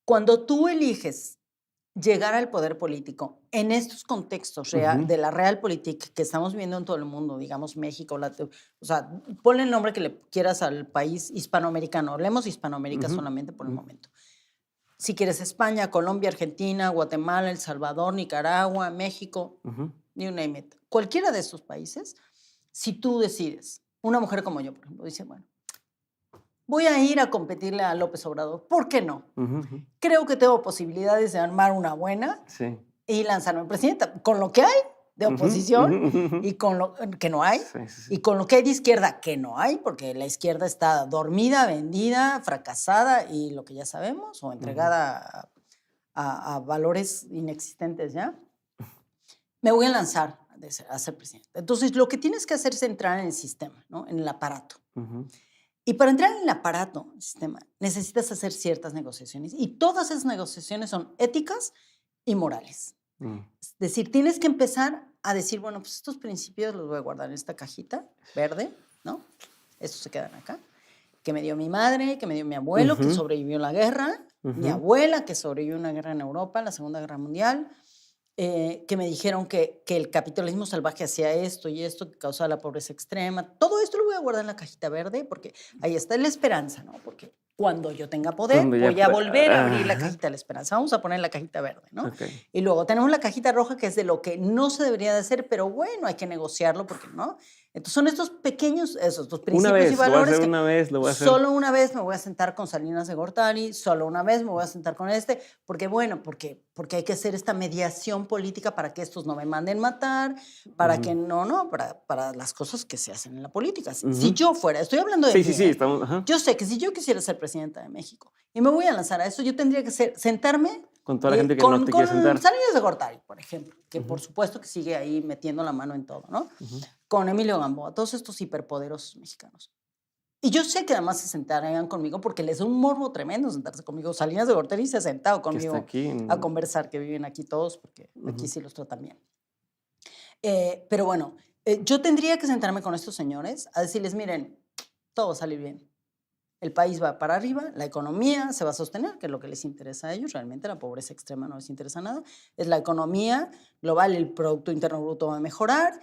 Cuando tú eliges llegar al poder político en estos contextos de la realpolitik que estamos viendo en todo el mundo, digamos México, o sea, ponle el nombre que le quieras al país hispanoamericano, hablemos Hispanoamérica solamente por el momento. Si quieres España, Colombia, Argentina, Guatemala, El Salvador, Nicaragua, México, you name it. Cualquiera de estos países, si tú decides, una mujer como yo, por ejemplo, dice, bueno, voy a ir a competirle a López Obrador. ¿Por qué no? Creo que tengo posibilidades de armar una buena y lanzarme presidenta. Con lo que hay de oposición y con lo que no hay, y con lo que hay de izquierda que no hay, porque la izquierda está dormida, vendida, fracasada y lo que ya sabemos, o entregada a valores inexistentes ya, me voy a lanzar a ser presidenta. Entonces, lo que tienes que hacer es entrar en el sistema, ¿no? En el aparato. Y para entrar en el aparato, el sistema, necesitas hacer ciertas negociaciones. Y todas esas negociaciones son éticas y morales. Es decir, tienes que empezar a decir, bueno, pues estos principios los voy a guardar en esta cajita verde, ¿no? Estos se quedan acá. Que me dio mi madre, que me dio mi abuelo, que sobrevivió a la guerra, mi abuela, que sobrevivió a una guerra en Europa, la Segunda Guerra Mundial, que me dijeron que el capitalismo salvaje hacía esto y esto, que causaba la pobreza extrema. Todo esto lo voy a guardar en la cajita verde porque ahí está la esperanza, ¿no? Porque cuando yo tenga poder, voy a volver a abrir la cajita de la esperanza. Vamos a poner la cajita verde, ¿no? Y luego tenemos la cajita roja, que es de lo que no se debería de hacer, pero bueno, hay que negociarlo porque, ¿no? Entonces son estos pequeños, estos principios y valores que una vez, lo voy a hacer. solo una vez me voy a sentar con Salinas de Gortari, solo una vez me voy a sentar con porque bueno, porque hay que hacer esta mediación política para que estos no me manden matar, para que para las cosas que se hacen en la política. Si yo fuera, estoy hablando de mí, estamos, yo sé que si yo quisiera ser presidenta de México y me voy a lanzar a eso, yo tendría que sentarme con toda la gente que no te quiere sentar. Con Salinas de Gortari, por ejemplo, que por supuesto que sigue ahí metiendo la mano en todo, ¿no? Con Emilio Gamboa, todos estos hiperpoderosos mexicanos. Y yo sé que además se sentarían conmigo porque les da un morbo tremendo sentarse conmigo. Salinas de Gortari se ha sentado conmigo aquí, a conversar, que viven aquí todos, porque aquí sí los tratan bien. Pero bueno, yo tendría que sentarme con estos señores a decirles, miren, todo va a salir bien. El país va para arriba, la economía se va a sostener, que es lo que les interesa a ellos. Realmente la pobreza extrema no les interesa nada. Es la economía global, el Producto Interno Bruto va a mejorar.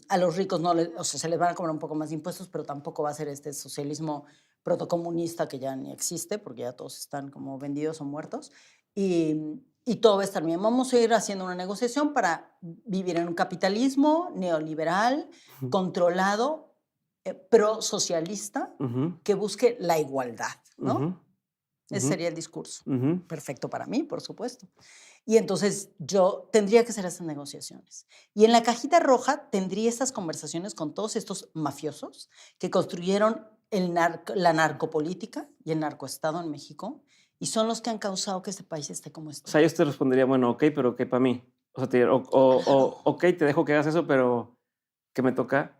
A los ricos se les van a cobrar un poco más de impuestos, pero tampoco va a ser este socialismo protocomunista que ya ni existe, porque ya todos están como vendidos o muertos. Y todo va a estar bien. Vamos a ir haciendo una negociación para vivir en un capitalismo neoliberal, controlado, pro-socialista, que busque la igualdad, ¿no? Ese sería el discurso. Perfecto para mí, por supuesto. Y entonces yo tendría que hacer esas negociaciones. Y en la cajita roja tendría estas conversaciones con todos estos mafiosos que construyeron la narcopolítica y el narcoestado en México y son los que han causado que este país esté como está. O sea, yo te respondería, bueno, ok, pero ok para mí. O sea, ok, te dejo que hagas eso, pero ¿qué me toca?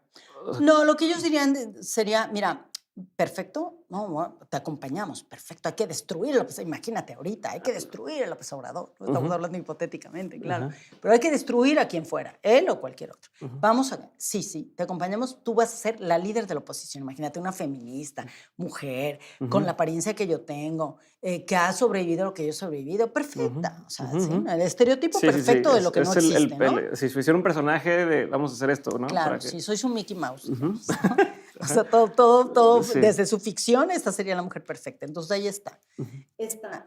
No, lo que ellos dirían sería, mira, perfecto, no, te acompañamos, perfecto, hay que destruirlo, pues imagínate ahorita, hay que destruir a López Obrador, no estamos hablando hipotéticamente, claro, pero hay que destruir a quien fuera, él o cualquier otro. Vamos a, sí, te acompañamos, tú vas a ser la líder de la oposición, imagínate una feminista, mujer, con la apariencia que yo tengo, que ha sobrevivido a lo que yo he sobrevivido, perfecta, o sea, ¿sí? El estereotipo perfecto de lo que no existe, ¿no? Si fuera un personaje de vamos a hacer esto, ¿no? Claro, si sois un Mickey Mouse, digamos, ¿no? O sea, todo desde su ficción, esta sería la mujer perfecta. Entonces, ahí está.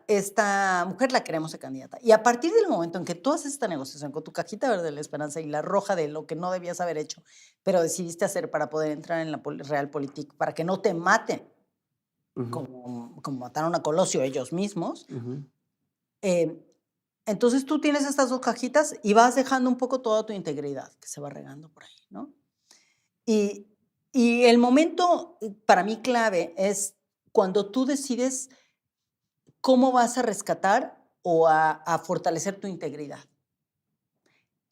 Esta mujer la queremos de candidata. Y a partir del momento en que tú haces esta negociación con tu cajita verde de la esperanza y la roja de lo que no debías haber hecho, pero decidiste hacer para poder entrar en la realpolitik, para que no te maten, como mataron a Colosio ellos mismos, entonces tú tienes estas dos cajitas y vas dejando un poco toda tu integridad, que se va regando por ahí, ¿no? Y el momento para mí clave es cuando tú decides cómo vas a rescatar o a fortalecer tu integridad,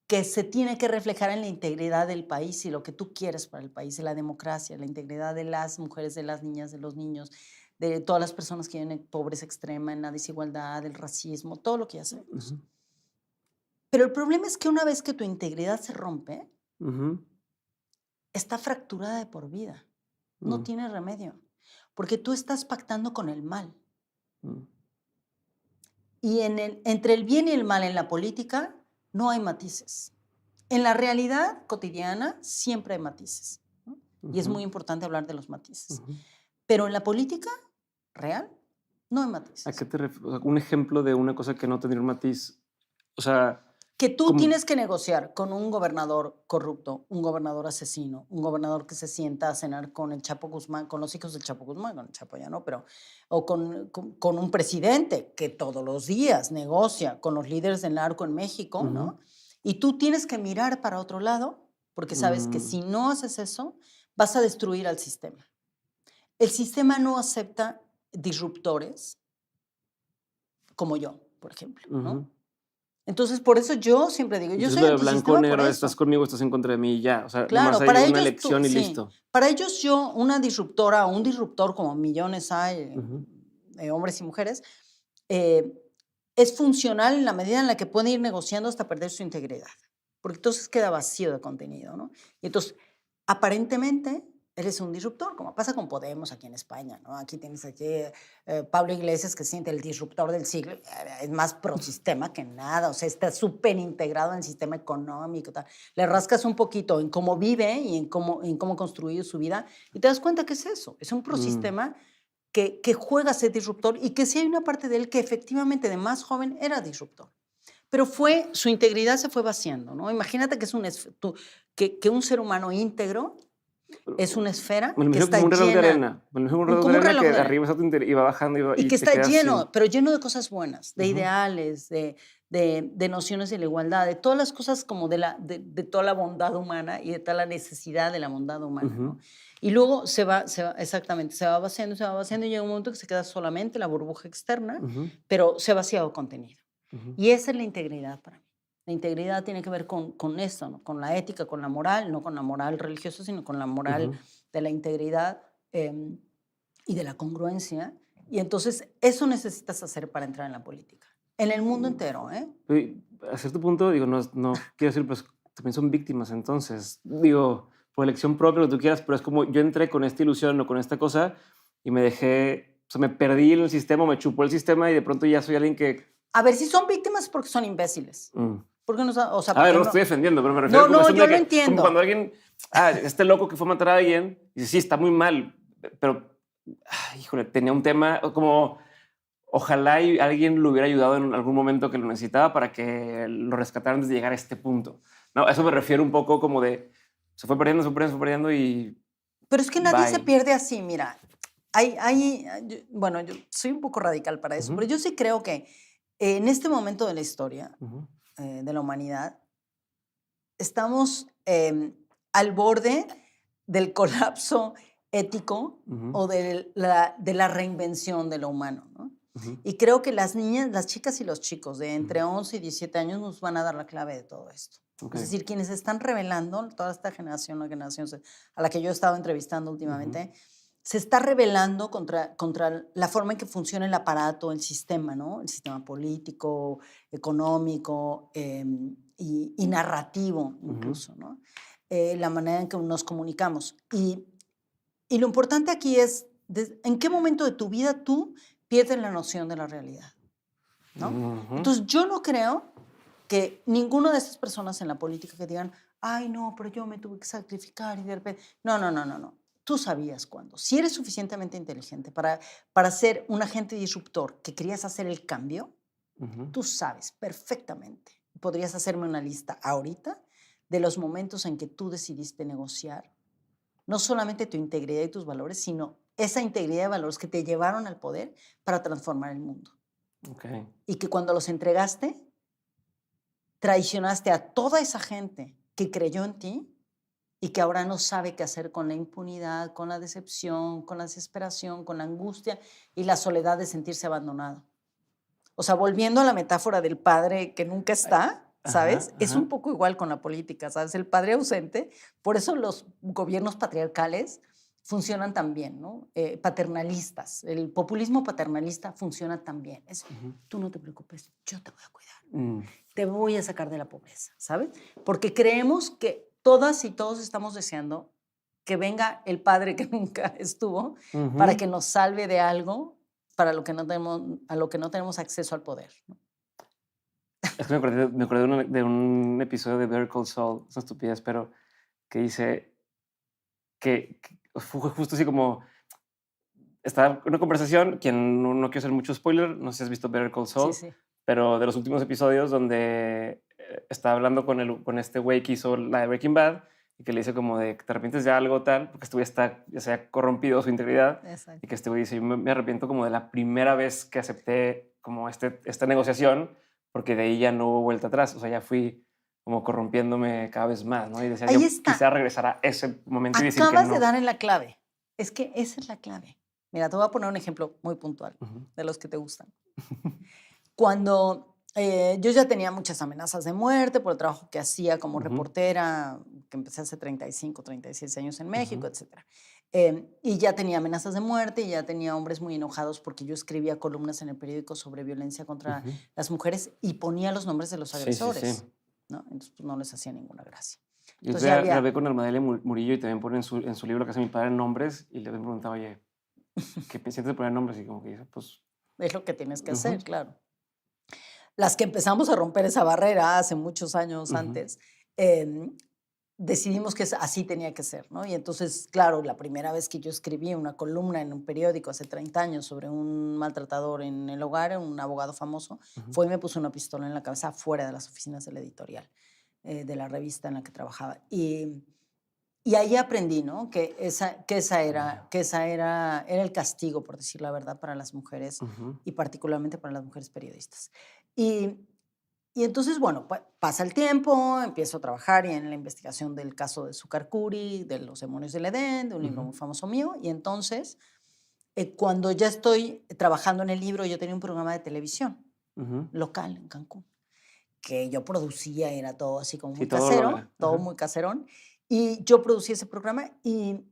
que se tiene que reflejar en la integridad del país y lo que tú quieres para el país, la democracia, la integridad de las mujeres, de las niñas, de los niños, de todas las personas que viven en pobreza extrema, en la desigualdad, el racismo, todo lo que ya sabemos. Pero el problema es que una vez que tu integridad se rompe, está fracturada de por vida. No tiene remedio. Porque tú estás pactando con el mal. Y entre el bien y el mal en la política no hay matices. En la realidad cotidiana siempre hay matices, ¿no? Y es muy importante hablar de los matices. Pero en la política real no hay ¿A matices. qué te refieres? O sea, un ejemplo de una cosa que no tendría un matiz. O sea, Que tú como- tienes que negociar con un gobernador corrupto, un gobernador asesino, un gobernador que se sienta a cenar con el Chapo Guzmán, con los hijos del Chapo Guzmán, con el Chapo ya no, pero, o con un presidente que todos los días negocia con los líderes del narco en México, ¿no? Y tú tienes que mirar para otro lado porque sabes que si no haces eso, vas a destruir al sistema. El sistema no acepta disruptores como yo, por ejemplo, ¿no? Entonces, por eso yo siempre digo, yo Entonces soy lo de blanco o antisistema por negro, eso. estás conmigo, estás en contra de mí y ya. O sea, nomás Claro, hay para una ellos elección y sí, listo. para ellos yo, una disruptora o un disruptor, como millones hay, hombres y mujeres, es funcional en la medida en la que pueden ir negociando hasta perder su integridad, porque entonces queda vacío de contenido, ¿no? Y entonces, aparentemente, eres un disruptor, como pasa con Podemos aquí en España, ¿no? Aquí tienes Pablo Iglesias, que siente el disruptor del siglo, es más prosistema que nada, o sea, está súper integrado en el sistema económico, tal. Le rascas un poquito en cómo vive y en cómo construir su vida y te das cuenta que es eso, es un prosistema que juega a ser disruptor y que sí hay una parte de él que efectivamente de más joven era disruptor. Pero su integridad se fue vaciando, ¿no? Imagínate que que un ser humano íntegro es una esfera Me lo que imagino está como un reloj de llena, arena. Me lo imagino como un reloj como de un arena reloj que de arena, arriba está y va bajando y y que te está quedas lleno, sin... pero lleno de cosas buenas, de ideales, de nociones de la igualdad, de todas las cosas como de toda la bondad humana y de toda la necesidad de la bondad humana, ¿no? Y luego exactamente, se va vaciando y llega un momento que se queda solamente la burbuja externa, pero se ha vaciado contenido. Y esa es la integridad para mí. La integridad tiene que ver con esto, ¿no? Con la ética, con la moral, no con la moral religiosa, sino con la moral de la integridad y de la congruencia. Y entonces eso necesitas hacer para entrar en la política. En el mundo entero, ¿eh? A cierto punto, digo, no quiero decir, pues también son víctimas, entonces, digo, por elección propia, lo que tú quieras, pero es como yo entré con esta ilusión o con esta cosa y me dejé, o sea, me perdí en el sistema, me chupó el sistema y de pronto ya soy alguien que... A ver, si son víctimas es porque son imbéciles. Porque no, o sea, A ver, porque no lo no, estoy defendiendo, pero me refiero no, como yo de lo que, como entiendo. cuando alguien, este loco que fue a matar a alguien, dice, sí, está muy mal, pero, híjole, tenía un tema como, ojalá y alguien lo hubiera ayudado en algún momento que lo necesitaba para que lo rescataran antes de llegar a este punto. No, a eso me refiero un poco como de, se fue perdiendo, se fue perdiendo y... Pero es que nadie se bye. pierde así, mira. Bueno, yo soy un poco radical para eso, pero yo sí creo que en este momento de la historia de la humanidad estamos al borde del colapso ético o de la reinvención de lo humano, ¿no? Y creo que las niñas, las chicas y los chicos de entre 11 y 17 años nos van a dar la clave de todo esto. Es decir, quienes están revelando, toda esta generación, la generación a la que yo he estado entrevistando últimamente, se está rebelando contra la forma en que funciona el aparato, el sistema, ¿no? El sistema político, económico y narrativo incluso, ¿no? La manera en que nos comunicamos. Y lo importante aquí es en qué momento de tu vida tú pierdes la noción de la realidad, ¿no? Entonces yo no creo que ninguna de estas personas en la política que digan, ay, no, pero yo me tuve que sacrificar y de repente... No. Tú sabías cuándo. Si eres suficientemente inteligente para ser un agente disruptor que querías hacer el cambio, tú sabes perfectamente. Podrías hacerme una lista ahorita de los momentos en que tú decidiste negociar no solamente tu integridad y tus valores, sino esa integridad y valores que te llevaron al poder para transformar el mundo. Y que cuando los entregaste, traicionaste a toda esa gente que creyó en ti y que ahora no sabe qué hacer con la impunidad, con la decepción, con la desesperación, con la angustia y la soledad de sentirse abandonado. O sea, volviendo a la metáfora del padre que nunca está, ¿sabes? Es un poco igual con la política, ¿sabes? El padre ausente, por eso los gobiernos patriarcales funcionan tan bien, ¿no? Paternalistas. El populismo paternalista funciona tan bien. Tú no te preocupes, yo te voy a cuidar. Te voy a sacar de la pobreza, ¿sabes? Porque creemos que todas y todos estamos deseando que venga el padre que nunca estuvo para que nos salve de algo para lo que no tenemos, a lo que no tenemos acceso al poder, ¿no? Es que me acordé de un episodio de Better Call Saul, es una estupidez, pero que dice que fue justo así como estaba una conversación, quien no quiero hacer mucho spoiler, no sé si has visto Better Call Sí, Saul, sí. pero de los últimos episodios donde está hablando con este güey que hizo la de Breaking Bad y que le dice como de que te arrepientes de algo tal, porque este güey está, ya se ha corrompido su integridad y Exacto. que este güey dice, me arrepiento como de la primera vez que acepté como esta negociación, porque de ahí ya no hubo vuelta atrás, o sea, ya fui como corrompiéndome cada vez más, ¿no? Y decía, yo Ahí está. quisiera regresar a ese momento y decir que Acabas no. de dar en la clave. Es que esa es la clave. Mira, te voy a poner un ejemplo muy puntual de los que te gustan. Cuando yo ya tenía muchas amenazas de muerte por el trabajo que hacía como reportera, que empecé hace 35, 36 años en México, etcétera. Y ya tenía amenazas de muerte y ya tenía hombres muy enojados porque yo escribía columnas en el periódico sobre violencia contra las mujeres y ponía los nombres de los Sí, sí, agresores, sí. ¿no? Entonces pues, no les hacía ninguna gracia. Yo Entonces ya había... grabé con Armadillo Murillo y también pone en su libro que hace mi padre nombres y le preguntaba, oye, ¿qué sientes de poner nombres? Y como que dice, pues... Es lo que tienes que hacer, claro. Las que empezamos a romper esa barrera hace muchos años antes, decidimos que así tenía que ser, ¿no? Y entonces, claro, la primera vez que yo escribí una columna en un periódico hace 30 años sobre un maltratador en el hogar, un abogado famoso, fue y me puso una pistola en la cabeza fuera de las oficinas de la editorial, de la revista en la que trabajaba. Y ahí aprendí, ¿no? Que esa era el castigo, por decir la verdad, para las mujeres y particularmente para las mujeres periodistas. Y, y entonces, bueno, pasa el tiempo, empiezo a trabajar en la investigación del caso de Zucar Curi, de Los demonios del Edén, de un libro muy famoso mío. Y entonces, cuando ya estoy trabajando en el libro, yo tenía un programa de televisión local en Cancún, que yo producía, era todo así como muy casero, todo muy caserón. Y yo producí ese programa y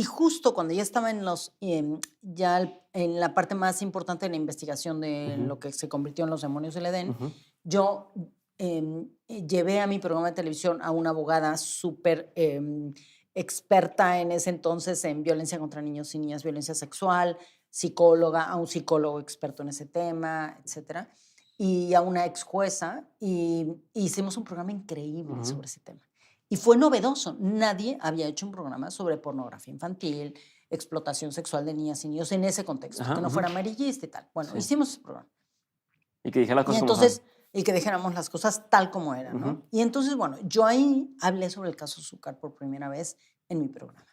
justo cuando ya estaba ya en la parte más importante de la investigación de lo que se convirtió en Los demonios del Edén, yo llevé a mi programa de televisión a una abogada súper experta en ese entonces en violencia contra niños y niñas, violencia sexual, psicóloga, a un psicólogo experto en ese tema, etcétera, y a una ex jueza, y hicimos un programa increíble sobre ese tema. Y fue novedoso. Nadie había hecho un programa sobre pornografía infantil, explotación sexual de niñas y niños en ese contexto, que no fuera amarillista y tal. Bueno, hicimos ese programa. Y que dijera las cosas como son. Y que dijéramos las cosas tal como eran, ¿no? Y entonces, bueno, yo ahí hablé sobre el caso Zucar por primera vez en mi programa.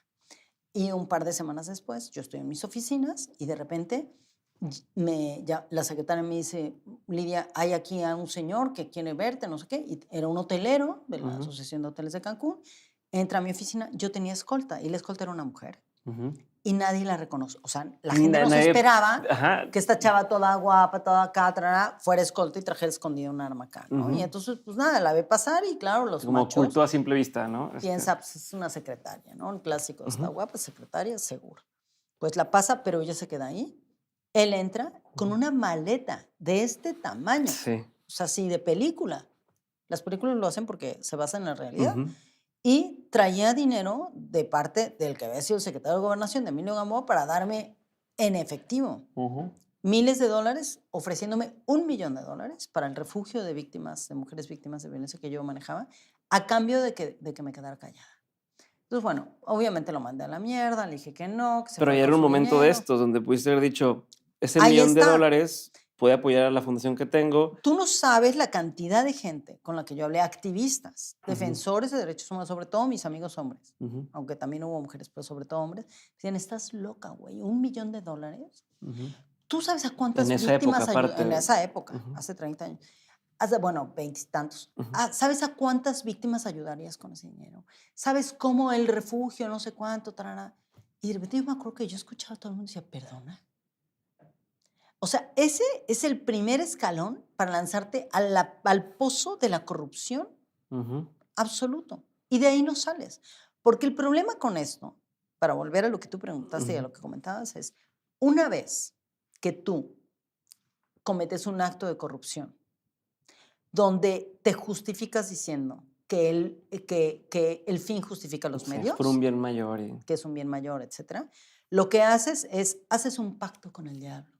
Y un par de semanas después, yo estoy en mis oficinas y de repente la secretaria me dice, Lidia, hay aquí a un señor que quiere verte, no sé qué. Y era un hotelero de la Asociación de Hoteles de Cancún. Entra a mi oficina, yo tenía escolta y la escolta era una mujer. Y nadie la reconoció. O sea, la gente no se esperaba que esta chava toda guapa, toda acá, fuera escolta y trajera escondida un arma acá, ¿no? Y entonces, pues nada, la ve pasar y claro, los como machos... oculto a simple vista, ¿no? Piensa, pues es una secretaria, ¿no? El clásico, está guapa, secretaria, seguro. Pues la pasa, pero ella se queda ahí. Él entra con una maleta de este tamaño. Sí. O sea, sí, de película. Las películas lo hacen porque se basan en la realidad. Y traía dinero de parte del que había sido el secretario de Gobernación, de Emilio Gamboa, para darme en efectivo miles de dólares, ofreciéndome $1 millón para el refugio de víctimas, de mujeres víctimas de violencia que yo manejaba, a cambio de que me quedara callada. Entonces, bueno, obviamente lo mandé a la mierda, le dije que no, que se Pero fuera ya con era un su momento de dinero. estos donde pudiste haber dicho, ese Ahí $1 está. millón puede apoyar a la fundación que tengo. Tú no sabes la cantidad de gente con la que yo hablé, activistas, defensores de derechos humanos, sobre todo mis amigos hombres, aunque también hubo mujeres, pero sobre todo hombres, decían, estás loca, güey, $1 millón. ¿Tú sabes a cuántas víctimas ayudarías? En esa época, hace 30 años. Bueno, 20 y tantos. ¿Sabes a cuántas víctimas ayudarías con ese dinero? ¿Sabes cómo el refugio, no sé cuánto, tarara? Y de repente yo me acuerdo que yo escuchaba a todo el mundo y decía, perdona. O sea, ese es el primer escalón para lanzarte al pozo de la corrupción absoluto. Y de ahí no sales. Porque el problema con esto, para volver a lo que tú preguntaste y a lo que comentabas, es una vez que tú cometes un acto de corrupción donde te justificas diciendo que el fin justifica los medios, por un bien mayor. que es un bien mayor, etcétera, lo que haces es un pacto con el diablo.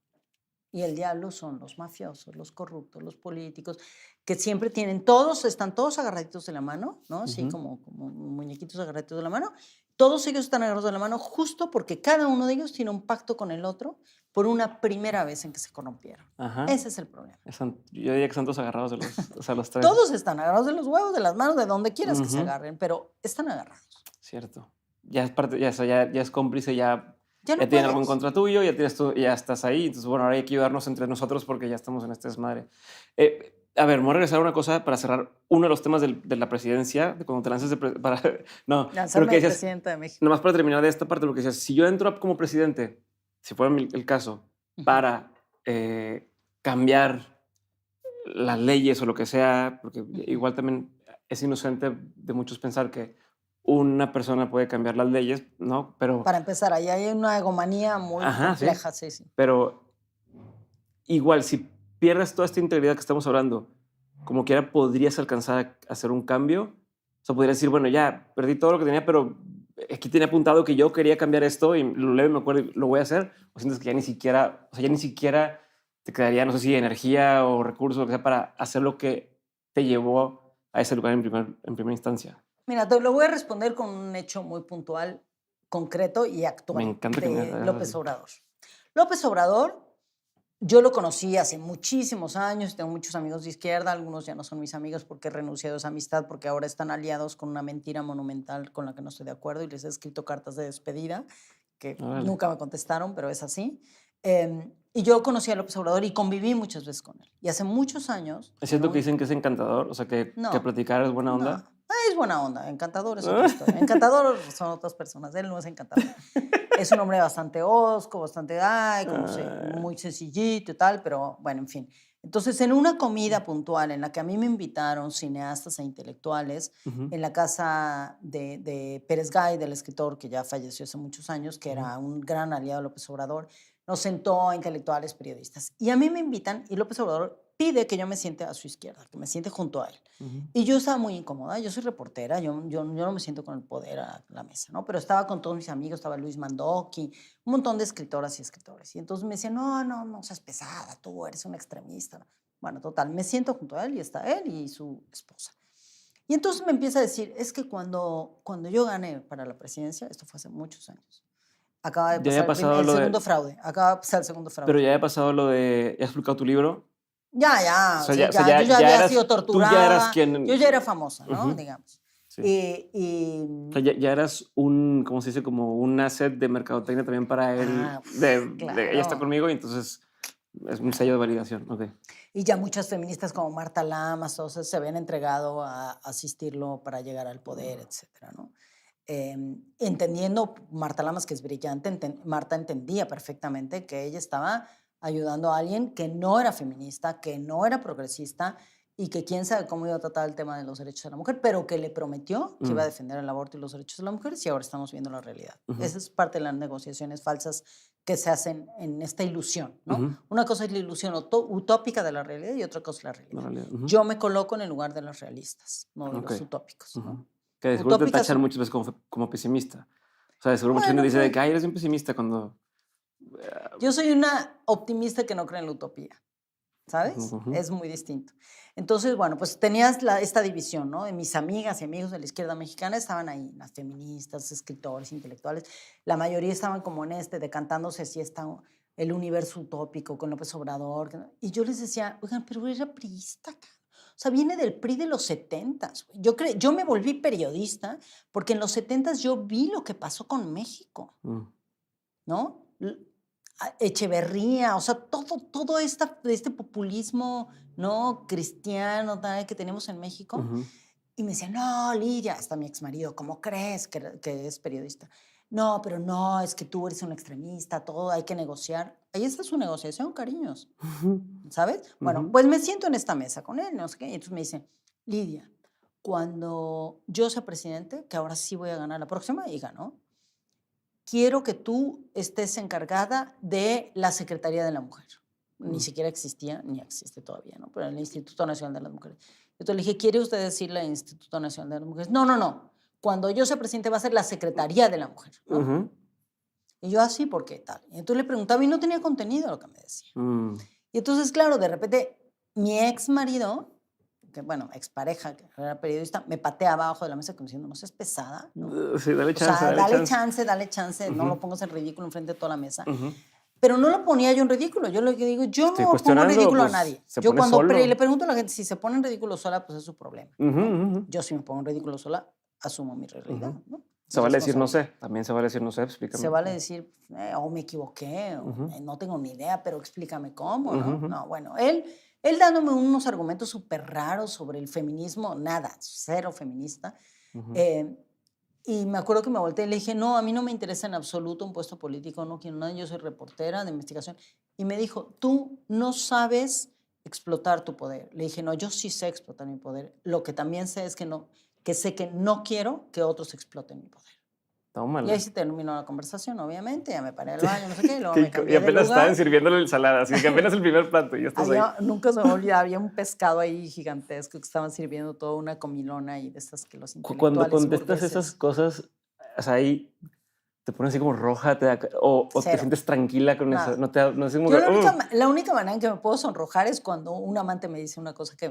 Y el diablo son los mafiosos, los corruptos, los políticos, que siempre tienen, todos, están todos agarraditos de la mano, ¿no? Así como muñequitos agarraditos de la mano. Todos ellos están agarrados de la mano justo porque cada uno de ellos tiene un pacto con el otro por una primera vez en que se corrompieron. Ajá. Ese es el problema. Yo diría que están todos agarrados de los, o sea, los tres. Todos están agarrados de los huevos, de las manos, de donde quieras que se agarren, pero están agarrados. Cierto. Ya es parte, ya es cómplice, ya no tiene algo en contra tuyo, ya tienes tú, ya estás ahí. Entonces, bueno, ahora hay que ayudarnos entre nosotros porque ya estamos en este desmadre. A ver, me voy a regresar a una cosa para cerrar uno de los temas de la presidencia, de cuando te lances Lanzarme de presidente de México. Nomás para terminar de esta parte, lo que decías, si yo entro como presidente, si fuera el caso, para cambiar las leyes o lo que sea, porque igual también es inocente de muchos pensar que una persona puede cambiar las leyes, ¿no? Pero para empezar, ahí hay una egomanía muy compleja, sí. Pero igual, si pierdes toda esta integridad que estamos hablando, como quiera podrías alcanzar a hacer un cambio. O sea, podrías decir, bueno, ya perdí todo lo que tenía, pero aquí tenía apuntado que yo quería cambiar esto y lo leo y me acuerdo y lo voy a hacer. O sientes que ya ni siquiera te quedaría, no sé si energía o recursos, lo que sea, para hacer lo que te llevó a ese lugar en primera instancia. Mira, te lo voy a responder con un hecho muy puntual, concreto y actual. Me encanta de López Obrador. López Obrador, yo lo conocí hace muchísimos años, tengo muchos amigos de izquierda, algunos ya no son mis amigos porque he renunciado a esa amistad, porque ahora están aliados con una mentira monumental con la que no estoy de acuerdo y les he escrito cartas de despedida que nunca me contestaron, pero es así. Y yo conocí a López Obrador y conviví muchas veces con él. Y hace muchos años... ¿Es cierto que dicen que es encantador? O sea, que platicar es buena onda. No. Es buena onda, encantador es otra historia. Encantador son otras personas, él no es encantador. Es un hombre bastante hosco, bastante, muy sencillito y tal, pero bueno, en fin. Entonces, en una comida puntual en la que a mí me invitaron cineastas e intelectuales, en la casa de Pérez Gay, del escritor que ya falleció hace muchos años, que era un gran aliado de López Obrador, nos sentó a intelectuales, periodistas. Y a mí me invitan y López Obrador pide que yo me siente a su izquierda, que me siente junto a él. Y yo estaba muy incómoda, yo soy reportera, yo no me siento con el poder a la mesa, ¿no? Pero estaba con todos mis amigos, estaba Luis Mandoki, un montón de escritoras y escritores. Y entonces me decían, no seas pesada, tú eres un extremista. Bueno, total, me siento junto a él y está él y su esposa. Y entonces me empieza a decir, es que cuando yo gané para la presidencia, esto fue hace muchos años, acaba de pasar el segundo fraude. Acaba de pasar el segundo fraude. Pero ya he pasado lo de... ¿Ya has publicado tu libro? Ya. Yo ya había sido torturada. Tú ya eras quien... Yo ya era famosa, ¿no? Digamos. Sí. O sea, ya eras un, ¿cómo se dice? Como un asset de mercadotecnia también para él. Claro. Ella está conmigo y entonces es un sello de validación. Okay. Y ya muchas feministas como Marta Lamas, todos se habían entregado a asistirlo para llegar al poder, etcétera, ¿no? Entendiendo Marta Lamas, que es brillante, Marta entendía perfectamente que ella estaba ayudando a alguien que no era feminista, que no era progresista y que quién sabe cómo iba a tratar el tema de los derechos de la mujer, pero que le prometió que iba a defender el aborto y los derechos de la mujer, y ahora estamos viendo la realidad. Esa es parte de las negociaciones falsas que se hacen en esta ilusión, ¿no? Una cosa es la ilusión utópica de la realidad y otra cosa es la realidad. Yo me coloco en el lugar de los realistas, no de los utópicos, ¿no? Que seguro te tachan muchas veces como pesimista. O sea, seguro mucha gente dice de que eres un pesimista cuando... Yo soy una optimista que no cree en la utopía, ¿sabes? Es muy distinto. Entonces, bueno, pues tenías esta división, ¿no? Mis amigas y amigos de la izquierda mexicana estaban ahí, las feministas, escritores, intelectuales. La mayoría estaban como en decantándose si está el universo utópico con López Obrador. Y yo les decía, oigan, pero era priista, o sea, viene del PRI de los 70s. Yo me volví periodista porque en los 70s yo vi lo que pasó con México, ¿no? Echeverría, o sea, todo este populismo, ¿no? Cristiano que tenemos en México. Y me decían, no, Lidia, hasta mi exmarido, ¿cómo crees que es periodista? No, pero no, es que tú eres un extremista, todo hay que negociar. Ahí está su negociación, cariños, ¿sabes? Bueno, pues me siento en esta mesa con él, no sé qué, y entonces me dice, Lidia, cuando yo sea presidente, que ahora sí voy a ganar la próxima, y ganó, quiero que tú estés encargada de la Secretaría de la Mujer. Ni siquiera existía, ni existe todavía, ¿no? Pero el Instituto Nacional de las Mujeres. Entonces le dije, ¿quiere usted decirle al Instituto Nacional de las Mujeres? No. Cuando yo sea presidente va a ser la Secretaría de la Mujer, ¿no? Y yo así, ¿por qué tal? Y entonces le preguntaba y no tenía contenido lo que me decía. Y entonces, claro, de repente mi ex marido, que bueno, expareja, que era periodista, me pateaba abajo de la mesa como diciendo, no seas pesada, ¿no? Sí, dale O chance, sea, dale chance. dale chance, no lo pongas en ridículo enfrente de toda la mesa. Ujú. Pero no lo ponía yo en ridículo. Yo lo que digo, yo Estoy no pongo en cuestionando, ridículo a pues, nadie. se Yo pone cuando solo. le pregunto a la gente si se pone en ridículo sola, pues es su problema, ¿no? Yo si me pongo en ridículo sola, asumo mi realidad, ¿no? Se vale decir no sé. También se vale decir no sé, explícame. Se vale decir, me equivoqué, no tengo ni idea, pero explícame cómo, ¿no? No, bueno, él dándome unos argumentos súper raros sobre el feminismo, nada, cero feminista. Y me acuerdo que me volteé y le dije, no, a mí no me interesa en absoluto un puesto político, no quiero nada, yo soy reportera de investigación. Y me dijo, tú no sabes explotar tu poder. Le dije, no, yo sí sé explotar mi poder. Lo que también sé es que sé que no quiero que otros exploten mi poder. Tómala. Y ahí se terminó la conversación, obviamente, ya me paré al baño, no sé qué, y luego me cambié Y apenas de lugar. estaban sirviéndole la ensalada, así que apenas el primer plato y ya estás ahí. Nunca se me olvida, había un pescado ahí gigantesco que estaban sirviendo toda una comilona y de estas que los intelectuales Cuando contestas burgueses. esas cosas, o sea, ahí te pones así como roja, o te sientes tranquila con Nada. eso. No es como Yo que, la única manera en que me puedo sonrojar es cuando un amante me dice una cosa que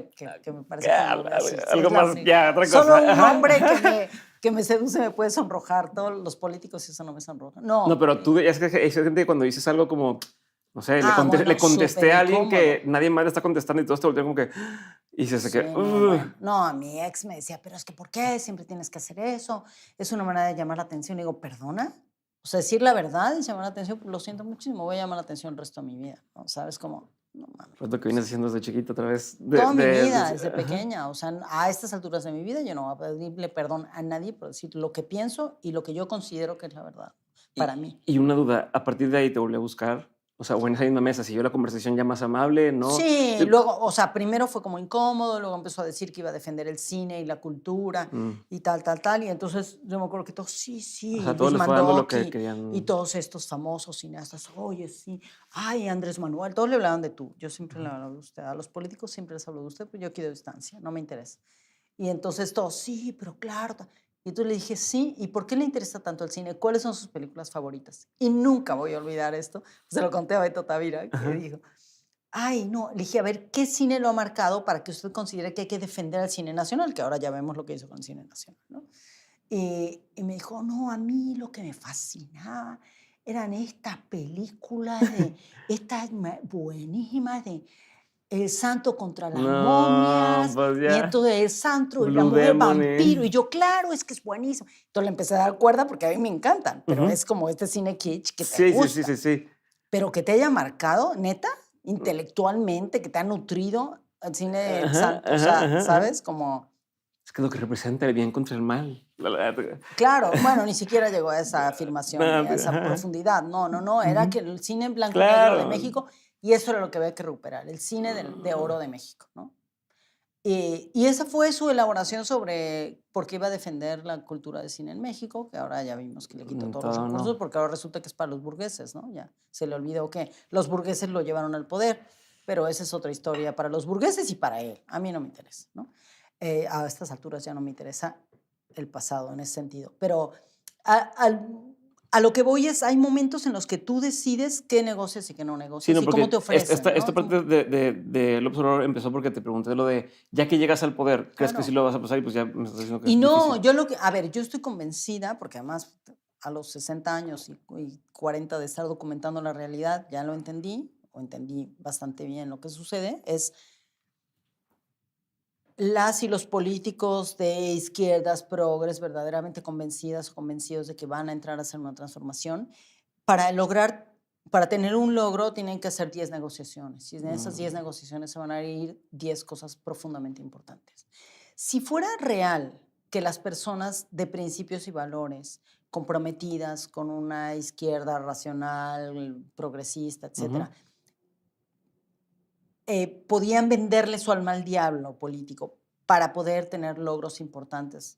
me parece como graciosa. algo más, ya, otra cosa. Solo un hombre que me seduce me puede sonrojar. Todos los políticos eso no me sonroja. No. No, pero tú, es que hay gente que cuando dices algo como, no sé, bueno, le contesté a alguien superincómodo. que nadie más le está contestando y todos te voltean como que, y se Sí, que, bueno. No, mi ex me decía, pero es que ¿por qué siempre tienes que hacer eso? Es una manera de llamar la atención. Y digo, ¿perdona? O sea, decir la verdad y llamar la atención, pues lo siento muchísimo, voy a llamar la atención el resto de mi vida, ¿no? ¿Sabes? Como, no mames. Pues lo que vienes haciendo desde chiquito otra vez. Toda mi vida, desde pequeña. O sea, a estas alturas de mi vida yo no voy a pedirle perdón a nadie por decir lo que pienso y lo que yo considero que es la verdad para mí. Y una duda, a partir de ahí te volví a buscar, o sea, o en esa misma mesa, siguió la conversación ya más amable, ¿no? Sí, luego, o sea, primero fue como incómodo, luego empezó a decir que iba a defender el cine y la cultura y tal, y entonces yo me acuerdo que todos, sí, O sea, Luis todos les fue dando lo que Mandoki querían. y todos estos famosos cineastas, oye, sí, ay, Andrés Manuel, todos le hablaban de tú, yo siempre le hablaba de usted, a los políticos siempre les hablo de usted, pero yo quiero distancia, no me interesa. Y entonces todos, sí, pero claro. Y entonces le dije, sí, ¿y por qué le interesa tanto el cine? ¿Cuáles son sus películas favoritas? Y nunca voy a olvidar esto, se lo conté a Beto Tavira, que dijo, ay, no, le dije, a ver, ¿qué cine lo ha marcado para que usted considere que hay que defender al cine nacional? Que ahora ya vemos lo que hizo con el cine nacional, ¿no? Y me dijo, no, a mí lo que me fascinaba eran estas películas, estas buenísimas de El Santo contra las momias, pues y entonces El Santo y la Blue mujer Demon, vampiro, y yo, claro, es que es buenísimo. Entonces le empecé a dar cuerda porque a mí me encantan, pero es como este cine kitsch que te gusta. Sí. Pero que te haya marcado, neta, intelectualmente, que te ha nutrido el cine del Santo, o sea, ¿sabes? Como... Es que lo que representa el bien contra el mal. Claro, bueno, ni siquiera llegó a esa afirmación, ni a esa profundidad. No, era que el cine en blanco y negro de México, y eso era lo que había que recuperar, el cine de oro de México, ¿no? Y esa fue su elaboración sobre por qué iba a defender la cultura de cine en México, que ahora ya vimos que le quitó todos los recursos, porque ahora resulta que es para los burgueses, ¿no? Ya se le olvidó que los burgueses lo llevaron al poder, pero esa es otra historia para los burgueses y para él. A mí no me interesa, ¿no? A estas alturas ya no me interesa el pasado en ese sentido. Pero a lo que voy es, hay momentos en los que tú decides qué negocias y qué no negocias, y cómo te ofrecen. Esta parte de López Obrador empezó porque te pregunté lo de, ya que llegas al poder, ¿crees que sí lo vas a pasar? Y pues ya me estás diciendo que y es no, difícil. a ver, yo estoy convencida, porque además a los 60 años y 40 de estar documentando la realidad, ya lo entendí, o entendí bastante bien lo que sucede, es las y los políticos de izquierdas, progres, verdaderamente convencidas o convencidos de que van a entrar a hacer una transformación, para tener un logro tienen que hacer 10 negociaciones, y en esas 10 negociaciones se van a ir 10 cosas profundamente importantes. Si fuera real que las personas de principios y valores comprometidas con una izquierda racional, progresista, etcétera, podían venderle su alma al diablo político para poder tener logros importantes,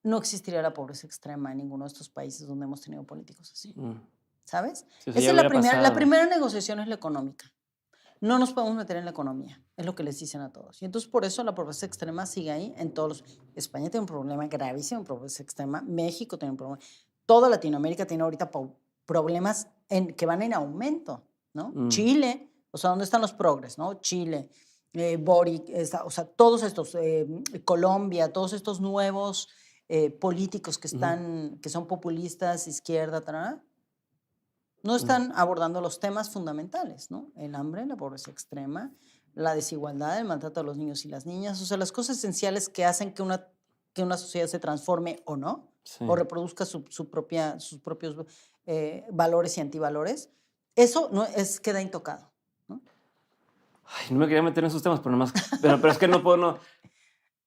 no existiría la pobreza extrema en ninguno de estos países donde hemos tenido políticos así. ¿Sabes? Sí, Esa es la primera negociación, es la económica. No nos podemos meter en la economía, es lo que les dicen a todos. Y entonces por eso la pobreza extrema sigue ahí en todos los... España tiene un problema gravísimo, pobreza extrema. México tiene un problema. Toda Latinoamérica tiene ahorita problemas que van en aumento, ¿no? Chile, o sea, ¿dónde están los progres, no? Chile, Boric, o sea, todos estos, Colombia, todos estos nuevos políticos que son populistas, izquierda, tarara, no están abordando los temas fundamentales, ¿no? El hambre, la pobreza extrema, la desigualdad, el maltrato a los niños y las niñas, o sea, las cosas esenciales que hacen que una sociedad se transforme o no, o reproduzca sus propios valores y antivalores, eso no queda intocado, ¿no? Ay, no me quería meter en esos temas, pero es que no puedo, no.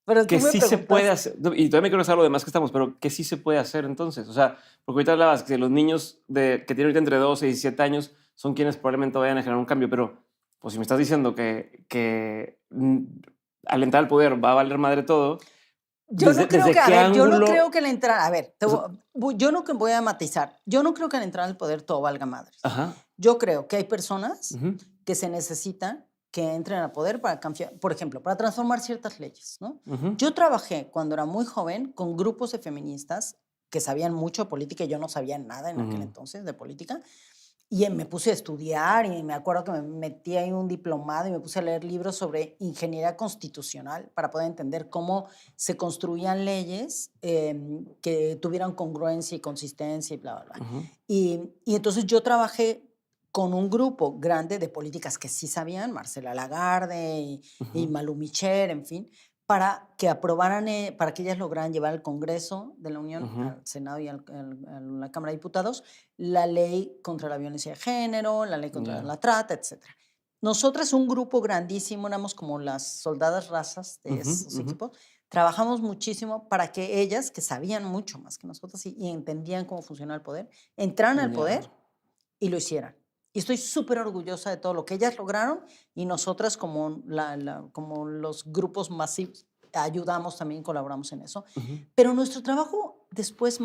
Pero Que tú me sí se puede preguntaste. hacer, y todavía me quiero saber lo demás que estamos, pero que sí se puede hacer entonces. O sea, porque ahorita hablabas que los niños que tienen ahorita entre 12 y 17 años son quienes probablemente vayan a generar un cambio, pero pues si me estás diciendo que al entrar al poder va a valer madre todo, Yo no creo ¿desde que, a qué ver, yo no ángulo? creo que la entrada, a ver, O sea, yo no que voy a matizar, yo no creo que al entrar al poder todo valga madres. ajá. Yo creo que hay personas Ujú, que se necesitan que entren al poder para cambiar, por ejemplo, para transformar ciertas leyes, ¿no? ujú, Yo trabajé cuando era muy joven con grupos de feministas que sabían mucho de política y yo no sabía nada en aquel entonces de política. Y me puse a estudiar y me acuerdo que me metí ahí un diplomado y me puse a leer libros sobre ingeniería constitucional para poder entender cómo se construían leyes que tuvieran congruencia y consistencia y bla, bla, bla. ujú. Y entonces yo trabajé con un grupo grande de políticas que sí sabían, Marcela Lagarde y Malú Micher, en fin, para que aprobaran, para que ellas lograran llevar al Congreso de la Unión, al Senado y a la Cámara de Diputados, la ley contra la violencia de género, la ley contra Ya. la trata, etc. Nosotras, un grupo grandísimo, éramos como las soldadas razas de esos equipos, trabajamos muchísimo para que ellas, que sabían mucho más que nosotros y entendían cómo funcionaba el poder, entraran al Ya. poder y lo hicieran. Y estoy súper orgullosa de todo lo que ellas lograron y nosotras como, como los grupos masivos ayudamos también, colaboramos en eso. Pero nuestro trabajo después,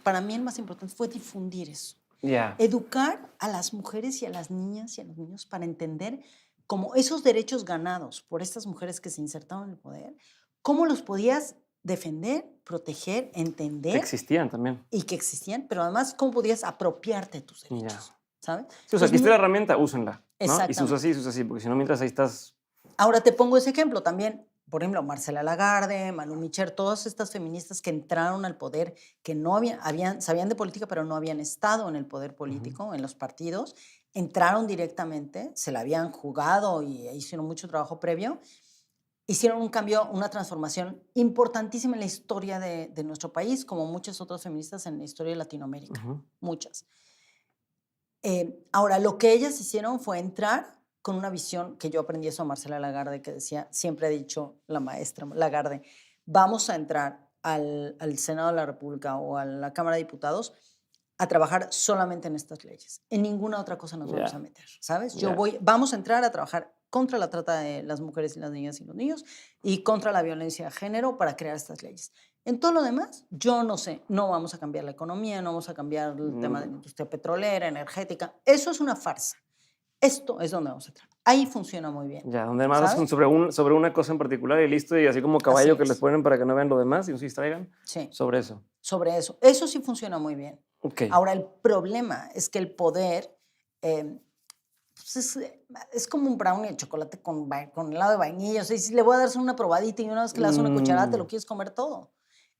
para mí el más importante fue difundir eso. Ya. Educar a las mujeres y a las niñas y a los niños para entender cómo esos derechos ganados por estas mujeres que se insertaron en el poder, cómo los podías defender, proteger, Que entender existían también. y que existían, pero además cómo podías apropiarte de tus derechos. Ya. ¿Sabes? Sí, o sea, aquí está la herramienta, úsenla, ¿no? Y se Exactamente. usa así, porque si no, mientras ahí estás. Ahora te pongo ese ejemplo también. Por ejemplo, Marcela Lagarde, Malú Micher, todas estas feministas que entraron al poder, que no sabían de política, pero no habían estado en el poder político, en los partidos, entraron directamente, se la habían jugado y hicieron mucho trabajo previo, hicieron un cambio, una transformación importantísima en la historia de nuestro país, como muchas otras feministas en la historia de Latinoamérica, muchas. Ahora, lo que ellas hicieron fue entrar con una visión que yo aprendí eso a Marcela Lagarde, que decía, siempre ha dicho la maestra Lagarde, vamos a entrar al Senado de la República o a la Cámara de Diputados a trabajar solamente en estas leyes. En ninguna otra cosa nos vamos a meter, ¿sabes? Vamos a entrar a trabajar contra la trata de las mujeres y las niñas y los niños y contra la violencia de género para crear estas leyes. En todo lo demás, yo no sé, no vamos a cambiar la economía, no vamos a cambiar el tema de la industria petrolera, energética. Eso es una farsa. Esto es donde vamos a entrar. Ahí funciona muy bien. Ya, donde más hacen sobre una cosa en particular y listo, y así como caballo que les ponen para que no vean lo demás y no se distraigan. Sí. Sobre eso. Sobre eso. Eso sí funciona muy bien. Okay. Ahora, el problema es que el poder pues es como un brownie de chocolate con helado de vainilla. O sea, si le voy a dar una probadita y una vez que le das una cucharada, te lo quieres comer todo.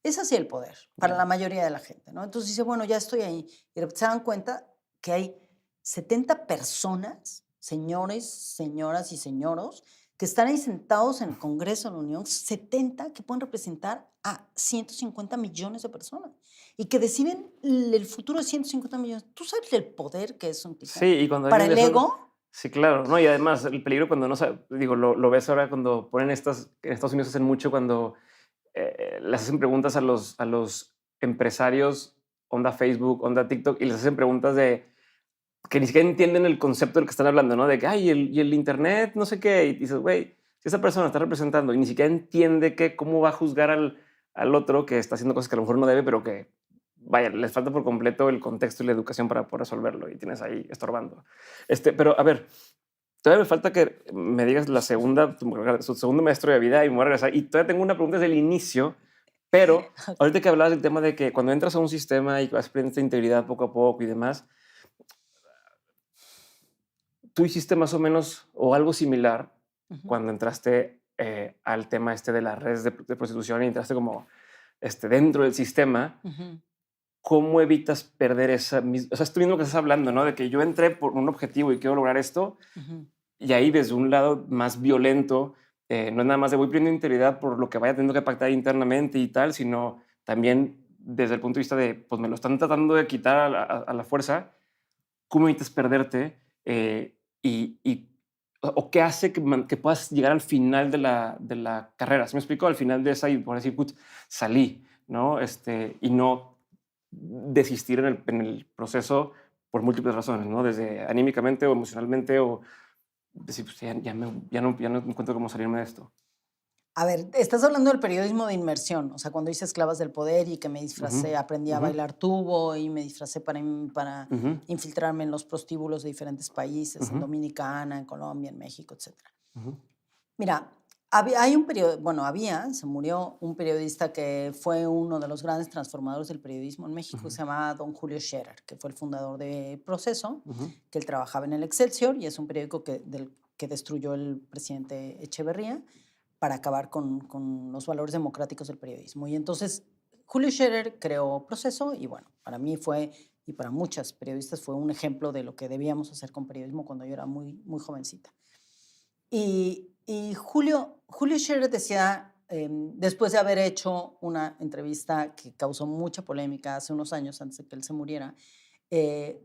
Es así el poder para la mayoría de la gente, ¿no? Entonces dice, bueno, ya estoy ahí. Y se dan cuenta que hay 70 personas, señores, señoras y señoros, que están ahí sentados en el Congreso de la Unión, 70 que pueden representar a 150 millones de personas y que deciden el futuro de 150 millones. ¿Tú sabes el poder que es un tipo? Sí, y cuando para el ego. Sí, claro, ¿no? Y además el peligro cuando no sabe, digo, lo ves ahora cuando ponen en Estados Unidos hacen mucho cuando les hacen preguntas a los empresarios, onda Facebook, onda TikTok, y les hacen preguntas de que ni siquiera entienden el concepto del que están hablando, ¿no? De que, ay, y el internet, no sé qué, y dices, güey, si esa persona está representando y ni siquiera entiende cómo va a juzgar al otro que está haciendo cosas que a lo mejor no debe, pero que, vaya, les falta por completo el contexto y la educación para poder resolverlo y tienes ahí estorbando. Pero, a ver, todavía me falta que me digas su segundo maestro de vida y me voy a regresar. Y todavía tengo una pregunta desde el inicio, pero ahorita que hablabas del tema de que cuando entras a un sistema y vas aprendiendo esta integridad poco a poco y demás, tú hiciste más o menos o algo similar Ujú. cuando entraste al tema de las redes de prostitución y entraste como dentro del sistema. Ujú. ¿Cómo evitas perder o sea, esto mismo que estás hablando, ¿no? De que yo entré por un objetivo y quiero lograr esto, Ujú. y ahí desde un lado más violento, no es nada más de voy perdiendo integridad por lo que vaya teniendo que pactar internamente y tal, sino también desde el punto de vista de, pues me lo están tratando de quitar a la fuerza. ¿Cómo evitas perderte? O qué hace que puedas llegar al final de la carrera. ¿Se me explicó? Al final de esa y por decir, putz, salí, ¿no? Y no desistir en el proceso por múltiples razones, ¿no? Desde anímicamente o emocionalmente o decir, pues ya no encuentro cómo salirme de esto. A ver, estás hablando del periodismo de inmersión, o sea, cuando hice Esclavas del Poder y que me Ujú, disfracé, aprendí a ujú, bailar tubo y me disfracé para ujú, infiltrarme en los prostíbulos de diferentes países, en ujú, Dominicana, en Colombia, en México, etcétera. ujú, Mira, se murió un periodista que fue uno de los grandes transformadores del periodismo en México, ujú, se llamaba don Julio Scherer, que fue el fundador de Proceso, ujú, que él trabajaba en el Excelsior y es un periódico que destruyó el presidente Echeverría para acabar con los valores democráticos del periodismo. Y entonces Julio Scherer creó Proceso y bueno, para mí fue, y para muchas periodistas fue un ejemplo de lo que debíamos hacer con periodismo cuando yo era muy jovencita. Y Julio Scherer decía, después de haber hecho una entrevista que causó mucha polémica hace unos años antes de que él se muriera,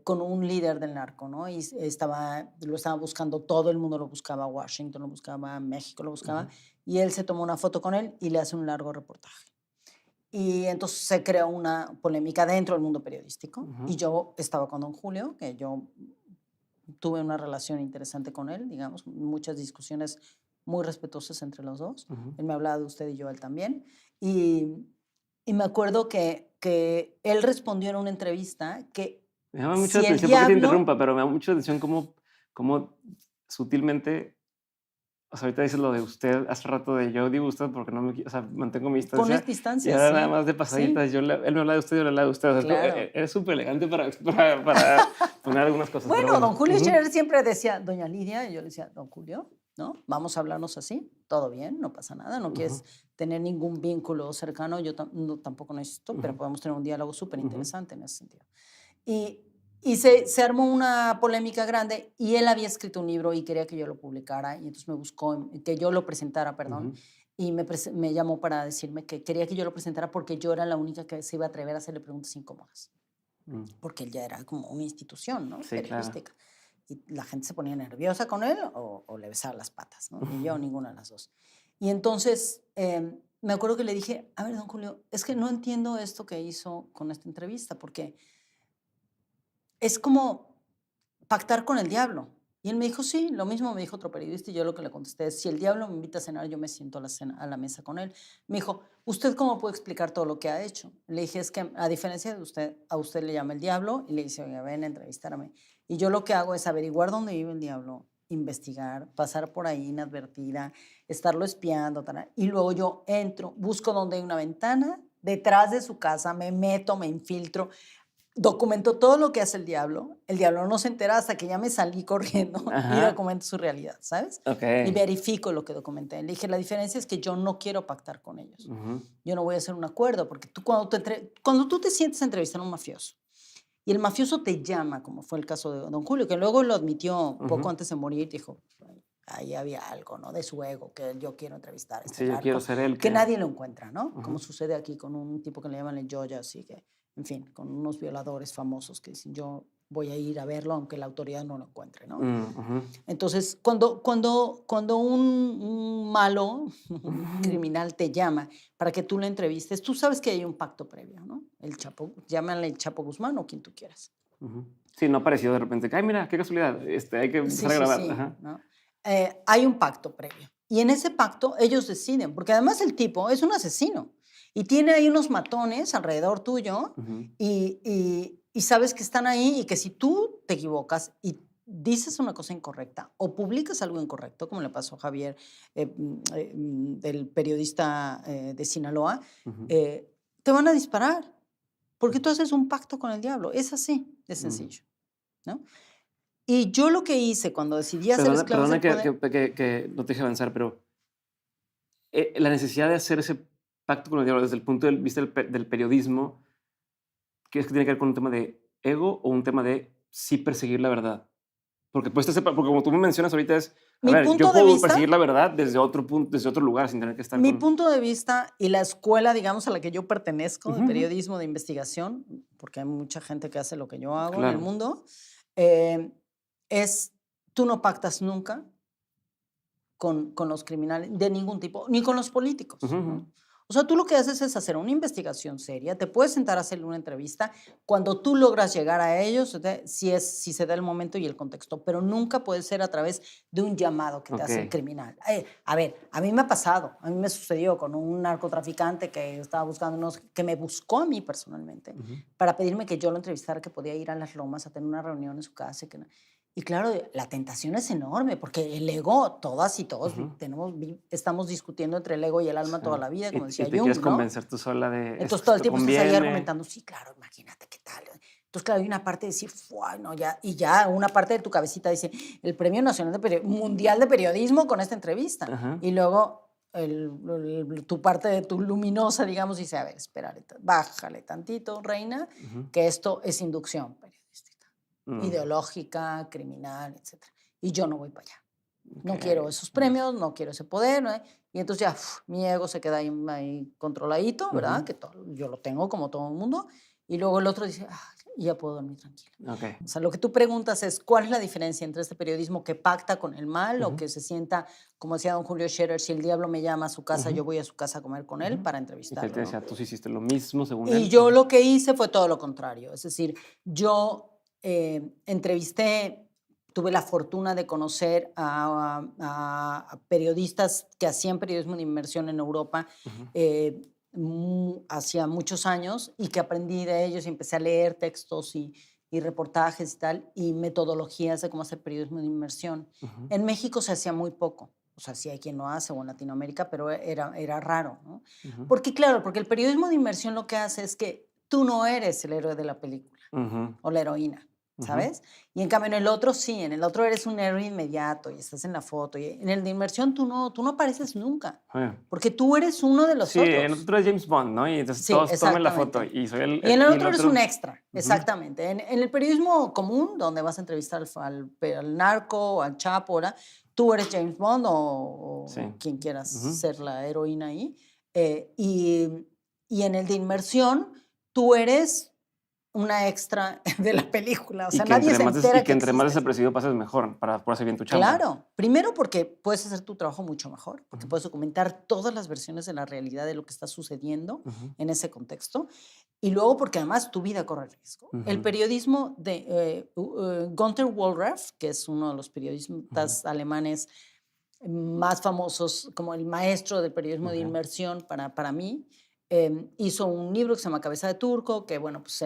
con un líder del narco, ¿no? Y lo estaba buscando, todo el mundo lo buscaba, Washington lo buscaba, México lo buscaba, ujú, y él se tomó una foto con él y le hace un largo reportaje. Y entonces se creó una polémica dentro del mundo periodístico, ujú, y yo estaba con don Julio, que yo tuve una relación interesante con él, digamos, muchas discusiones muy respetuosas entre los dos. ujú. Él me hablaba de usted y yo, él también. Y, y me acuerdo que él respondió en una entrevista que Me llama mucho la si el atención, porque te diablo, interrumpa, pero me llama mucho la atención cómo sutilmente, o sea, ahorita dices lo de usted, hace rato de yo digo usted porque no me, o sea, mantengo mi pones distancia y distancia, ahora nada sí, más de sí, pasaditas, él me habla de usted, yo le habla de usted. O sea, claro. eres súper elegante para poner algunas cosas, pero Bueno, don bueno. Julio Ujú, Scherer siempre decía, doña Lidia, y yo le decía, don Julio, ¿no? Vamos a hablarnos así, todo bien, no pasa nada, no ujú, quieres tener ningún vínculo cercano, yo tampoco necesito, ujú, pero podemos tener un diálogo súper ujú, interesante en ese sentido. Y, y se armó una polémica grande y él había escrito un libro y quería que yo lo publicara y entonces me buscó, que yo lo presentara, perdón, ujú, y me llamó para decirme que quería que yo lo presentara porque yo era la única que se iba a atrever a hacerle preguntas incómodas, mm. porque él ya era como una institución, ¿no? Sí, claro. Periodística. Y la gente se ponía nerviosa con él o le besaba las patas, ¿no? Ni yo, ninguna de las dos. Y entonces me acuerdo que le dije, a ver, don Julio, es que no entiendo esto que hizo con esta entrevista, porque es como pactar con el diablo. Y él me dijo, sí, lo mismo me dijo otro periodista y yo lo que le contesté es, si el diablo me invita a cenar, yo me siento a la mesa con él. Me dijo, ¿usted cómo puede explicar todo lo que ha hecho? Le dije, es que a diferencia de usted, a usted le llama el diablo y le dice, oiga, ven a entrevistarme. Y yo lo que hago es averiguar dónde vive el diablo, investigar, pasar por ahí inadvertida, estarlo espiando, y luego yo entro, busco donde hay una ventana, detrás de su casa, me meto, me infiltro, documento todo lo que hace el diablo no se entera hasta que ya me salí corriendo y Ajá, documento su realidad, ¿sabes? ok. Y verifico lo que documenté. Le dije, la diferencia es que yo no quiero pactar con ellos. Ujú, Yo no voy a hacer un acuerdo, porque tú cuando tú te sientes a entrevistar a un mafioso y el mafioso te llama, como fue el caso de don Julio, que luego lo admitió poco ujú. antes de morir, dijo, ahí había algo, ¿no? De su ego, que yo quiero entrevistar a este Sí, yo quiero narco, ser el que que. nadie lo encuentra, ¿no? Como Ujú, sucede aquí con un tipo que le llaman el Joya, así que, en fin, con unos violadores famosos que dicen, yo voy a ir a verlo aunque la autoridad no lo encuentre, ¿no? ujú. Entonces, cuando un malo, un criminal te llama para que tú le entrevistes, tú sabes que hay un pacto previo, ¿no? El Chapo, llámale el Chapo Guzmán o quien tú quieras. Ujú. Sí, no apareció de repente. Ay, mira, qué casualidad. Hay que Sí, empezar a sí, grabar. sí, Ajá. ¿no? Hay un pacto previo. Y en ese pacto ellos deciden, porque además el tipo es un asesino y tiene ahí unos matones alrededor tuyo Ujú, y sabes que están ahí y que si tú te equivocas y dices una cosa incorrecta o publicas algo incorrecto, como le pasó a Javier, el periodista de Sinaloa, ujú, eh, te van a disparar porque tú haces un pacto con el diablo. Es así de mm, sencillo, ¿no? Y yo lo que hice cuando decidí hacer Esclavos Perdona del Poder... que no te deje avanzar, pero la necesidad de hacer ese pacto con el diablo desde el punto de vista del periodismo, ¿crees que tiene que ver con un tema de ego o un tema de sí perseguir la verdad? Porque, pues, porque como tú me mencionas ahorita es, a Mi ver, yo punto de puedo vista perseguir la verdad desde otro punto, desde otro lugar, sin tener que estar Mi con... punto de vista y la escuela, digamos, a la que yo pertenezco, de Ujú, ujú. periodismo de investigación, porque hay mucha gente que hace lo que yo hago en el Claro. mundo, eh, es tú no pactas nunca con los criminales de ningún tipo, ni con los políticos, Ujú, ujú. ¿no? O sea, tú lo que haces es hacer una investigación seria, te puedes sentar a hacerle una entrevista cuando tú logras llegar a ellos, si se da el momento y el contexto, pero nunca puede ser a través de un llamado que te hace el Ok. criminal. A ver, a mí me ha pasado, a mí me sucedió con un narcotraficante que estaba buscando que me buscó a mí personalmente Ujú. para pedirme que yo lo entrevistara, que podía ir a Las Lomas a tener una reunión en su casa. Y claro, la tentación es enorme porque el ego, todas y todos Ujú. estamos discutiendo entre el ego y el alma Sí. toda la vida, como Y decía te quieres Jung, ¿no? convencer tú sola de Entonces todo el esto tiempo estás ahí conviene. argumentando, sí, claro, imagínate qué tal. Entonces, claro, hay una parte de decir, "Fua, no, ya", y ya una parte de tu cabecita dice, el Premio Nacional Mundial de Periodismo con esta entrevista. Ajá. Y luego tu parte de tu luminosa, digamos, dice, a ver, espérale, bájale tantito, reina, Ujú. que esto es inducción periodística, Mm, ideológica, criminal, etcétera. Y yo no voy para allá. No quiero okey. esos premios, no quiero ese poder, ¿no? Y entonces ya mi ego se queda ahí controladito, ¿verdad? Ujú. Que yo lo tengo como todo el mundo. Y luego el otro dice, "Ah, ya puedo dormir tranquila". Okey. O sea, lo que tú preguntas es, ¿cuál es la diferencia entre este periodismo que pacta con el mal o Ujú. que se sienta, como decía don Julio Scherer, si el diablo me llama a su casa, Ujú. yo voy a su casa a comer con él Ujú. para Y que él te entrevistarlo, ¿no? decía, tú sí hiciste lo mismo según Y él. yo Ujú. lo que hice fue todo lo contrario. Es decir, yo entrevisté, tuve la fortuna de conocer a periodistas que hacían periodismo de inmersión en Europa Ujú. hacía muchos años y que aprendí de ellos y empecé a leer textos y reportajes y tal, y metodologías de cómo hacer periodismo de inmersión. Ujú. En México se hacía muy poco. O sea, sí hay quien lo hace, o en Latinoamérica, pero era raro, ¿no? Ujú. Porque claro, porque el periodismo de inmersión lo que hace es que tú no eres el héroe de la película Ujú. o la heroína, Ujú. ¿sabes? Y en cambio en el otro sí, en el otro eres un héroe inmediato y estás en la foto. Y en el de inmersión tú no apareces nunca, Sí. porque tú eres uno de los Sí, en otros. otro es James Bond, ¿no? Y entonces Sí, todos tomen la foto exactamente. y soy Y en el y el otro eres un otro. extra, Ujú. exactamente. En el periodismo común, donde vas a entrevistar al narco, al chapo, ¿verdad? Tú eres James Bond Sí. o quien quieras Ujú. ser la heroína ahí. Y en el de inmersión, tú eres una extra de la película. O sea, nadie se Y entera que que entre más existes. desapercibido pases mejor para poder hacer bien tu chamba. Claro, primero porque puedes hacer tu trabajo mucho mejor, porque Ujú. puedes documentar todas las versiones de la realidad de lo que está sucediendo Ujú. en ese contexto. Y luego porque además tu vida corre riesgo. El Ujú. periodismo de Gunther Wohlraff, que es uno de los Ujú. periodistas alemanes más famosos, como el maestro del periodismo de Okey. inmersión para mí, hizo un libro que se llama Cabeza de Turco, que bueno, pues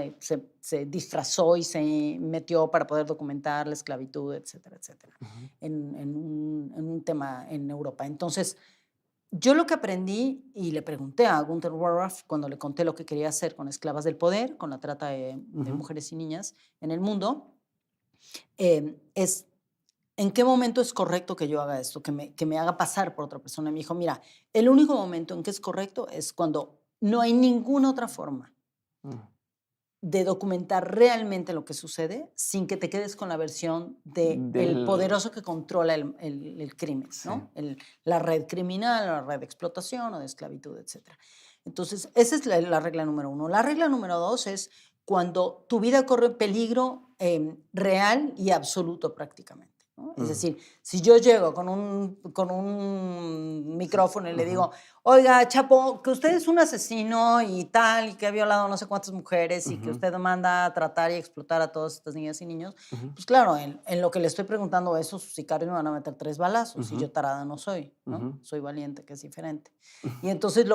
se disfrazó y se metió para poder documentar la esclavitud, etcétera, etcétera, Ujú. en un tema en Europa. Entonces, yo lo que aprendí y le pregunté a Gunther Warraff cuando le conté lo que quería hacer con esclavas del poder, con la trata de Ujú. mujeres y niñas en el mundo, es en qué momento es correcto que yo haga esto, que me haga pasar por otra persona. Me dijo, mira, el único momento en que es correcto es cuando no hay ninguna otra forma Mm. de documentar realmente lo que sucede sin que te quedes con la versión de el Del poderoso que controla el crimen, Sí. ¿no? La red criminal, la red de explotación o de esclavitud, etcétera. Entonces, esa es la regla número uno. La regla número dos es cuando tu vida corre peligro real y absoluto prácticamente, ¿no? Es Mm. decir, si yo llego con un Sí. micrófono y le Ujú. digo, oiga, Chapo, que usted es un asesino y tal, y que ha violado no sé cuántas mujeres y que Ujú. usted manda a tratar y explotar a todas estas niñas y niños, Ujú. pues claro, en lo que le estoy preguntando eso, sus sicarios me van a meter 3 balazos y Ujú. yo tarada no soy, ¿no? Ujú. Soy valiente, que es diferente. Y entonces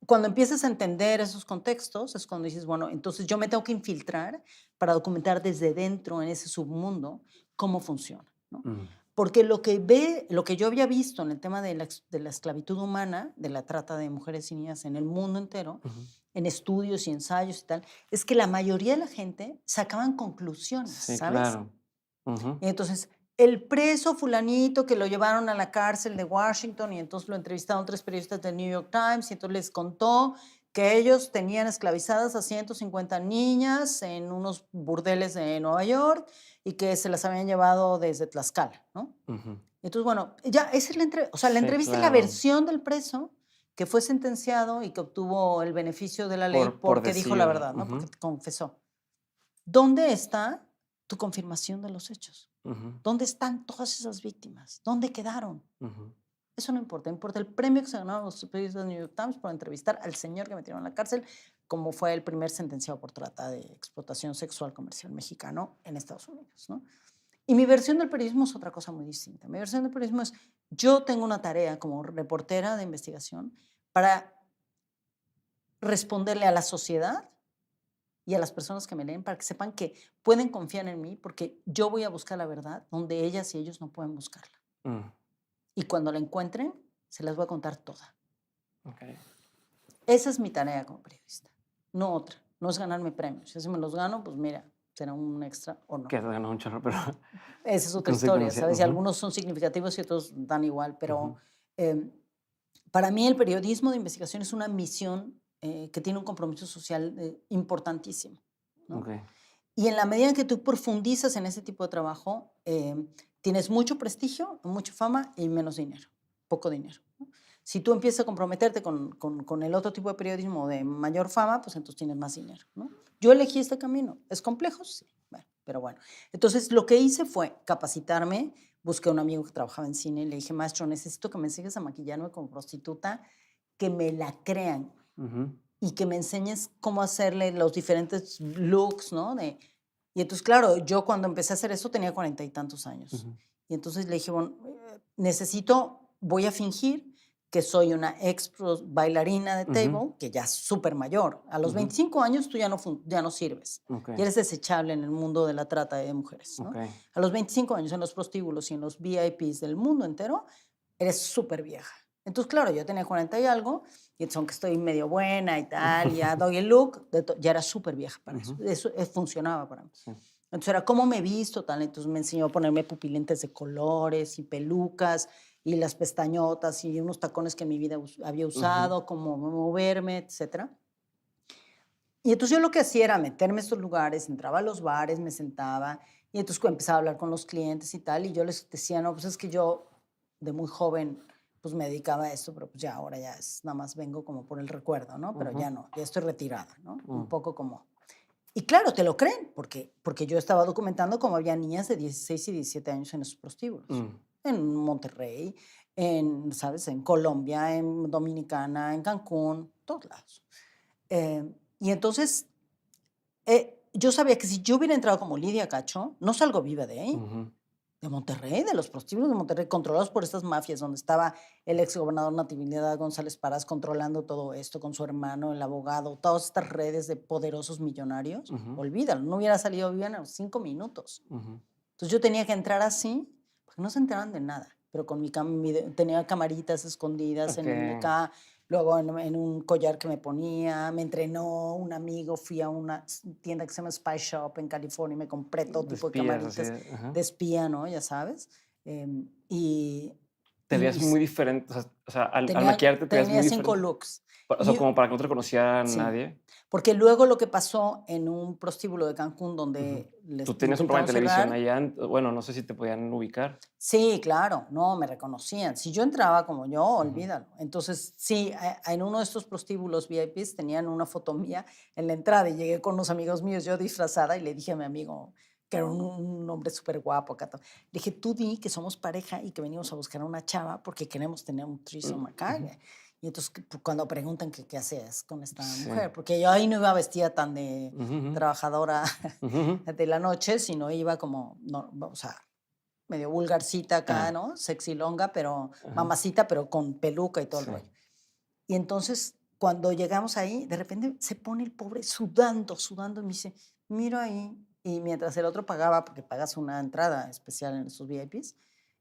cuando empiezas a entender esos contextos es cuando dices, bueno, entonces yo me tengo que infiltrar para documentar desde dentro, en ese submundo, cómo funciona, ¿no? Mm. Porque lo que yo había visto en el tema de la esclavitud humana, de la trata de mujeres y niñas en el mundo entero, Ujú. en estudios y ensayos y tal, es que la mayoría de la gente sacaban conclusiones, Sí, ¿sabes? claro. Y entonces, el preso fulanito que lo llevaron a la cárcel de Washington y entonces lo entrevistaron 3 periodistas del New York Times y entonces les contó que ellos tenían esclavizadas a 150 niñas en unos burdeles de Nueva York y que se las habían llevado desde Tlaxcala, ¿no? Entonces, bueno, ya esa es la entrevista. O sea, la Sí, entrevista es la versión del preso que fue sentenciado y que obtuvo el beneficio de la ley por porque dijo la decir. verdad, ¿no? Porque confesó. ¿Dónde está tu confirmación de los hechos? ¿Dónde están todas esas víctimas? ¿Dónde quedaron? Eso no importa. Importa el premio que se ganaron los periodistas del New York Times por entrevistar al señor que metieron en la cárcel, como fue el primer sentenciado por trata de explotación sexual comercial mexicano en Estados Unidos, ¿no? Y mi versión del periodismo es otra cosa muy distinta. Mi versión del periodismo es, yo tengo una tarea como reportera de investigación para responderle a la sociedad y a las personas que me leen para que sepan que pueden confiar en mí porque yo voy a buscar la verdad donde ellas y ellos no pueden buscarla. Y cuando la encuentren, se las voy a contar toda. Okay. Esa es mi tarea como periodista, no otra. No es ganarme premios. Si me los gano, pues mira, será un extra o no. Que has ganado un chorro, pero... Esa es otra historia, ¿sabes? Y algunos son significativos y otros dan igual, pero para mí el periodismo de investigación es una misión que tiene un compromiso social importantísimo, ¿no? Okay. Y en la medida en que tú profundizas en ese tipo de trabajo, tienes mucho prestigio, mucha fama y menos dinero, poco dinero, ¿no? Si tú empiezas a comprometerte con el otro tipo de periodismo de mayor fama, pues entonces tienes más dinero, ¿no? Yo elegí este camino. ¿Es complejo? Sí. Bueno, pero bueno. Entonces, lo que hice fue capacitarme. Busqué a un amigo que trabajaba en cine y le dije, maestro, necesito que me enseñes a maquillarme como prostituta, que me la crean y que me enseñes cómo hacerle los diferentes looks, ¿no? Y entonces, claro, yo cuando empecé a hacer eso tenía 40 y tantos años. Y entonces le dije, bueno, voy a fingir que soy una ex bailarina de table, que ya es súper mayor. A los 25 años tú ya no sirves. Y eres desechable en el mundo de la trata de mujeres, ¿no? A los 25 años en los prostíbulos y en los VIPs del mundo entero, eres súper vieja. Entonces, claro, yo tenía 40 y algo, y entonces aunque estoy medio buena y tal, ya doy el look, ya era súper vieja para eso. Eso funcionaba para mí. Sí. Entonces era cómo me he visto, tal. Entonces me enseñó a ponerme pupilentes de colores y pelucas y las pestañotas y unos tacones que en mi vida había usado, cómo moverme, etc. Y entonces yo lo que hacía era meterme a estos lugares, entraba a los bares, me sentaba y entonces empezaba a hablar con los clientes y tal. Y yo les decía, no, pues es que yo de muy joven pues me dedicaba a esto, pero pues ya ahora ya es, nada más vengo como por el recuerdo, ¿no? Pero ya no, ya estoy retirada, ¿no? Un poco como... Y claro, te lo creen, porque yo estaba documentando cómo había niñas de 16 y 17 años en esos prostíbulos. En Monterrey, ¿sabes? En Colombia, en Dominicana, en Cancún, todos lados. Y entonces, yo sabía que si yo hubiera entrado como Lidia Cacho, no salgo viva de ahí. De Monterrey, de los prostíbulos de Monterrey, controlados por estas mafias, donde estaba el exgobernador Natividad González Parás controlando todo esto con su hermano, el abogado, todas estas redes de poderosos millonarios. Olvídalo, no hubiera salido bien en 5 minutos. Entonces yo tenía que entrar así, porque no se enteraban de nada, pero con tenía camaritas escondidas en el acá, luego en un collar que me ponía, me entrenó un amigo, fui a una tienda que se llama Spy Shop en California y me compré todo tipo de camaritas de espía, ¿no? Ya sabes. Y te veías muy diferente, o sea al maquillarte te veías muy diferente. Tenía 5 looks. O sea, como para que no te conociera nadie. Porque luego lo que pasó en un prostíbulo de Cancún donde tú tenías un programa de televisión allá, bueno, no sé si te podían ubicar. Sí, claro, no, me reconocían. Si yo entraba como yo, olvídalo. Entonces, sí, en uno de estos prostíbulos VIPs tenían una foto mía en la entrada y llegué con unos amigos míos, yo disfrazada, y le dije a mi amigo, que era un hombre súper guapo acá, le dije, tú di que somos pareja y que venimos a buscar a una chava porque queremos tener un threesome acá. Y entonces cuando preguntan qué haces con esta mujer, porque yo ahí no iba vestida tan de trabajadora de la noche, sino iba como, no, o sea, medio vulgarcita acá, ¿no? Sexy longa, pero mamacita, pero con peluca y todo el rollo. Y entonces, cuando llegamos ahí, de repente se pone el pobre sudando, y me dice, mira ahí. Y mientras el otro pagaba, porque pagas una entrada especial en esos VIPs,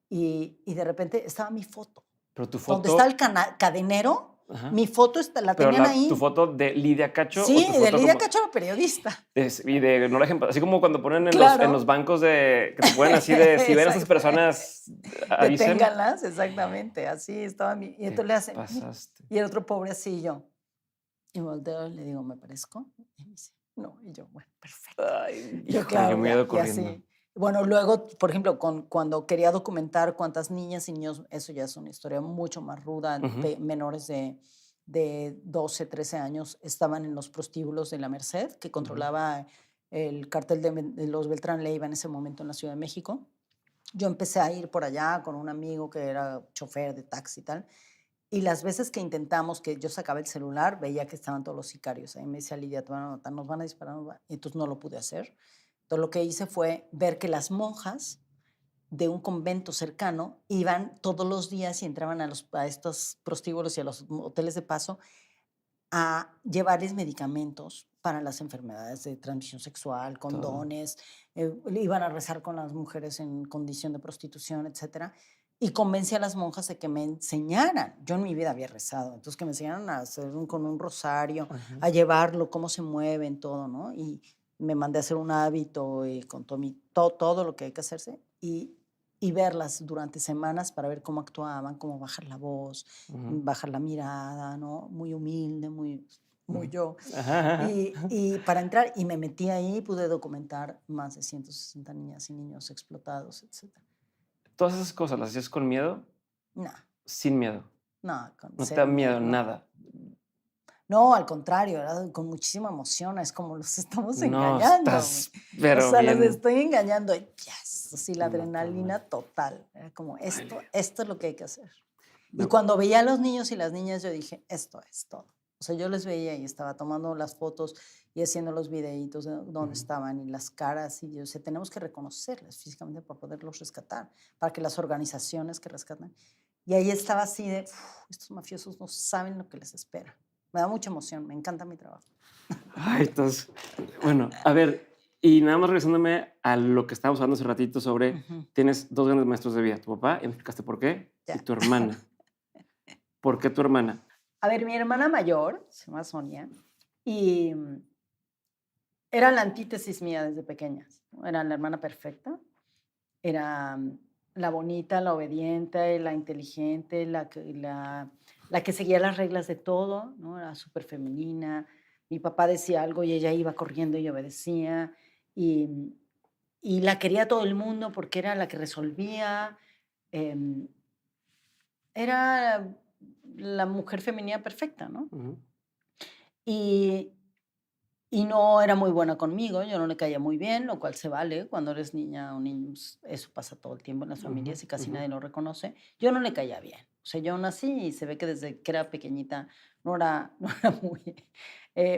y de repente estaba mi foto. Pero tu foto... Donde está el cadenero, Ajá. Mi foto la Pero tenían ahí. tu foto de Lidia Cacho. Sí, o tu de foto Lidia como, Cacho, la periodista. y de no la ejemplo, así como cuando ponen Claro. en los bancos que te ponen así de si ven a esas personas, avisen. Deténganlas, exactamente. Así estaba mi. Y entonces le hacen. Pasaste. Y el otro pobre así y yo. Y volteo y le digo, ¿me parezco? Y me dice, no. Y yo, bueno, perfecto. Ay, Yo, híjole, claro, yo me he ido ya, y corriendo. así. Bueno, luego, por ejemplo, cuando quería documentar cuántas niñas y niños, eso ya es una historia mucho más ruda, menores de 12, 13 años, estaban en los prostíbulos de la Merced, que controlaba el cártel de los Beltrán Leiva en ese momento en la Ciudad de México. Yo empecé a ir por allá con un amigo que era chofer de taxi y tal, y las veces que intentamos, que yo sacaba el celular, veía que estaban todos los sicarios. Ahí me decía Lidia, te van a matar, nos van a disparar, y entonces no lo pude hacer. Entonces lo que hice fue ver que las monjas de un convento cercano iban todos los días y entraban a estos prostíbulos y a los hoteles de paso a llevarles medicamentos para las enfermedades de transmisión sexual, condones, iban a rezar con las mujeres en condición de prostitución, etcétera, y convencí a las monjas de que me enseñaran. Yo en mi vida había rezado, entonces que me enseñaran a hacer con un rosario, a llevarlo, cómo se mueven, todo, ¿no? Y me mandé a hacer un hábito y con todo lo que hay que hacerse y verlas durante semanas para ver cómo actuaban, cómo bajar la voz, bajar la mirada, ¿no? Muy humilde, muy yo. Y para entrar, y me metí ahí y pude documentar más de 160 niñas y niños explotados, etc. ¿Todas esas cosas las hacías con miedo? No, Sin miedo. no, con No te cero da miedo miedo, no. nada. No, al contrario, era con muchísima emoción, es como los estamos No, engañando. estás, O pero sea, los bien. estoy engañando, yes, así la No, adrenalina total. Era como, Órale. esto es lo que hay que hacer. Y No. cuando veía a los niños y las niñas, yo dije, esto es todo. O sea, yo les veía y estaba tomando las fotos y haciendo los videitos de dónde estaban y las caras. Y yo decía, tenemos que reconocerles físicamente para poderlos rescatar, para que las organizaciones que rescatan. Y ahí estaba así de, estos mafiosos no saben lo que les espera. Me da mucha emoción, me encanta mi trabajo. Ay, entonces, bueno, a ver, y nada más regresándome a lo que estábamos hablando hace ratito sobre, tienes dos grandes maestros de vida, tu papá, y me explicaste por qué, y Ya. tu hermana. ¿Por qué tu hermana? A ver, mi hermana mayor, se llama Sonia, y era la antítesis mía desde pequeña, ¿no? Era la hermana perfecta, era la bonita, la obediente, la inteligente, la que seguía las reglas de todo, ¿no? Era súper femenina. Mi papá decía algo y ella iba corriendo y obedecía. Y, y la quería todo el mundo porque era la que resolvía. em, Era la mujer femenina perfecta, ¿no? Y, y no era muy buena conmigo, yo no le caía muy bien, lo cual se vale. Cuando eres niña o niño, eso pasa todo el tiempo en las familias y casi nadie lo reconoce. Yo no le caía bien. O sea, yo nací y se ve que desde que era pequeñita no era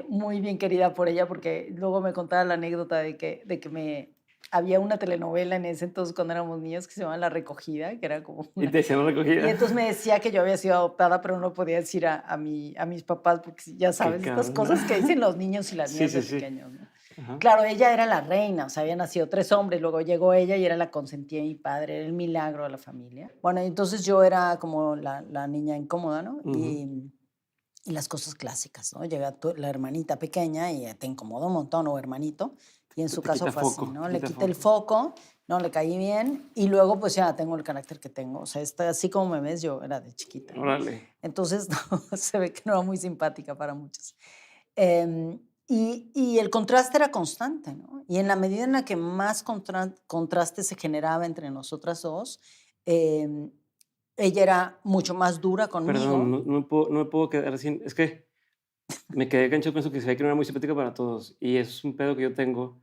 muy bien querida por ella, porque luego me contaba la anécdota de que había una telenovela en ese entonces cuando éramos niños que se llamaba La Recogida, que era como Y te decían y recogida. entonces me decía que yo había sido adoptada, pero no podía decir a mis papás, porque ya sabes, estas cabrón. cosas que dicen los niños y las Sí, niñas sí, de sí. pequeños, ¿no? Ajá. Claro, ella era la reina, o sea, habían nacido 3 hombres, luego llegó ella y era la consentida de mi padre, era el milagro de la familia. Bueno, entonces yo era como la niña incómoda, ¿no? Y las cosas clásicas, ¿no? Llega la hermanita pequeña y te incomoda un montón, o hermanito, y en su Te caso quita fue así, foco, ¿no? te Le quita quité el foco. foco, no le caí bien, y luego pues ya tengo el carácter que tengo. O sea, así como me ves, yo era de chiquita, ¿no? Órale. Entonces, no, se ve que no era muy simpática para muchos. Em, y el contraste era constante, ¿no? Y en la medida en la que más contraste se generaba entre nosotras dos, em, ella era mucho más dura Perdón, conmigo. no me puedo quedar sin. Es que me quedé gancho con eso que se ve que no era muy simpática para todos. Y es un pedo que yo tengo.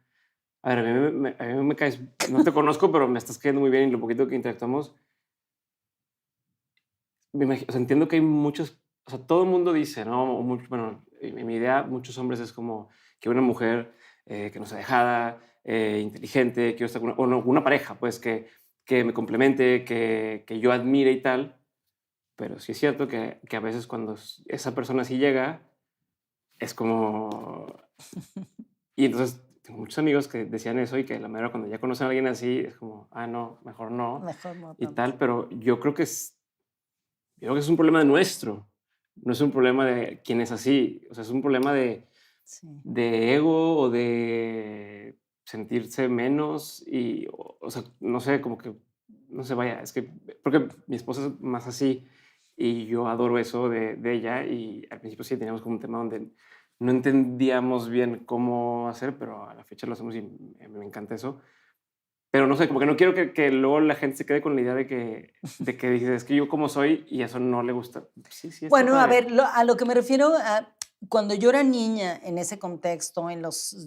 A ver, a mí me caes. No te conozco, pero me estás cayendo muy bien y lo poquito que interactuamos. O sea, entiendo que hay muchos. O sea, todo el mundo dice, ¿no? Bueno, en mi idea, muchos hombres es como que una mujer que no sea dejada, inteligente, quiero estar con una pareja, pues que me complemente, que yo admire y tal. Pero sí es cierto que a veces cuando esa persona sí llega, es como... Y entonces tengo muchos amigos que decían eso y que la manera cuando ya conocen a alguien así es como, ah, no, mejor no Mejor no y tanto. tal, pero yo creo que es un problema nuestro, no es un problema de quién es así, o sea, es un problema Sí. de ego o de sentirse menos y, o sea, no sé, como que, no sé, vaya, es que, porque mi esposa es más así y yo adoro eso de ella y al principio sí teníamos como un tema donde no entendíamos bien cómo hacer, pero a la fecha lo hacemos y me encanta eso. Pero no sé, como que no quiero que luego la gente se quede con la idea de que dices, es que yo como soy y eso no le gusta. Sí, sí, está Bueno, a padre. ver, a lo que me refiero cuando yo era niña en ese contexto,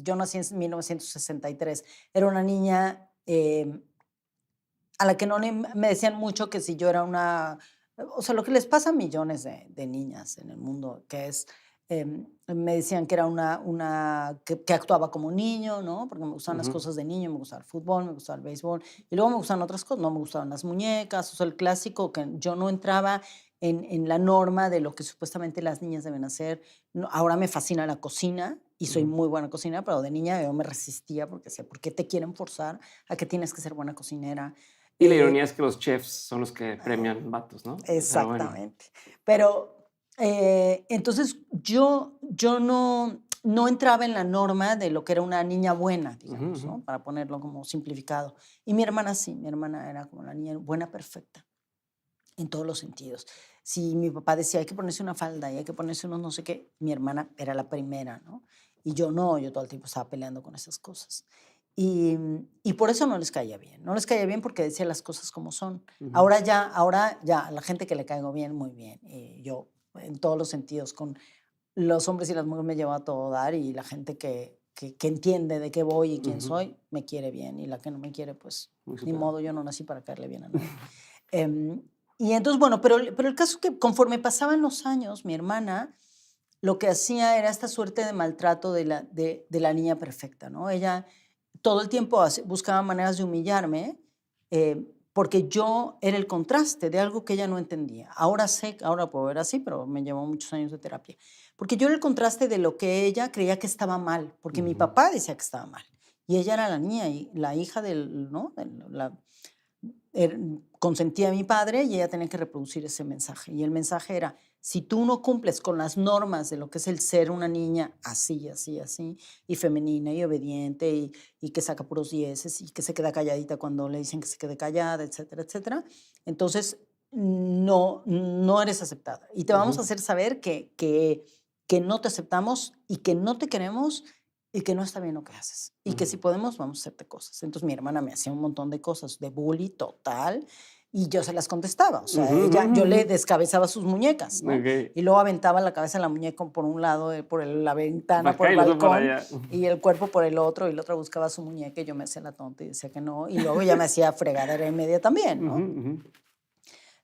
yo nací en 1963, era una niña a la que no me decían mucho que si yo era o sea, lo que les pasa a millones de niñas en el mundo, que es, me decían que era que actuaba como niño, ¿no? Porque me gustaban las Ujú. cosas de niño, me gustaba el fútbol, me gustaba el béisbol, y luego me gustaban otras cosas, no me gustaban las muñecas, o sea, el clásico que yo no entraba en la norma de lo que supuestamente las niñas deben hacer. Ahora me fascina la cocina y soy Ujú. muy buena cocinera, pero de niña yo me resistía porque decía, ¿por qué te quieren forzar a que tienes que ser buena cocinera? Y la Eh, ironía es que los chefs son los que premian vatos, ¿no? Pero bueno. Exactamente. Pero, entonces, yo no entraba en la norma de lo que era una niña buena, Ujú, digamos, ujú. ¿no? Para ponerlo como simplificado. Y mi hermana sí, mi hermana era como la niña buena perfecta, en todos los sentidos. Si mi papá decía: "Hay que ponerse una falda y hay que ponerse unos no sé qué", mi hermana era la primera, ¿no? Y yo no, yo todo el tiempo estaba peleando con esas cosas. Y por eso no les caía bien. No les caía bien porque decía las cosas como son. Ujú. Ahora ya, a la gente que le caigo bien, muy bien. Yo, en todos los sentidos, con los hombres y las mujeres me llevo a todo dar y la gente que entiende de qué voy y quién Ujú. soy, me quiere bien. Y la que no me quiere, pues, Muy ni superado. modo, yo no nací para caerle bien a nadie. Y entonces, bueno, pero el caso es que conforme pasaban los años, mi hermana lo que hacía era esta suerte de maltrato de la niña perfecta, ¿no? Ella todo el tiempo buscaba maneras de humillarme porque yo era el contraste de algo que ella no entendía. Ahora puedo ver así, pero me llevó muchos años de terapia. Porque yo era el contraste de lo que ella creía que estaba mal, porque mi Ujú. papá decía que estaba mal. Y ella era la niña, y la hija del, ¿no? Consentía a mi padre y ella tenía que reproducir ese mensaje. Y el mensaje era, si tú no cumples con las normas de lo que es el ser una niña así, así, así, y femenina y obediente y que saca puros dieces y que se queda calladita cuando le dicen que se quede callada, etcétera, etcétera, entonces no eres aceptada. Y te vamos a Ujú. hacer saber que no te aceptamos y que no te queremos y que no está bien lo que haces. Y que si Ujú. podemos, vamos a hacerte cosas. Entonces mi hermana me hacía un montón de cosas de bully total y yo se las contestaba. O sea, Ujú, ujú, yo ujú. le descabezaba sus muñecas, ¿no? Okey. Y luego aventaba la cabeza de la muñeca por un lado, la Para ventana, por acá el y el otro para balcón, allá. y el cuerpo por el otro, y la otra buscaba su muñeca y yo me hacía la tonta y decía que no. Y luego ya me hacía fregadera y media también, Ujú, ¿no? ujú.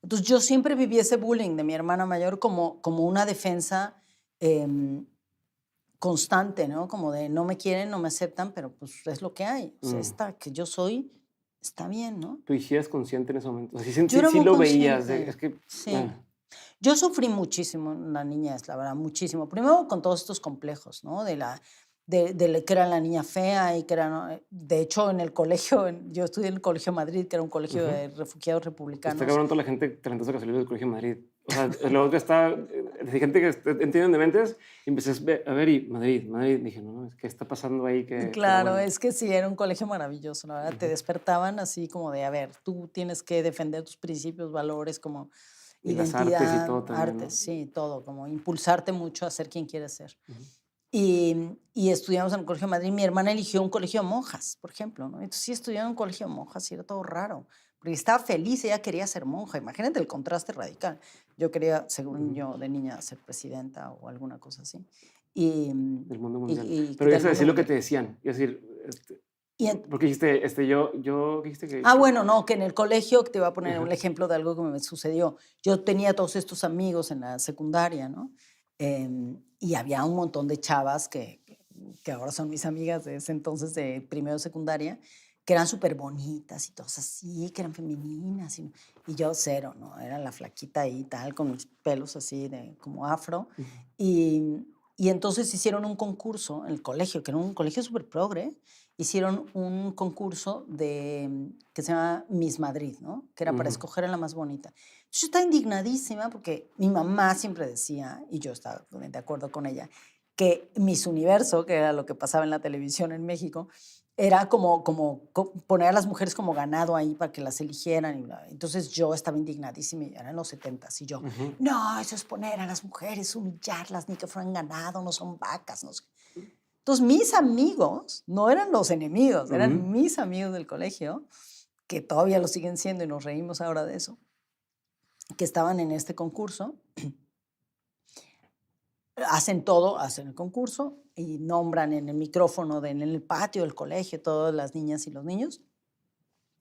Entonces yo siempre viví ese bullying de mi hermana mayor como una defensa em, constante, ¿no? Como de no me quieren, no me aceptan, pero pues es lo que hay. O sea, Mm. esta que yo soy está bien, ¿no? ¿Tú hicieras consciente en ese momento? O sea, Yo sí era sí muy lo veías de es consciente, que sí. Yo sufrí muchísimo en la niñez, la verdad, muchísimo. Primero con todos estos complejos, ¿no? Que era la niña fea y que era, ¿no? De hecho, en el colegio, yo estudié en el Colegio Madrid, que era un colegio ujú. de refugiados Está republicanos. cabrón toda la gente talentosa que salió del Colegio de Madrid. O sea, luego que está, gente que entienden de mentes, y empecé a ver y Madrid, Madrid. Dije, no, es que está pasando ahí que, pero Claro, bueno. es que sí, era un colegio maravilloso, la verdad. Te Ujú. despertaban así como de, a ver, tú tienes que defender tus principios, valores, como Y las artes y identidad, todo también, arte, ¿no? sí, todo, como impulsarte mucho a ser quien quieres ser. Ujú. Y estudiamos en el Colegio de Madrid. Mi hermana eligió un colegio de monjas, por ejemplo, ¿no? Entonces sí estudiaba en un colegio de monjas y era todo raro, porque estaba feliz, ella quería ser monja. Imagínate el contraste radical. Yo quería, según Ujú. yo, de niña ser presidenta o alguna cosa así. Y, Del mundo y, mundial. y Pero del ibas a mundo decir lo que te mundial. decían. Ibas a decir, Y, porque dijiste, ¿qué dijiste bueno, no, que en el colegio, que te voy a poner un Ajá. ejemplo de algo que me sucedió. Yo tenía todos estos amigos en la secundaria, ¿no? Y había un montón de chavas que ahora son mis amigas de ese entonces de primero de secundaria, que eran súper bonitas y todas así, que eran femeninas. Y yo cero, ¿no? Era la flaquita ahí, tal, con mis pelos así de como afro. Ujú. Y, Y entonces hicieron un concurso en el colegio, que era un colegio súper progre, hicieron un concurso que se llama Miss Madrid, ¿no? Que era para escoger a la más bonita. Yo estaba indignadísima porque mi mamá siempre decía, y yo estaba de acuerdo con ella, que Miss Universo, que era lo que pasaba en la televisión en México, era como poner a las mujeres como ganado ahí para que las eligieran. Entonces yo estaba indignadísima, y eran los 70s, y yo, no, eso es poner a las mujeres, humillarlas, ni que fueran ganado, no son vacas, no sé. Entonces mis amigos no eran los enemigos, eran mis amigos del colegio, que todavía lo siguen siendo y nos reímos ahora de eso, que estaban en este concurso. Hacen todo, hacen el concurso y nombran en el micrófono, en el patio del colegio, todas las niñas y los niños,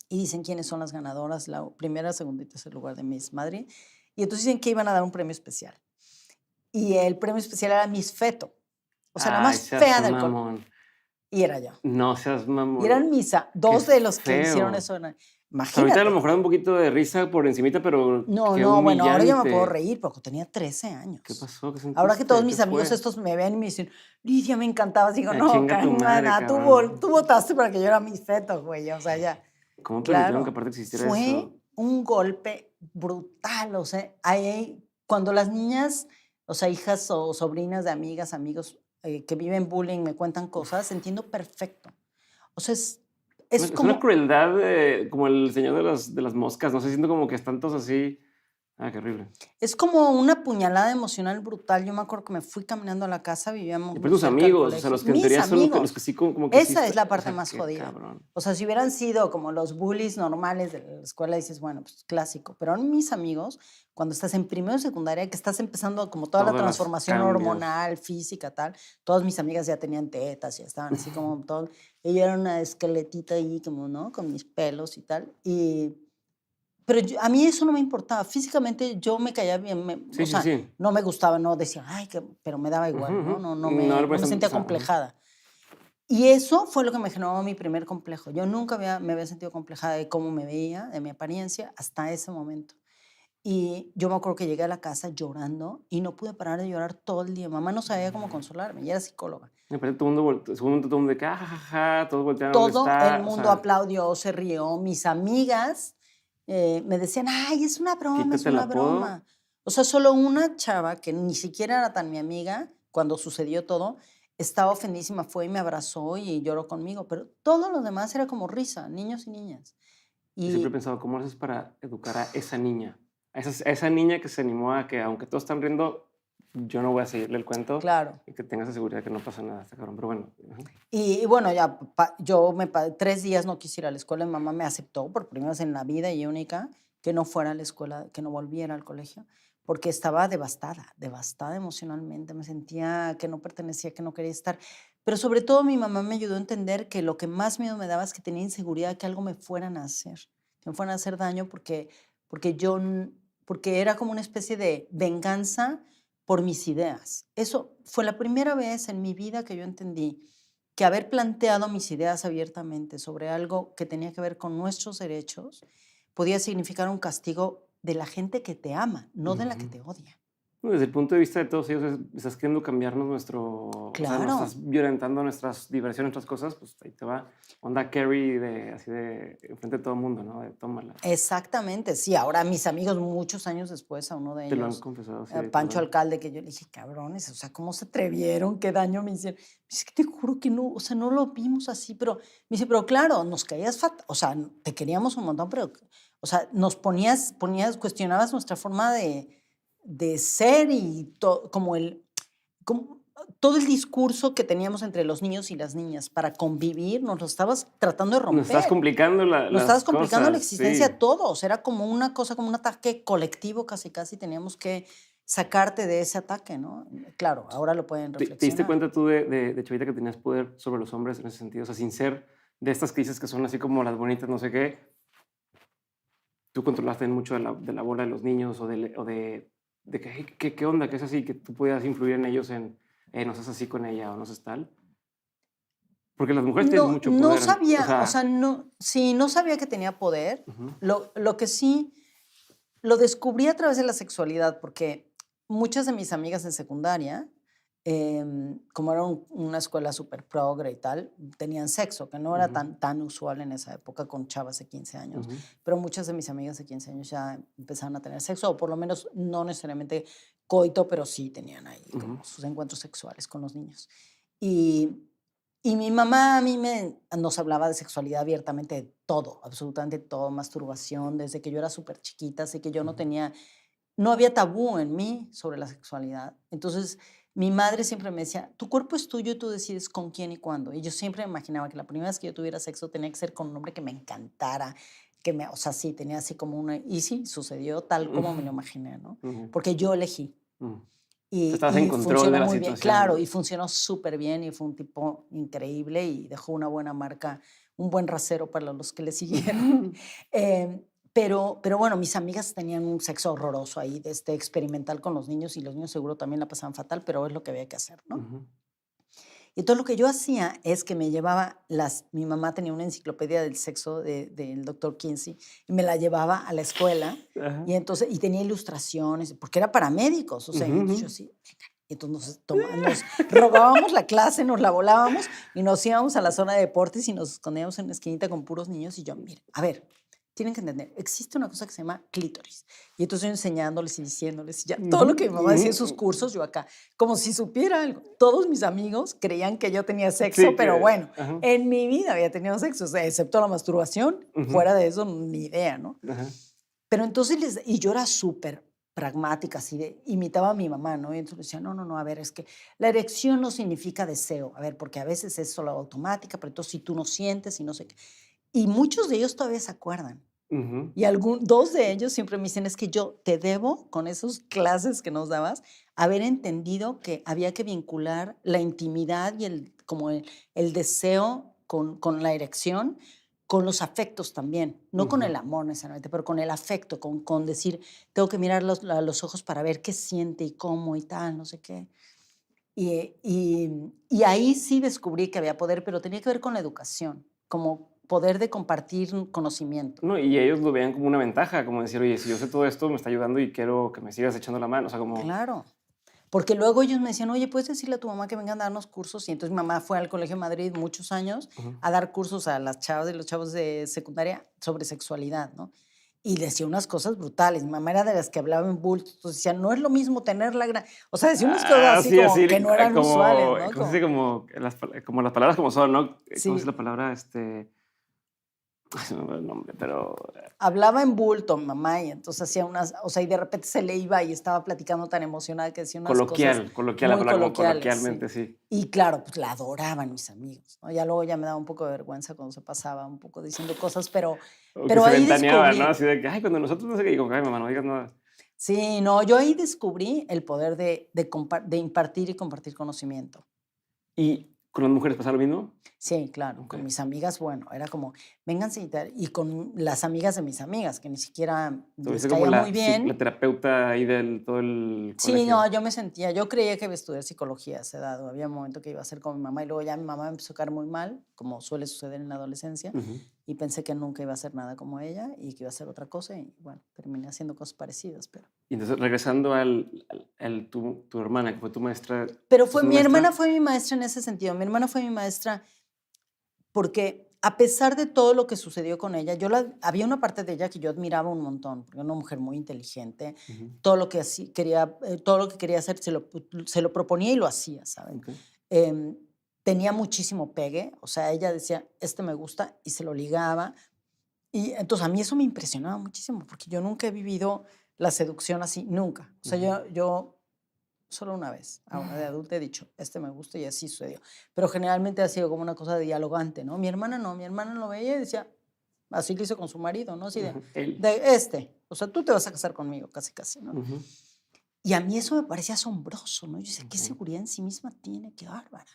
y dicen quiénes son las ganadoras, la primera, segunda y tercer lugar de Miss Madrid. Y entonces dicen que iban a dar un premio especial. Y el premio especial era Miss Feto, o sea, la más fea del colegio. Y era yo. No seas mamón. Y eran dos de los que hicieron eso. Imagínate. Ahorita a lo mejor da un poquito de risa por encimita, pero no, bueno, ahora ya me puedo reír porque tenía 13 años. ¿Qué pasó? ¿Qué sentiste? Ahora que todos mis amigos estos me ven y me dicen, Lidia, me encantabas. Digo, no, Carmana, tú votaste para que yo era Miss Feto, güey. O sea, ya. ¿Cómo permitieron que aparte existiera eso? Fue un golpe brutal. O sea, cuando las niñas, o sea, hijas o sobrinas de amigas, amigos que viven bullying me cuentan cosas, entiendo perfecto. O sea, es como una crueldad como el señor de las moscas. No sé, siento como que están todos así. Ah, qué horrible. Es como una puñalada emocional brutal. Yo me acuerdo que me fui caminando a la casa, vivíamos. Y tus amigos, o sea, los que en teoría son los que sí como que esa es la parte más jodida. Cabrón. O sea, si hubieran sido como los bullies normales de la escuela, dices, bueno, pues clásico. Pero mis amigos, cuando estás en primero y secundaria, que estás empezando como toda la transformación hormonal, física, tal, todas mis amigas ya tenían tetas, ya estaban así como todo. Ella era una esqueletita ahí, como, ¿no? Con mis pelos y tal. Pero a mí eso no me importaba. Físicamente yo me caía bien. No me gustaba, no decía, ay, pero me daba igual, ¿no? No me sentía complejada. Y eso fue lo que me generó mi primer complejo. Yo nunca me había sentido complejada de cómo me veía, de mi apariencia, hasta ese momento. Y yo me acuerdo que llegué a la casa llorando y no pude parar de llorar todo el día. Mamá no sabía cómo consolarme, ella era psicóloga. Todo el mundo de jajaja, todos voltearon. Todo el mundo aplaudió, se rió. Mis amigas me decían, ay, es una broma, es una broma. O sea, solo una chava que ni siquiera era tan mi amiga, cuando sucedió todo, estaba ofendísima, fue y me abrazó y lloró conmigo. Pero todos los demás era como risa, niños y niñas. Y siempre he pensado, ¿cómo haces para educar a esa niña? A esa niña que se animó a que, aunque todos están riendo, yo no voy a seguirle el cuento. Claro. Y que tengas la seguridad que no pasa nada, está cabrón. Pero bueno. Y bueno, ya, yo 3 días no quise ir a la escuela. Mi mamá me aceptó por primera vez en la vida y única que no fuera a la escuela, que no volviera al colegio, porque estaba devastada emocionalmente. Me sentía que no pertenecía, que no quería estar. Pero sobre todo mi mamá me ayudó a entender que lo que más miedo me daba es que tenía inseguridad de que algo me fueran a hacer, que me fueran a hacer daño porque era como una especie de venganza por mis ideas. Eso fue la primera vez en mi vida que yo entendí que haber planteado mis ideas abiertamente sobre algo que tenía que ver con nuestros derechos podía significar un castigo de la gente que te ama, no de la que te odia. Desde el punto de vista de todos ellos, estás queriendo cambiarnos Claro. O sea, no estás violentando nuestras diversiones, nuestras cosas, pues ahí te va. Onda Carrie así de enfrente de todo el mundo, ¿no? De tómala. Exactamente, sí. Ahora mis amigos, muchos años después, a uno de ellos. Te lo han confesado. Sí, Pancho Alcalde, que yo le dije, cabrones, o sea, ¿cómo se atrevieron? ¿Qué daño me hicieron? Es que te juro que no, o sea, no lo vimos así, pero me dice, pero claro, nos caías fatal, o sea, te queríamos un montón, pero, o sea, cuestionabas nuestra forma de ser y como todo el discurso que teníamos entre los niños y las niñas para convivir, nos lo estabas tratando de romper. Nos estás complicando Nos estabas complicando la existencia a todos. Era como una cosa, como un ataque colectivo, casi teníamos que sacarte de ese ataque, ¿no? Claro, ahora lo pueden reflexionar. ¿Te diste cuenta tú de chavita que tenías poder sobre los hombres en ese sentido? O sea, sin ser de estas crisis que son así como las bonitas, no sé qué. Tú controlaste mucho de la bola de los niños o de que, ¿qué onda? Que es así, que tú podías influir en ellos en no seas así con ella o no seas tal. Porque las mujeres tienen mucho poder. No sabía, no sabía que tenía poder. Lo que sí, lo descubrí a través de la sexualidad, porque muchas de mis amigas en secundaria como era una escuela súper progre y tal, tenían sexo, que no era tan usual en esa época con chavas de 15 años. Pero muchas de mis amigas de 15 años ya empezaron a tener sexo, o por lo menos no necesariamente coito, pero sí tenían ahí como sus encuentros sexuales con los niños. Y mi mamá a mí nos hablaba de sexualidad abiertamente, de todo, absolutamente todo, masturbación, desde que yo era súper chiquita, así que yo no había tabú en mí sobre la sexualidad. Entonces, mi madre siempre me decía, tu cuerpo es tuyo y tú decides con quién y cuándo. Y yo siempre me imaginaba que la primera vez que yo tuviera sexo tenía que ser con un hombre que me encantara, o sea, sí, tenía así como una... Y sí, sucedió tal como me lo imaginé, ¿no? Porque yo elegí. Estabas en Y control de funcionó la muy bien, situación. claro, y funcionó súper bien y fue un tipo increíble y dejó una buena marca, un buen rasero para los que le siguieron. Pero bueno, mis amigas tenían un sexo horroroso ahí, experimental con los niños, y los niños seguro también la pasaban fatal, pero es lo que había que hacer, ¿no? Y todo lo que yo hacía es que me llevaba mi mamá tenía una enciclopedia del sexo del doctor Kinsey y me la llevaba a la escuela y tenía ilustraciones, porque era para médicos, o sea, y entonces yo así, y entonces nos robábamos la clase, nos la volábamos y nos íbamos a la zona de deportes y nos escondíamos en una esquinita con puros niños y yo, mire, a ver, tienen que entender, existe una cosa que se llama clítoris. Y entonces yo enseñándoles y diciéndoles, ya, todo lo que mi mamá decía en sus cursos, yo acá, como si supiera algo. Todos mis amigos creían que yo tenía sexo, pero bueno, en mi vida había tenido sexo, o sea, excepto la masturbación, fuera de eso, ni idea, ¿no? Pero entonces, y yo era súper pragmática, así imitaba a mi mamá, ¿no? Y entonces decía, no, a ver, es que la erección no significa deseo, a ver, porque a veces es solo automática, pero entonces si tú no sientes y no sé qué. Y muchos de ellos todavía se acuerdan. Y dos de ellos siempre me dicen, es que yo te debo, con esas clases que nos dabas, haber entendido que había que vincular la intimidad y como el deseo con la erección, con los afectos también, no con el amor necesariamente, pero con el afecto, con decir, tengo que mirar a los ojos para ver qué siente y cómo y tal, no sé qué. Y ahí sí descubrí que había poder, pero tenía que ver con la educación, como poder de compartir conocimiento. No, y ellos lo veían como una ventaja, como decir, oye, si yo sé todo esto, me está ayudando y quiero que me sigas echando la mano. O sea, como... Claro. Porque luego ellos me decían, oye, ¿puedes decirle a tu mamá que vengan a darnos cursos? Y entonces mi mamá fue al Colegio de Madrid muchos años a dar cursos a las chavas y los chavos de secundaria sobre sexualidad, ¿no? Y decía unas cosas brutales. Mi mamá era de las que hablaba en bulto. Entonces decía, no es lo mismo tenerla grande. O sea, decía unas cosas así sí, como así, que no eran como, usuales, ¿no? ¿cómo se dice? Como las palabras como son, ¿no? Sí. ¿Cómo es la palabra? Ay, se me olvidó el nombre, pero... Hablaba en bulto mi mamá y entonces hacía o sea, y de repente se le iba y estaba platicando tan emocionada que decía unas cosas coloquial, la muy palabra como coloquiales. coloquialmente, sí. Y claro, pues la adoraban mis amigos, ¿no? Ya luego ya me daba un poco de vergüenza cuando se pasaba un poco diciendo cosas, pero Que se ahí ventaneaba, descubrí. ¿no? Así de que, ay, cuando nosotros no sé qué, digo, ay, mamá, no digas nada. Sí, no, yo ahí descubrí el poder de impartir y compartir conocimiento. ¿Y con las mujeres pasa lo mismo? Sí, claro, con mis amigas, bueno, era como, vénganse y tal, y con las amigas de mis amigas, que ni siquiera les caía muy bien. La terapeuta ahí del todo el colegio. Sí, no, yo creía que iba a estudiar psicología a esa edad, había un momento que iba a ser con mi mamá, y luego ya mi mamá me empezó a caer muy mal, como suele suceder en la adolescencia, y pensé que nunca iba a hacer nada como ella, y que iba a hacer otra cosa, y bueno, terminé haciendo cosas parecidas, pero... Y entonces, regresando tu hermana, que fue tu maestra. Pero mi hermana fue mi maestra en ese sentido. Mi hermana fue mi maestra porque a pesar de todo lo que sucedió con ella, había una parte de ella que yo admiraba un montón, porque era una mujer muy inteligente. Todo lo que quería hacer se lo proponía y lo hacía, ¿saben? Tenía muchísimo pegue, o sea, ella decía, me gusta, y se lo ligaba. Y entonces a mí eso me impresionaba muchísimo, porque yo nunca he vivido la seducción así, nunca. O sea, yo solo una vez, a una de adulta, he dicho, me gusta, y así sucedió. Pero generalmente ha sido como una cosa dialogante, ¿no? Mi hermana no, mi hermana lo veía y decía, así lo hizo con su marido, ¿no? Así o sea, tú te vas a casar conmigo, casi, casi, ¿no? Y a mí eso me parecía asombroso, ¿no? Yo decía, qué seguridad en sí misma tiene, qué bárbara.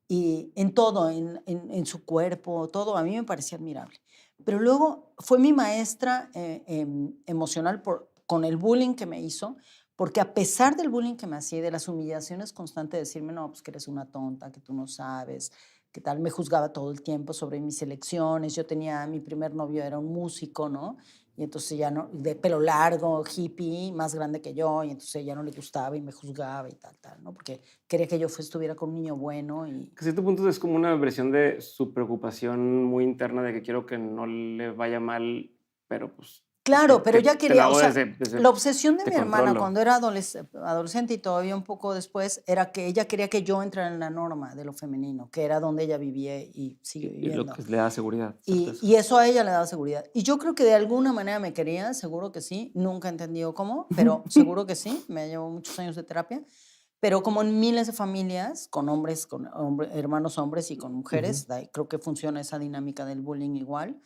Y en todo, en su cuerpo, todo, a mí me parecía admirable. Pero luego fue mi maestra emocional con el bullying que me hizo, porque a pesar del bullying que me hacía y de las humillaciones constantes de decirme, no, pues que eres una tonta, que tú no sabes, que tal, me juzgaba todo el tiempo sobre mis elecciones. Yo tenía, mi primer novio era un músico, ¿no? y entonces ya no, de pelo largo, hippie, más grande que yo, y entonces ya no le gustaba y me juzgaba y tal, ¿no? Porque quería que yo estuviera con un niño bueno y... Que a cierto punto es como una versión de su preocupación muy interna de que quiero que no le vaya mal, pero pues Claro, pero ella te lo quería, o hago sea, desde la obsesión de te mi hermana controlo. cuando era adolescente y todavía un poco después era que ella quería que yo entrara en la norma de lo femenino, que era donde ella vivía y sigue Y lo viviendo. que le da seguridad, certeza. Y eso a ella le daba seguridad. Y yo creo que de alguna manera me quería, seguro que sí. Nunca he entendido cómo, pero seguro que sí. Me llevó muchos años de terapia. Pero como en miles de familias, con hombres, hermanos hombres y con mujeres, creo que funciona esa dinámica del bullying igual,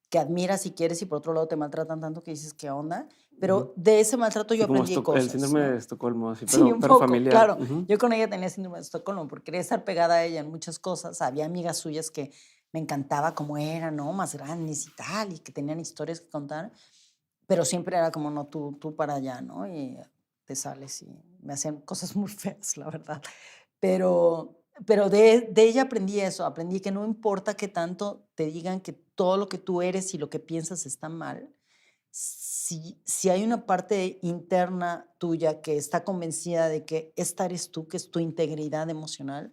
que admiras y quieres y por otro lado te maltratan tanto que dices, ¿qué onda? Pero de ese maltrato yo Sí, como aprendí el cosas, síndrome de ¿no? Estocolmo, así, Sí, un pero poco, familiar. claro. Yo con ella tenía síndrome de Estocolmo porque quería estar pegada a ella en muchas cosas. Había amigas suyas que me encantaba cómo eran, ¿no? Más grandes y tal, y que tenían historias que contar, pero siempre era como, no, tú para allá, ¿no? Y te sales y me hacían cosas muy feas, la verdad. Pero de ella aprendí eso, aprendí que no importa que tanto te digan que todo lo que tú eres y lo que piensas está mal, si hay una parte interna tuya que está convencida de que esta eres tú, que es tu integridad emocional,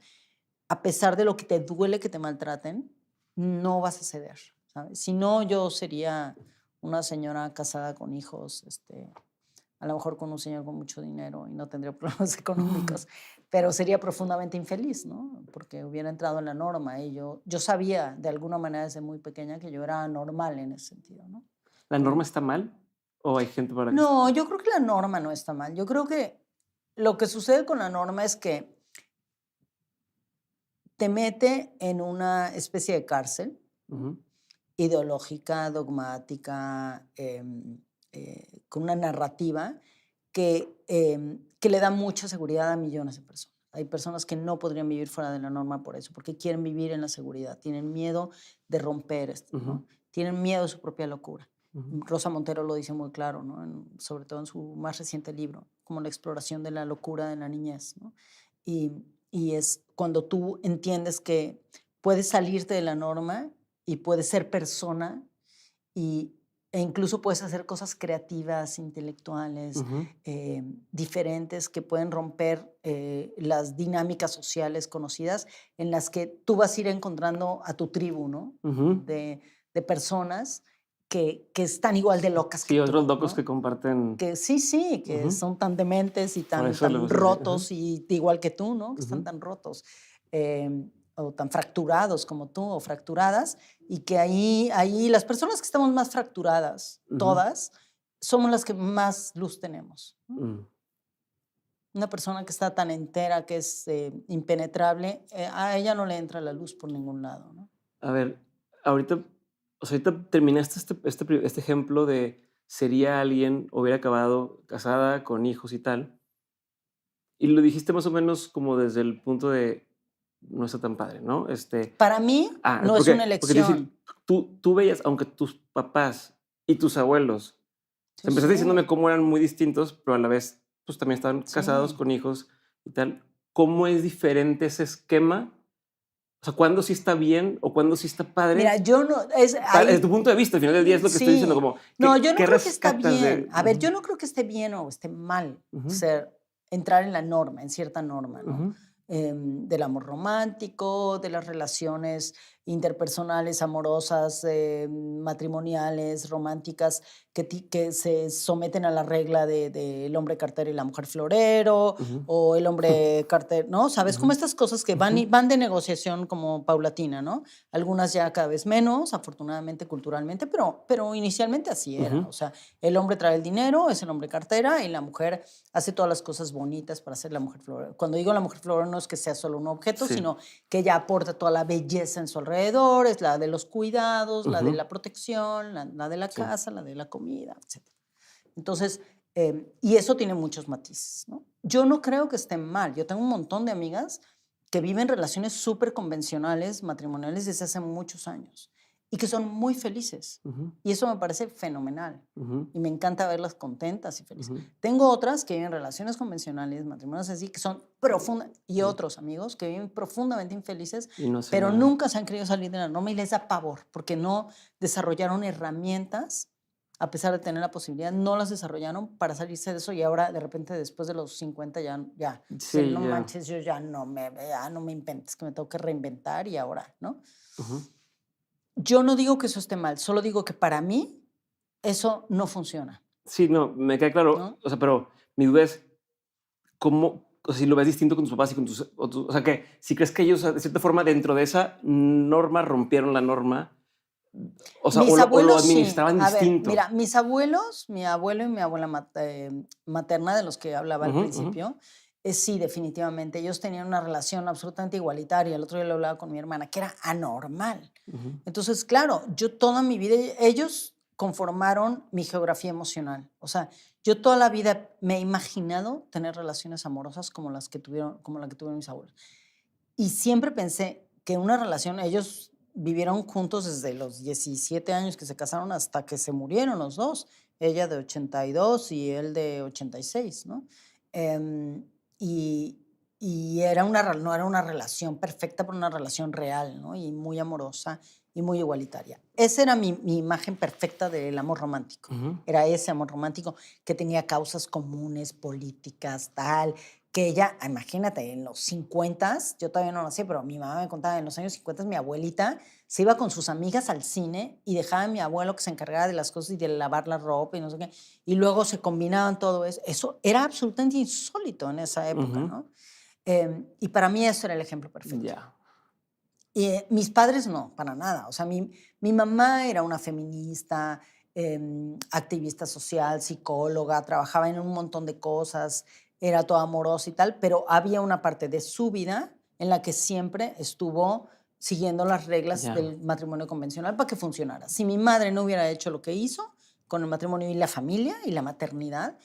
a pesar de lo que te duele que te maltraten, no vas a ceder, ¿sabes? Si no, yo sería una señora casada con hijos, a lo mejor con un señor con mucho dinero y no tendría problemas económicos, pero sería profundamente infeliz, ¿no? Porque hubiera entrado en la norma y yo sabía de alguna manera desde muy pequeña que yo era normal en ese sentido, ¿no? ¿La norma está mal? ¿O hay gente para que No, yo creo que la norma no está mal. Yo creo que lo que sucede con la norma es que te mete en una especie de cárcel, ¿no? Ideológica, dogmática, con una narrativa que le da mucha seguridad a millones de personas. Hay personas que no podrían vivir fuera de la norma por eso, porque quieren vivir en la seguridad, tienen miedo de romper esto, ¿no? Tienen miedo de su propia locura. Rosa Montero lo dice muy claro, ¿no? Sobre todo en su más reciente libro, como la exploración de la locura de la niñez, ¿no? Y es cuando tú entiendes que puedes salirte de la norma y puedes ser persona y, e incluso puedes hacer cosas creativas, intelectuales, diferentes, que pueden romper las dinámicas sociales conocidas en las que tú vas a ir encontrando a tu tribu, ¿no? De personas que están igual de locas que Sí, otros tú, locos ¿no? que comparten. Que sí, que son tan dementes y Por tan, eso le tan gusta decir. rotos y igual que tú, ¿no? Que están tan rotos o tan fracturados como tú o fracturadas y que ahí las personas que estamos más fracturadas, todas, somos las que más luz tenemos, ¿no? Una persona que está tan entera, que es impenetrable, a ella no le entra la luz por ningún lado, ¿no? A ver, ahorita, o sea, ahorita terminaste este ejemplo de sería alguien, hubiera acabado casada, con hijos y tal, y lo dijiste más o menos como desde el punto de no está tan padre, ¿no? Para mí no es una Porque te decir, elección. tú veías, aunque tus papás y tus abuelos, o Sí, sea, empezaste diciéndome sí, cómo eran muy distintos, pero a la vez, pues también estaban casados sí. con hijos y tal. ¿Cómo es diferente ese esquema? O sea, ¿cuándo sí está bien o cuándo sí está Mira, padre? yo no, es Desde tu ahí, punto de vista, al final del día es lo que estoy diciendo, sí. como, No, yo no qué creo que está rescatas bien. de? A ver, yo no creo que esté bien o esté mal entrar en la norma, en cierta norma, ¿no? Del amor romántico, de las relaciones interpersonales, amorosas, matrimoniales, románticas, que se someten a la regla del hombre cartero y la mujer florero, o el hombre cartero, ¿no? ¿Sabes? Como estas cosas que van de negociación como paulatina, ¿no? Algunas ya cada vez menos, afortunadamente, culturalmente, pero inicialmente así era. O sea, el hombre trae el dinero, es el hombre cartera, y la mujer hace todas las cosas bonitas para ser la mujer florero. Cuando digo la mujer florero no es que sea solo un objeto, Sí. sino que ella aporta toda la belleza en su alrededor, es la de los cuidados, la de la protección, la de la casa, la de la comida, etc. Entonces, y eso tiene muchos matices, ¿no? Yo no creo que esté mal. Yo tengo un montón de amigas que viven relaciones súper convencionales, matrimoniales, desde hace muchos años y que son muy felices. Y eso me parece fenomenal. Y me encanta verlas contentas y felices. Tengo otras que viven relaciones convencionales, matrimonios así, que son profundas, y otros amigos que viven profundamente infelices, Y no sé pero nada. nunca se han querido salir de la norma y les da pavor, porque no desarrollaron herramientas a pesar de tener la posibilidad, no las desarrollaron para salirse de eso y ahora de repente después de los 50 ya Sí, dicen, no ya. manches, yo ya no me inventes, que me tengo que reinventar y ahora, ¿no? Ujú. Yo no digo que eso esté mal, solo digo que para mí eso no funciona, Sí, no, me queda claro. ¿no? O sea, pero mi duda es cómo, o sea, si lo ves distinto con tus papás y con o sea, que si crees que ellos, de cierta forma, dentro de esa norma, rompieron la norma, o sea, Mis o lo abuelos sí. administraban A ver, distinto. mira, mis abuelos, mi abuelo y mi abuela materna, de los que hablaba al Ujú, ujú. principio, sí, definitivamente. Ellos tenían una relación absolutamente igualitaria. El otro día lo hablaba con mi hermana, que era anormal. Ujú. Entonces, claro, yo toda mi vida, ellos conformaron mi geografía emocional. O sea, yo toda la vida me he imaginado tener relaciones amorosas como las que tuvieron, como la que tuvieron mis abuelos. Y siempre pensé que una relación, ellos vivieron juntos desde los 17 años que se casaron hasta que se murieron los dos. Ella de 82 y él de 86, ¿no? Em, y era no era una relación perfecta, pero una relación real, ¿no? Y muy amorosa y muy igualitaria. Esa era mi imagen perfecta del amor romántico. Ujú. Era ese amor romántico que tenía causas comunes, políticas, tal, que ella, imagínate, en los 50, yo todavía no nací, pero mi mamá me contaba, en los años 50 mi abuelita se iba con sus amigas al cine y dejaba a mi abuelo que se encargara de las cosas y de lavar la ropa y no sé qué, y luego se combinaban todo eso. Eso era absolutamente insólito en esa época, Ujú. ¿no? Y para mí eso era el ejemplo perfecto. Ya. Y mis padres no, para nada. O sea, mi mamá era una feminista, activista social, psicóloga, trabajaba en un montón de cosas, era toda amorosa y tal, pero había una parte de su vida en la que siempre estuvo siguiendo las reglas Ya. del matrimonio convencional para que funcionara. Si mi madre no hubiera hecho lo que hizo con el matrimonio y la familia y la maternidad,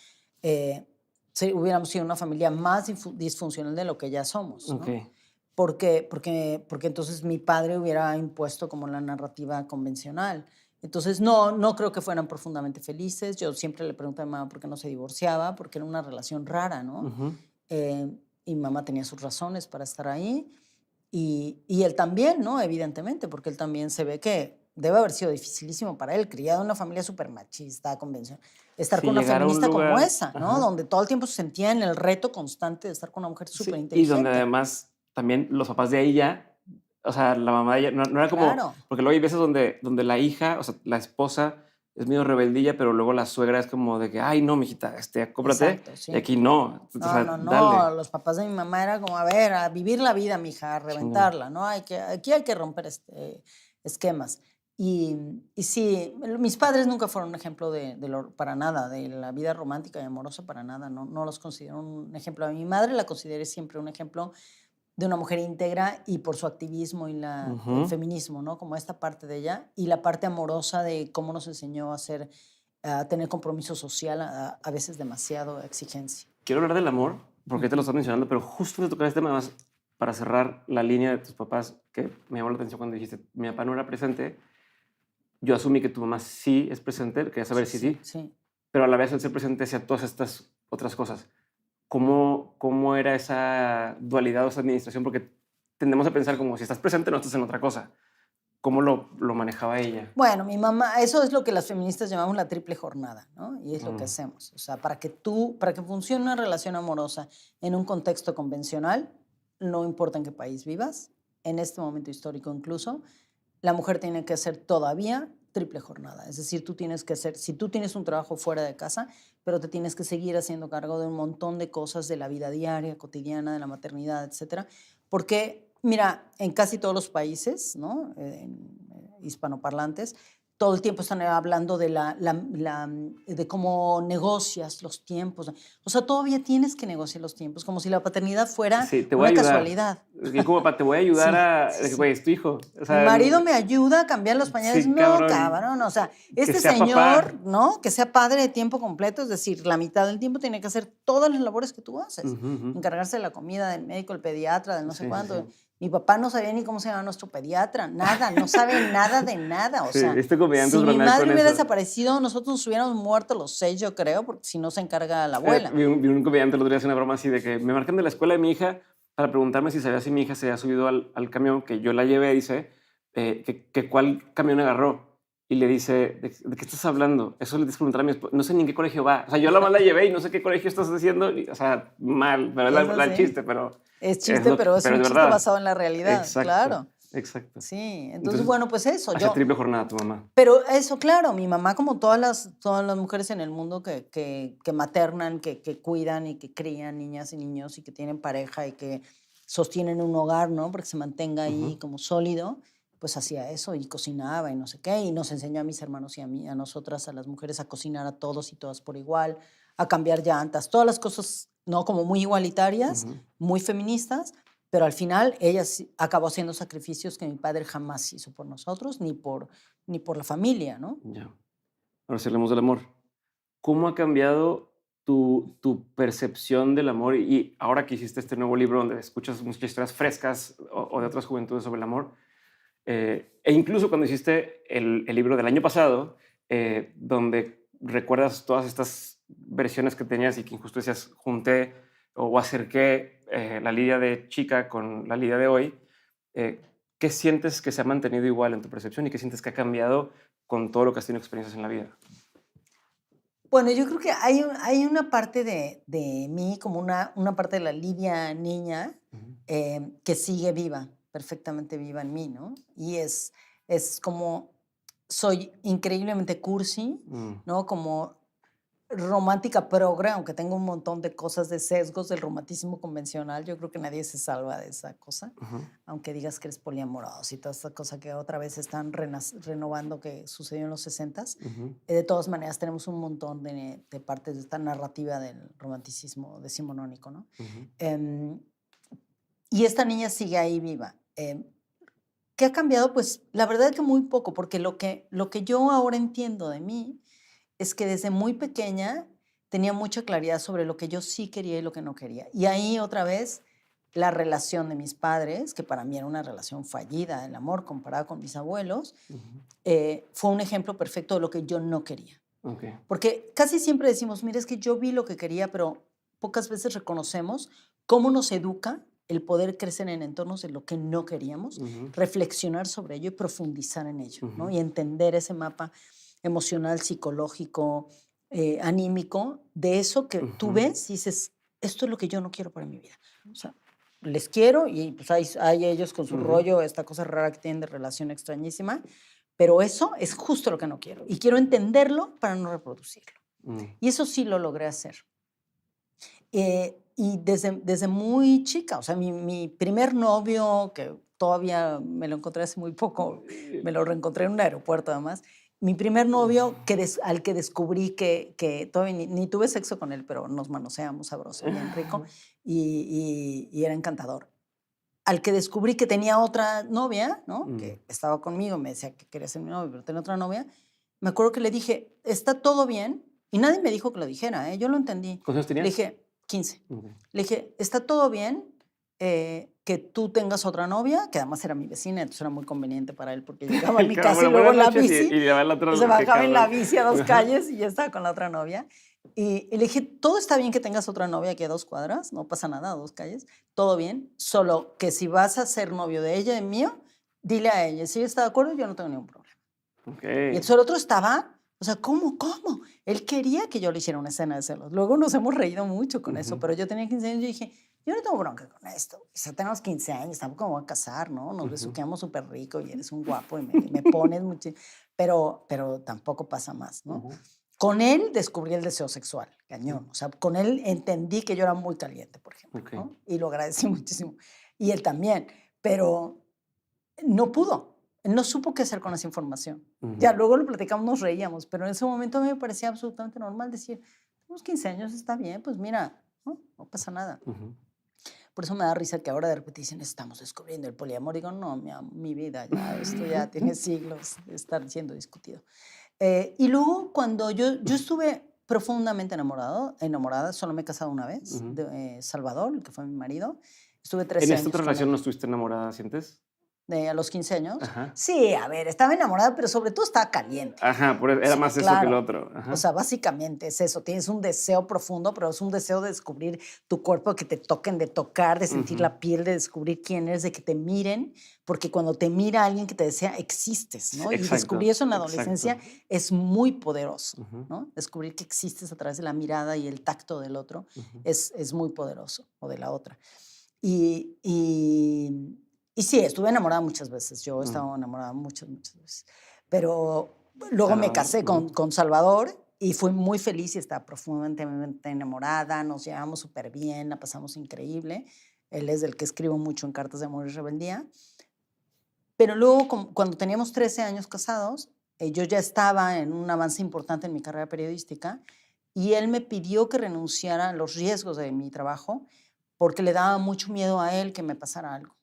hubiéramos sido una familia más disfuncional de lo que ya somos, Ok. ¿no? Porque entonces mi padre hubiera impuesto como la narrativa convencional. Entonces, no creo que fueran profundamente felices. Yo siempre le pregunto a mi mamá por qué no se divorciaba, porque era una relación rara, ¿no? Ujú. Y mi mamá tenía sus razones para estar ahí. Y él también, ¿no? Evidentemente, porque él también se ve que debe haber sido dificilísimo para él, criado en una familia súper machista, convencional. Estar Si con una llegara a un feminista como lugar, esa, ¿no? ajá. Donde todo el tiempo se sentía en el reto constante de estar con una mujer súper Sí, y donde inteligente. además también los papás de ella, o sea, la mamá de ella, no era como, Claro. porque luego hay veces donde la hija, o sea, la esposa es medio rebeldilla, pero luego la suegra es como de que, ay, no, mijita, cómprate, Exacto, y sí. aquí no, o No, sea, no, no. dale, Los papás de mi mamá era como, a ver, a vivir la vida, mija, a chinga. reventarla, ¿no? Aquí hay que romper esquemas. Y sí, mis padres nunca fueron un ejemplo para nada, de la vida romántica y amorosa, para nada. No los considero un ejemplo. A mi madre la consideré siempre un ejemplo de una mujer íntegra y por su activismo y el Ujú. feminismo, ¿no? Como esta parte de ella. Y la parte amorosa de cómo nos enseñó a tener compromiso social, a veces demasiado exigencia. Quiero hablar del amor, porque te lo Ujú. estás mencionando, pero justo de tocar este tema más para cerrar la línea de tus papás, que me llamó la atención cuando dijiste, mi papá no era presente, yo asumí que tu mamá sí es presente, quería saber Sí, si sí, sí, sí. pero a la vez el ser presente hacía todas estas otras cosas. ¿Cómo era esa dualidad o esa administración? Porque tendemos a pensar como si estás presente no estás en otra cosa. ¿Cómo lo manejaba ella? Bueno, mi mamá, eso es lo que las feministas llamamos la triple jornada, ¿no? Y es lo que Mm, hacemos. O sea, para que funcione una relación amorosa en un contexto convencional, no importa en qué país vivas, en este momento histórico incluso, la mujer tiene que hacer todavía triple jornada. Es decir, tú tienes que hacer, si tú tienes un trabajo fuera de casa, pero te tienes que seguir haciendo cargo de un montón de cosas de la vida diaria, cotidiana, de la maternidad, etcétera. Porque, mira, en casi todos los países, ¿no? Hispanoparlantes, todo el tiempo están hablando de cómo negocias los tiempos. O sea, todavía tienes que negociar los tiempos, como si la paternidad fuera sí, te voy a una ayudar. casualidad. Y como papá, te voy a ayudar Sí, a, sí, sí. güey, es tu hijo. O Mi sea, marido me ayuda a cambiar los pañales. sí, No, cabrón, cabrón. O sea, que este sea señor, papá. ¿no? Que sea padre de tiempo completo, es decir, la mitad del tiempo tiene que hacer todas las labores que tú haces. Ujú, ujú. Encargarse de la comida, del médico, el pediatra, del no sé Sí, sí, sí. cuánto. Mi papá no sabía ni cómo se llama nuestro pediatra, nada, no sabe nada de nada. O Sí, sea, este comediante es si mi bromear madre con hubiera eso. desaparecido, nosotros nos hubiéramos muerto los 6, yo creo, porque si no se encarga la Sí, abuela. vi un comediante el otro día hacer una broma así de que me marcan de la escuela de mi hija para preguntarme si sabía si mi hija se había subido al camión que yo la llevé, dice, que cuál camión agarró. y le dice, ¿de qué estás hablando? Eso le tienes que preguntar a mi esposa. No sé ni en qué colegio va. O sea, yo la más la llevé y no sé qué colegio estás haciendo. O sea, mal, pero Eso el sí. chiste, pero Es chiste, pero es pero un es chiste verdad. basado en la realidad, Exacto, claro. exacto. Sí, entonces, bueno, pues eso. Hacía triple jornada tu mamá. Pero eso, claro, mi mamá, como todas las mujeres en el mundo que maternan, que cuidan y que crían niñas y niños y que tienen pareja y que sostienen un hogar, ¿no? Para que se mantenga ahí como sólido, pues hacía eso y cocinaba y no sé qué. Y nos enseñó a mis hermanos y a mí, a nosotras, a las mujeres, a cocinar a todos y todas por igual, a cambiar llantas, todas las cosas, ¿no? Como muy igualitarias, muy feministas. Pero al final ella acabó haciendo sacrificios que mi padre jamás hizo por nosotros, ni por la familia, ¿no? Ya. Ahora sí hablemos del amor. ¿Cómo ha cambiado tu percepción del amor? Y ahora que hiciste este nuevo libro donde escuchas muchas historias frescas o de otras juventudes sobre el amor, e incluso cuando hiciste el libro del año pasado, donde recuerdas todas estas versiones que tenías y que justo decías, junté o acerqué la Lidia de chica con la Lidia de hoy, ¿qué sientes que se ha mantenido igual en tu percepción y qué sientes que ha cambiado con todo lo que has tenido experiencias en la vida? Bueno, yo creo que hay una parte de mí, como una parte de la Lidia niña, que sigue viva, perfectamente viva en mí, ¿no? Y es como, soy increíblemente cursi, ¿no? Como romántica progre, aunque tengo un montón de cosas de sesgos del romanticismo convencional, yo creo que nadie se salva de esa cosa, aunque digas que eres poliamoroso y toda esta cosa que otra vez están renovando que sucedió en los 60s. De todas maneras, tenemos un montón de partes de esta narrativa del romanticismo decimonónico, ¿no? Y esta niña sigue ahí viva. ¿Qué ha cambiado? Pues la verdad es que muy poco, porque lo que yo ahora entiendo de mí es que desde muy pequeña tenía mucha claridad sobre lo que yo sí quería y lo que no quería. Y ahí otra vez la relación de mis padres, que para mí era una relación fallida, el amor comparado con mis abuelos, fue un ejemplo perfecto de lo que yo no quería. Okay. Porque casi siempre decimos, mira, es que yo vi lo que quería, pero pocas veces reconocemos cómo nos educa el poder crecer en entornos de lo que no queríamos, reflexionar sobre ello y profundizar en ello, ¿no? Y entender ese mapa emocional, psicológico, anímico, de eso que tú ves y dices, esto es lo que yo no quiero para mi vida. O sea, les quiero y pues hay ellos con su rollo, esta cosa rara que tienen de relación extrañísima, pero eso es justo lo que no quiero y quiero entenderlo para no reproducirlo. Y eso sí lo logré hacer. Y desde muy chica, o sea, mi primer novio, que todavía me lo encontré hace muy poco, me lo reencontré en un aeropuerto además, mi primer novio al que descubrí que todavía ni tuve sexo con él, pero nos manoseamos sabroso, bien rico, y era encantador. Al que descubrí que tenía otra novia, ¿no? Que estaba conmigo, me decía que quería ser mi novio, pero tenía otra novia, me acuerdo que le dije, ¿está todo bien? Y nadie me dijo que lo dijera, ¿eh? Yo lo entendí. ¿Cuántos años tenías? Le dije, 15. Le dije, ¿está todo bien que tú tengas otra novia? Que además era mi vecina, entonces era muy conveniente para él porque llegaba a mi casa y luego en la bici. Y la otra, se bajaba en la bici a 2 calles y ya estaba con la otra novia. Y le dije, todo está bien que tengas otra novia aquí a 2 cuadras, no pasa nada, a 2 calles, todo bien, solo que si vas a ser novio de ella y mío, dile a ella, si ella está de acuerdo, yo no tengo ningún problema. Okay. Y entonces el otro estaba, o sea, ¿cómo? Él quería que yo le hiciera una escena de celos. Luego nos hemos reído mucho con eso, pero yo tenía 15 años y dije, yo no tengo bronca con esto. O sea, tenemos 15 años, tampoco me voy a casar, ¿no? Nos besuqueamos súper rico y eres un guapo y me pones mucho, pero tampoco pasa más, ¿no? Con él descubrí el deseo sexual, cañón. O sea, con él entendí que yo era muy caliente, por ejemplo, ¿no? Y lo agradecí muchísimo. Y él también, pero no pudo. No supo qué hacer con esa información. Ya luego lo platicamos, nos reíamos, pero en ese momento a mí me parecía absolutamente normal decir, tenemos 15 años, está bien, pues mira, no pasa nada. Por eso me da risa que ahora de repente dicen, estamos descubriendo el poliamor. Digo, no, mi vida, ya esto ya tiene siglos de estar siendo discutido. Y luego cuando yo estuve profundamente enamorada, solo me he casado una vez, de Salvador, el que fue mi marido. Estuve 13 años ¿En esta otra relación no estuviste enamorada, sientes? a los 15 años. Ajá. Sí, a ver, estaba enamorada, pero sobre todo estaba caliente. Ajá, era Sí, más eso claro. que el otro. Ajá. O sea, básicamente es eso. Tienes un deseo profundo, pero es un deseo de descubrir tu cuerpo, que te toquen, de tocar, de sentir la piel, de descubrir quién eres, de que te miren, porque cuando te mira alguien que te desea, existes, ¿no? Exacto, y descubrir eso en la adolescencia es muy poderoso, Ujú. ¿no? Descubrir que existes a través de la mirada y el tacto del otro es muy poderoso, o de la otra. Y sí, estuve enamorada muchas veces. Yo he estado enamorada muchas veces. Pero luego me casé con Salvador y fui muy feliz y estaba profundamente enamorada. Nos llevamos súper bien, la pasamos increíble. Él es del que escribo mucho en Cartas de Amor y Rebeldía. Pero luego, cuando teníamos 13 años casados, yo ya estaba en un avance importante en mi carrera periodística y él me pidió que renunciara a los riesgos de mi trabajo porque le daba mucho miedo a él que me pasara algo.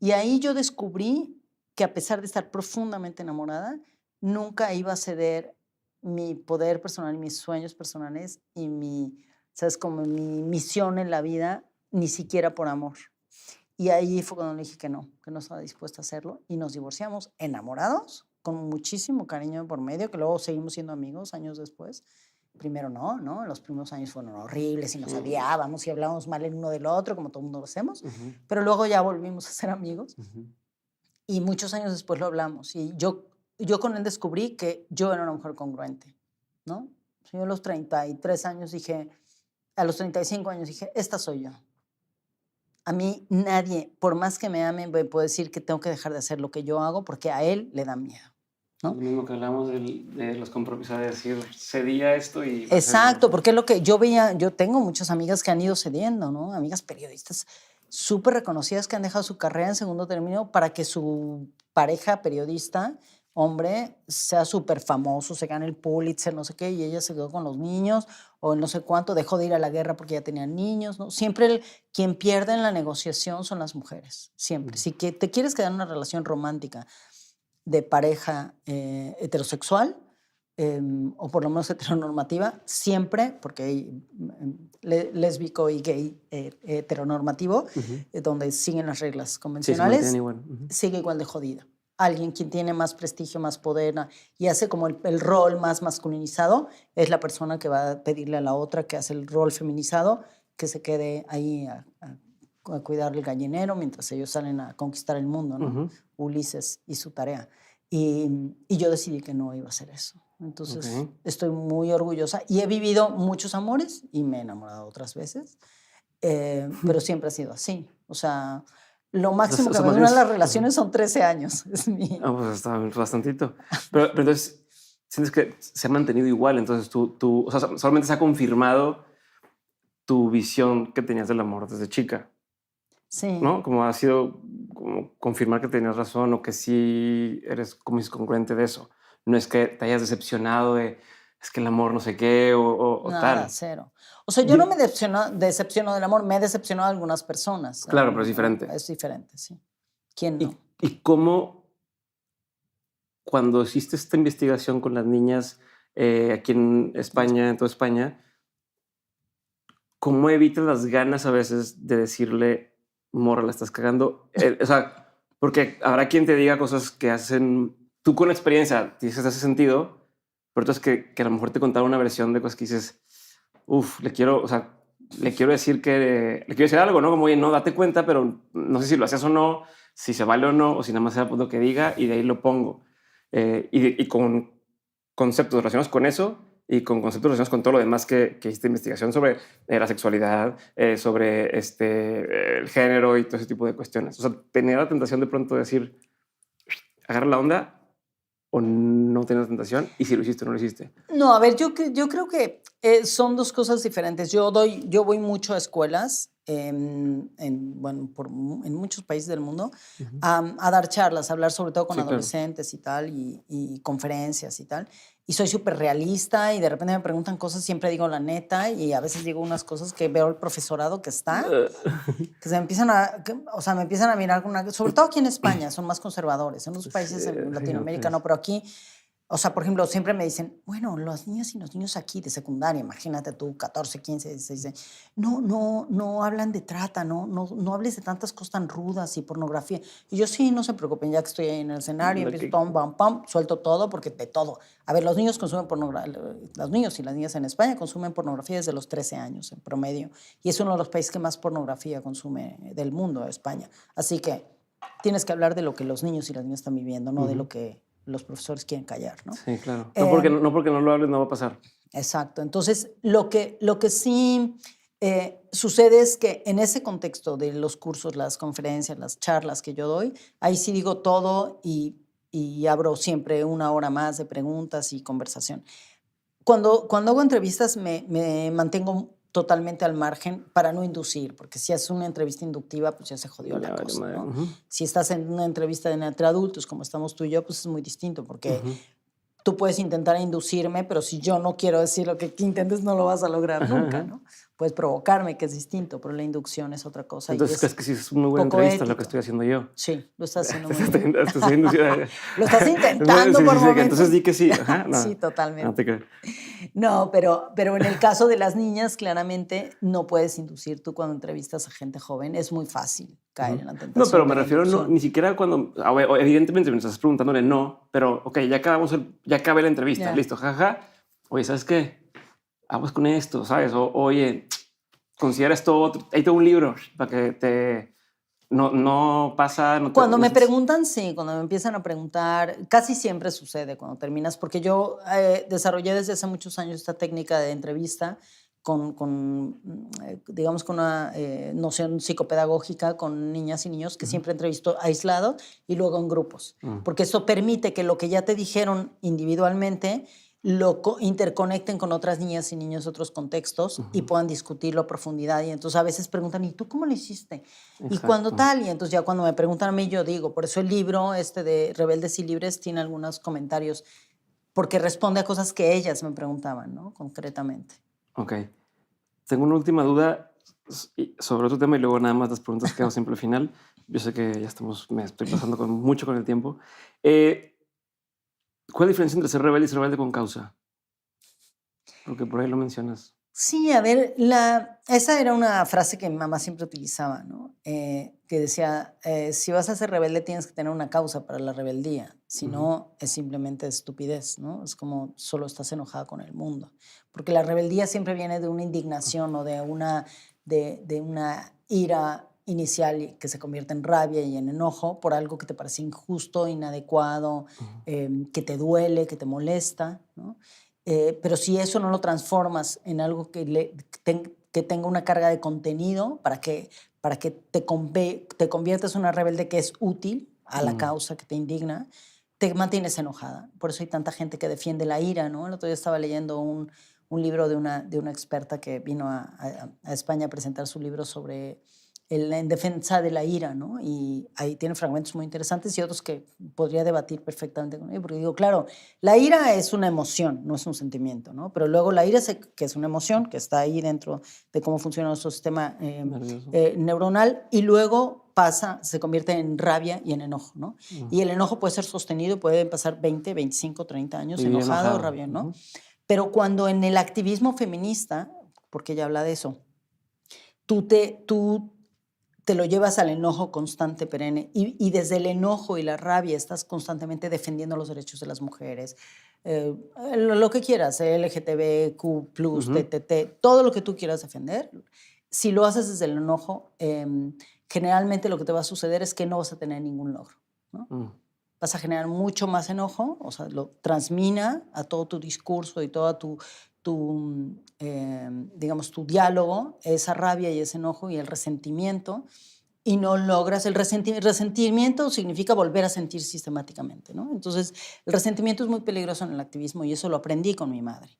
Y ahí yo descubrí que, a pesar de estar profundamente enamorada, nunca iba a ceder mi poder personal, mis sueños personales y ¿sabes? Como mi misión en la vida, ni siquiera por amor. Y ahí fue cuando le dije que no estaba dispuesta a hacerlo, y nos divorciamos enamorados, con muchísimo cariño por medio, que luego seguimos siendo amigos años después. Primero no, los primeros años fueron horribles y nos odiábamos y hablábamos mal el uno del otro, como todo el mundo lo hacemos, pero luego ya volvimos a ser amigos y muchos años después lo hablamos, y yo con él descubrí que yo era una mujer congruente, ¿no? Yo a los 33 años dije, a los 35 años dije, esta soy yo. A mí nadie, por más que me ame, me puede decir que tengo que dejar de hacer lo que yo hago porque a él le da miedo, ¿no? Lo mismo que hablamos de los compromisos, de decir, cedía esto y... Exacto, porque es lo que yo veía. Yo tengo muchas amigas que han ido cediendo, ¿no? Amigas periodistas súper reconocidas que han dejado su carrera en segundo término para que su pareja periodista, hombre, sea súper famoso, se gane el Pulitzer, no sé qué, y ella se quedó con los niños, o no sé cuánto, dejó de ir a la guerra porque ya tenía niños, ¿no? Siempre quien pierde en la negociación son las mujeres, siempre. Si que te quieres quedar en una relación romántica de pareja heterosexual, o por lo menos heteronormativa, siempre, porque hay lésbico y gay heteronormativo, donde siguen las reglas convencionales, sigue igual de jodida. Alguien quien tiene más prestigio, más poder y hace como el rol más masculinizado, es la persona que va a pedirle a la otra que hace el rol feminizado que se quede ahí a cuidar el gallinero mientras ellos salen a conquistar el mundo, ¿no? Ulises y su tarea. Y yo decidí que no iba a hacer eso. Entonces, estoy muy orgullosa y he vivido muchos amores y me he enamorado otras veces, pero siempre ha sido así. O sea, lo máximo que me duran las relaciones son 13 años. Es mi... pues está bastantito. Pero entonces, sientes que se ha mantenido igual. Entonces, o sea, solamente se ha confirmado tu visión que tenías del amor desde chica. Sí. ¿No? Como ha sido como confirmar que tenías razón o que sí eres como congruente de eso. No es que te hayas decepcionado de es que el amor no sé qué o Nada, tal. Cero. O sea, yo no me decepciono del amor, me he decepcionado de algunas personas. Claro, pero es diferente. Es diferente, sí. ¿Quién no? ¿Y cómo, cuando hiciste esta investigación con las niñas aquí en España, en toda España, cómo evitas las ganas a veces de decirle, morra, la estás cagando? O sea, porque habrá quien te diga cosas que hacen, tú con experiencia dices hace sentido, pero entonces que a lo mejor te contaron una versión de cosas que dices, le quiero decir algo, ¿no? Como, oye, no, date cuenta, pero no sé si lo hacías o no, si se vale o no, o si nada más sea lo que diga y de ahí lo pongo. Y con conceptos relacionados con eso y con conceptos relacionados con todo lo demás que hiciste investigación sobre la sexualidad, sobre el género y todo ese tipo de cuestiones. O sea, tenía la tentación de pronto de decir, agarra la onda, o no tener la tentación, y si lo hiciste o no lo hiciste. No, a ver, yo creo que son dos cosas diferentes. Yo voy mucho a escuelas en muchos países del mundo a dar charlas, a hablar sobre todo con adolescentes y tal, y conferencias y tal. Y soy súper realista y de repente me preguntan cosas, siempre digo la neta, y a veces digo unas cosas que veo el profesorado que está, que me empiezan a mirar con sobre todo aquí en España, son más conservadores. En otros países en Latinoamérica no, pero aquí O sea, por ejemplo, siempre me dicen, bueno, las niñas y los niños aquí de secundaria, imagínate tú, 14, 15, 16, no hablan de trata, no hables de tantas cosas tan rudas y pornografía. Y yo, sí, no se preocupen, ya que estoy ahí en el escenario, empiezo, pam, pam, pam, suelto todo, porque de todo. A ver, los niños consumen pornografía, los niños y las niñas en España consumen pornografía desde los 13 años en promedio. Y es uno de los países que más pornografía consume del mundo, España. Así que tienes que hablar de lo que los niños y las niñas están viviendo, no de lo que los profesores quieren callar, ¿no? Sí, claro. No porque no lo hables no va a pasar. Exacto. Entonces, lo que sí sucede es que en ese contexto de los cursos, las conferencias, las charlas que yo doy, ahí sí digo todo y abro siempre una hora más de preguntas y conversación. Cuando hago entrevistas me mantengo totalmente al margen para no inducir, porque si haces una entrevista inductiva, pues ya se jodió la cosa, ¿no? Si estás en una entrevista entre adultos, como estamos tú y yo, pues es muy distinto, porque tú puedes intentar inducirme, pero si yo no quiero decir lo que intentes, no lo vas a lograr nunca, ¿no? Puedes provocarme, que es distinto, pero la inducción es otra cosa. Entonces, ¿crees que sí es muy buena entrevista ético. Lo que estoy haciendo yo? Sí, lo estás haciendo muy bien. Lo estás intentando por momentos. Entonces di que sí. Ajá, no. Sí, totalmente. No te creo. No, pero en el caso de las niñas, claramente no puedes inducir. Tú cuando entrevistas a gente joven es muy fácil caer en la tentación. No, pero me refiero ni siquiera cuando, evidentemente me estás preguntándole no, pero ok, ya acabé la entrevista, listo, jaja. Oye, ¿sabes qué? Vamos con esto, ¿sabes? Oye, considera esto otro. Ahí tengo un libro para que te... No pasa... Cuando me preguntan, sí, cuando me empiezan a preguntar, casi siempre sucede cuando terminas, porque yo desarrollé desde hace muchos años esta técnica de entrevista digamos, con una noción psicopedagógica con niñas y niños que siempre entrevisto aislados y luego en grupos, porque eso permite que lo que ya te dijeron individualmente lo interconecten con otras niñas y niños de otros contextos y puedan discutirlo a profundidad. Y entonces a veces preguntan, ¿y tú cómo lo hiciste? Exacto. ¿Y cuándo tal? Y entonces ya cuando me preguntan a mí, yo digo, por eso el libro de Rebeldes y Libres tiene algunos comentarios, porque responde a cosas que ellas me preguntaban, ¿no? Concretamente. Ok. Tengo una última duda sobre otro tema y luego nada más las preguntas que hago siempre al final. Yo sé que ya me estoy pasando mucho con el tiempo. ¿Cuál es la diferencia entre ser rebelde y ser rebelde con causa? Porque por ahí lo mencionas. Sí, a ver, esa era una frase que mi mamá siempre utilizaba, ¿no? Que decía, si vas a ser rebelde tienes que tener una causa para la rebeldía, si no es simplemente estupidez, ¿no? Es como solo estás enojada con el mundo, porque la rebeldía siempre viene de una indignación o de una ira inicial que se convierte en rabia y en enojo por algo que te parece injusto, inadecuado, que te duele, que te molesta, ¿no? Pero si eso no lo transformas en algo que tenga una carga de contenido para que te conviertas en una rebelde que es útil a la causa que te indigna, te mantienes enojada. Por eso hay tanta gente que defiende la ira, ¿no? El otro día estaba leyendo un libro de una experta que vino a España a presentar su libro sobre en defensa de la ira, ¿no? Y ahí tiene fragmentos muy interesantes y otros que podría debatir perfectamente con ella, porque digo, claro, la ira es una emoción, no es un sentimiento, ¿no? Pero luego la ira, que es una emoción, que está ahí dentro de cómo funciona nuestro sistema neuronal, y luego se convierte en rabia y en enojo, ¿no? Y el enojo puede ser sostenido, puede pasar 20, 25, 30 años enojado, rabia, ¿no? Pero cuando en el activismo feminista, porque ella habla de eso, tú te lo llevas al enojo constante, perenne, y desde el enojo y la rabia estás constantemente defendiendo los derechos de las mujeres, lo que quieras, LGTBQ+, TTT, todo lo que tú quieras defender. Si lo haces desde el enojo, generalmente lo que te va a suceder es que no vas a tener ningún logro, ¿no? Vas a generar mucho más enojo, o sea, lo transmina a todo tu discurso y toda digamos, tu diálogo, esa rabia y ese enojo y el resentimiento, y no logras el resentimiento significa volver a sentir sistemáticamente, ¿no? Entonces, el resentimiento es muy peligroso en el activismo y eso lo aprendí con mi madre,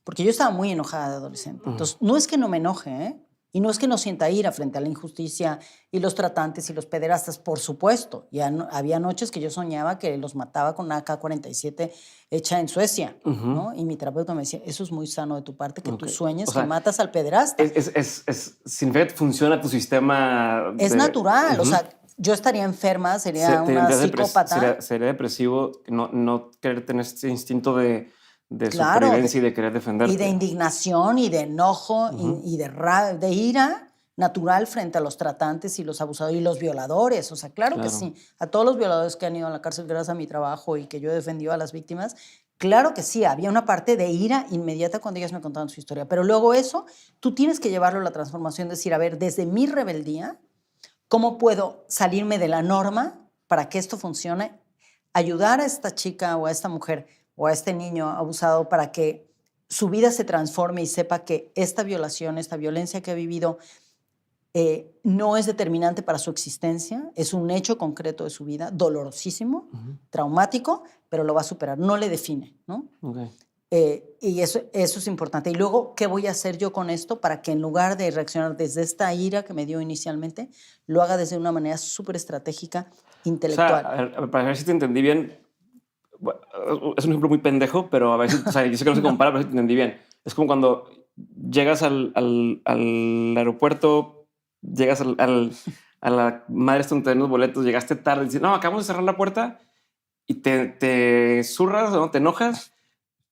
porque yo estaba muy enojada de adolescente. Entonces, no es que no me enoje, ¿eh? Y no es que no sienta ira frente a la injusticia y los tratantes y los pederastas, por supuesto. Ya había noches que yo soñaba que los mataba con una AK-47 hecha en Suecia, ¿no? Y mi terapeuta me decía, eso es muy sano de tu parte, que tú sueñes que matas al pederasta. Sin fe funciona tu sistema. Es natural, o sea, yo estaría enferma, sería una tendrías psicópata. sería depresivo no querer tener este instinto de Claro, supervivencia y de querer y de defenderte. indignación y de enojo y de ira natural frente a los tratantes y los abusadores y los violadores. O sea, claro que sí. A todos los violadores que han ido a la cárcel gracias a mi trabajo y que yo he defendido a las víctimas, claro que sí. Había una parte de ira inmediata cuando ellas me contaban su historia. Pero luego eso, tú tienes que llevarlo a la transformación, decir, a ver, desde mi rebeldía, ¿cómo puedo salirme de la norma para que esto funcione? Ayudar a esta chica o a esta mujer o a este niño abusado para que su vida se transforme y sepa que esta violación, esta violencia que ha vivido no es determinante para su existencia, es un hecho concreto de su vida, dolorosísimo, traumático, pero lo va a superar, no le define, ¿no? Okay. Y eso es importante. Y luego, ¿qué voy a hacer yo con esto para que en lugar de reaccionar desde esta ira que me dio inicialmente, lo haga desde una manera súper estratégica, intelectual? O sea, para ver si te entendí bien, es un ejemplo muy pendejo, pero a ver si, o sea, yo sé que no se compara, pero si te entendí bien. Es como cuando llegas al aeropuerto, llegas a la madre donde los boletos, llegaste tarde, dices, no, acabamos de cerrar la puerta y te zurras o no, te enojas,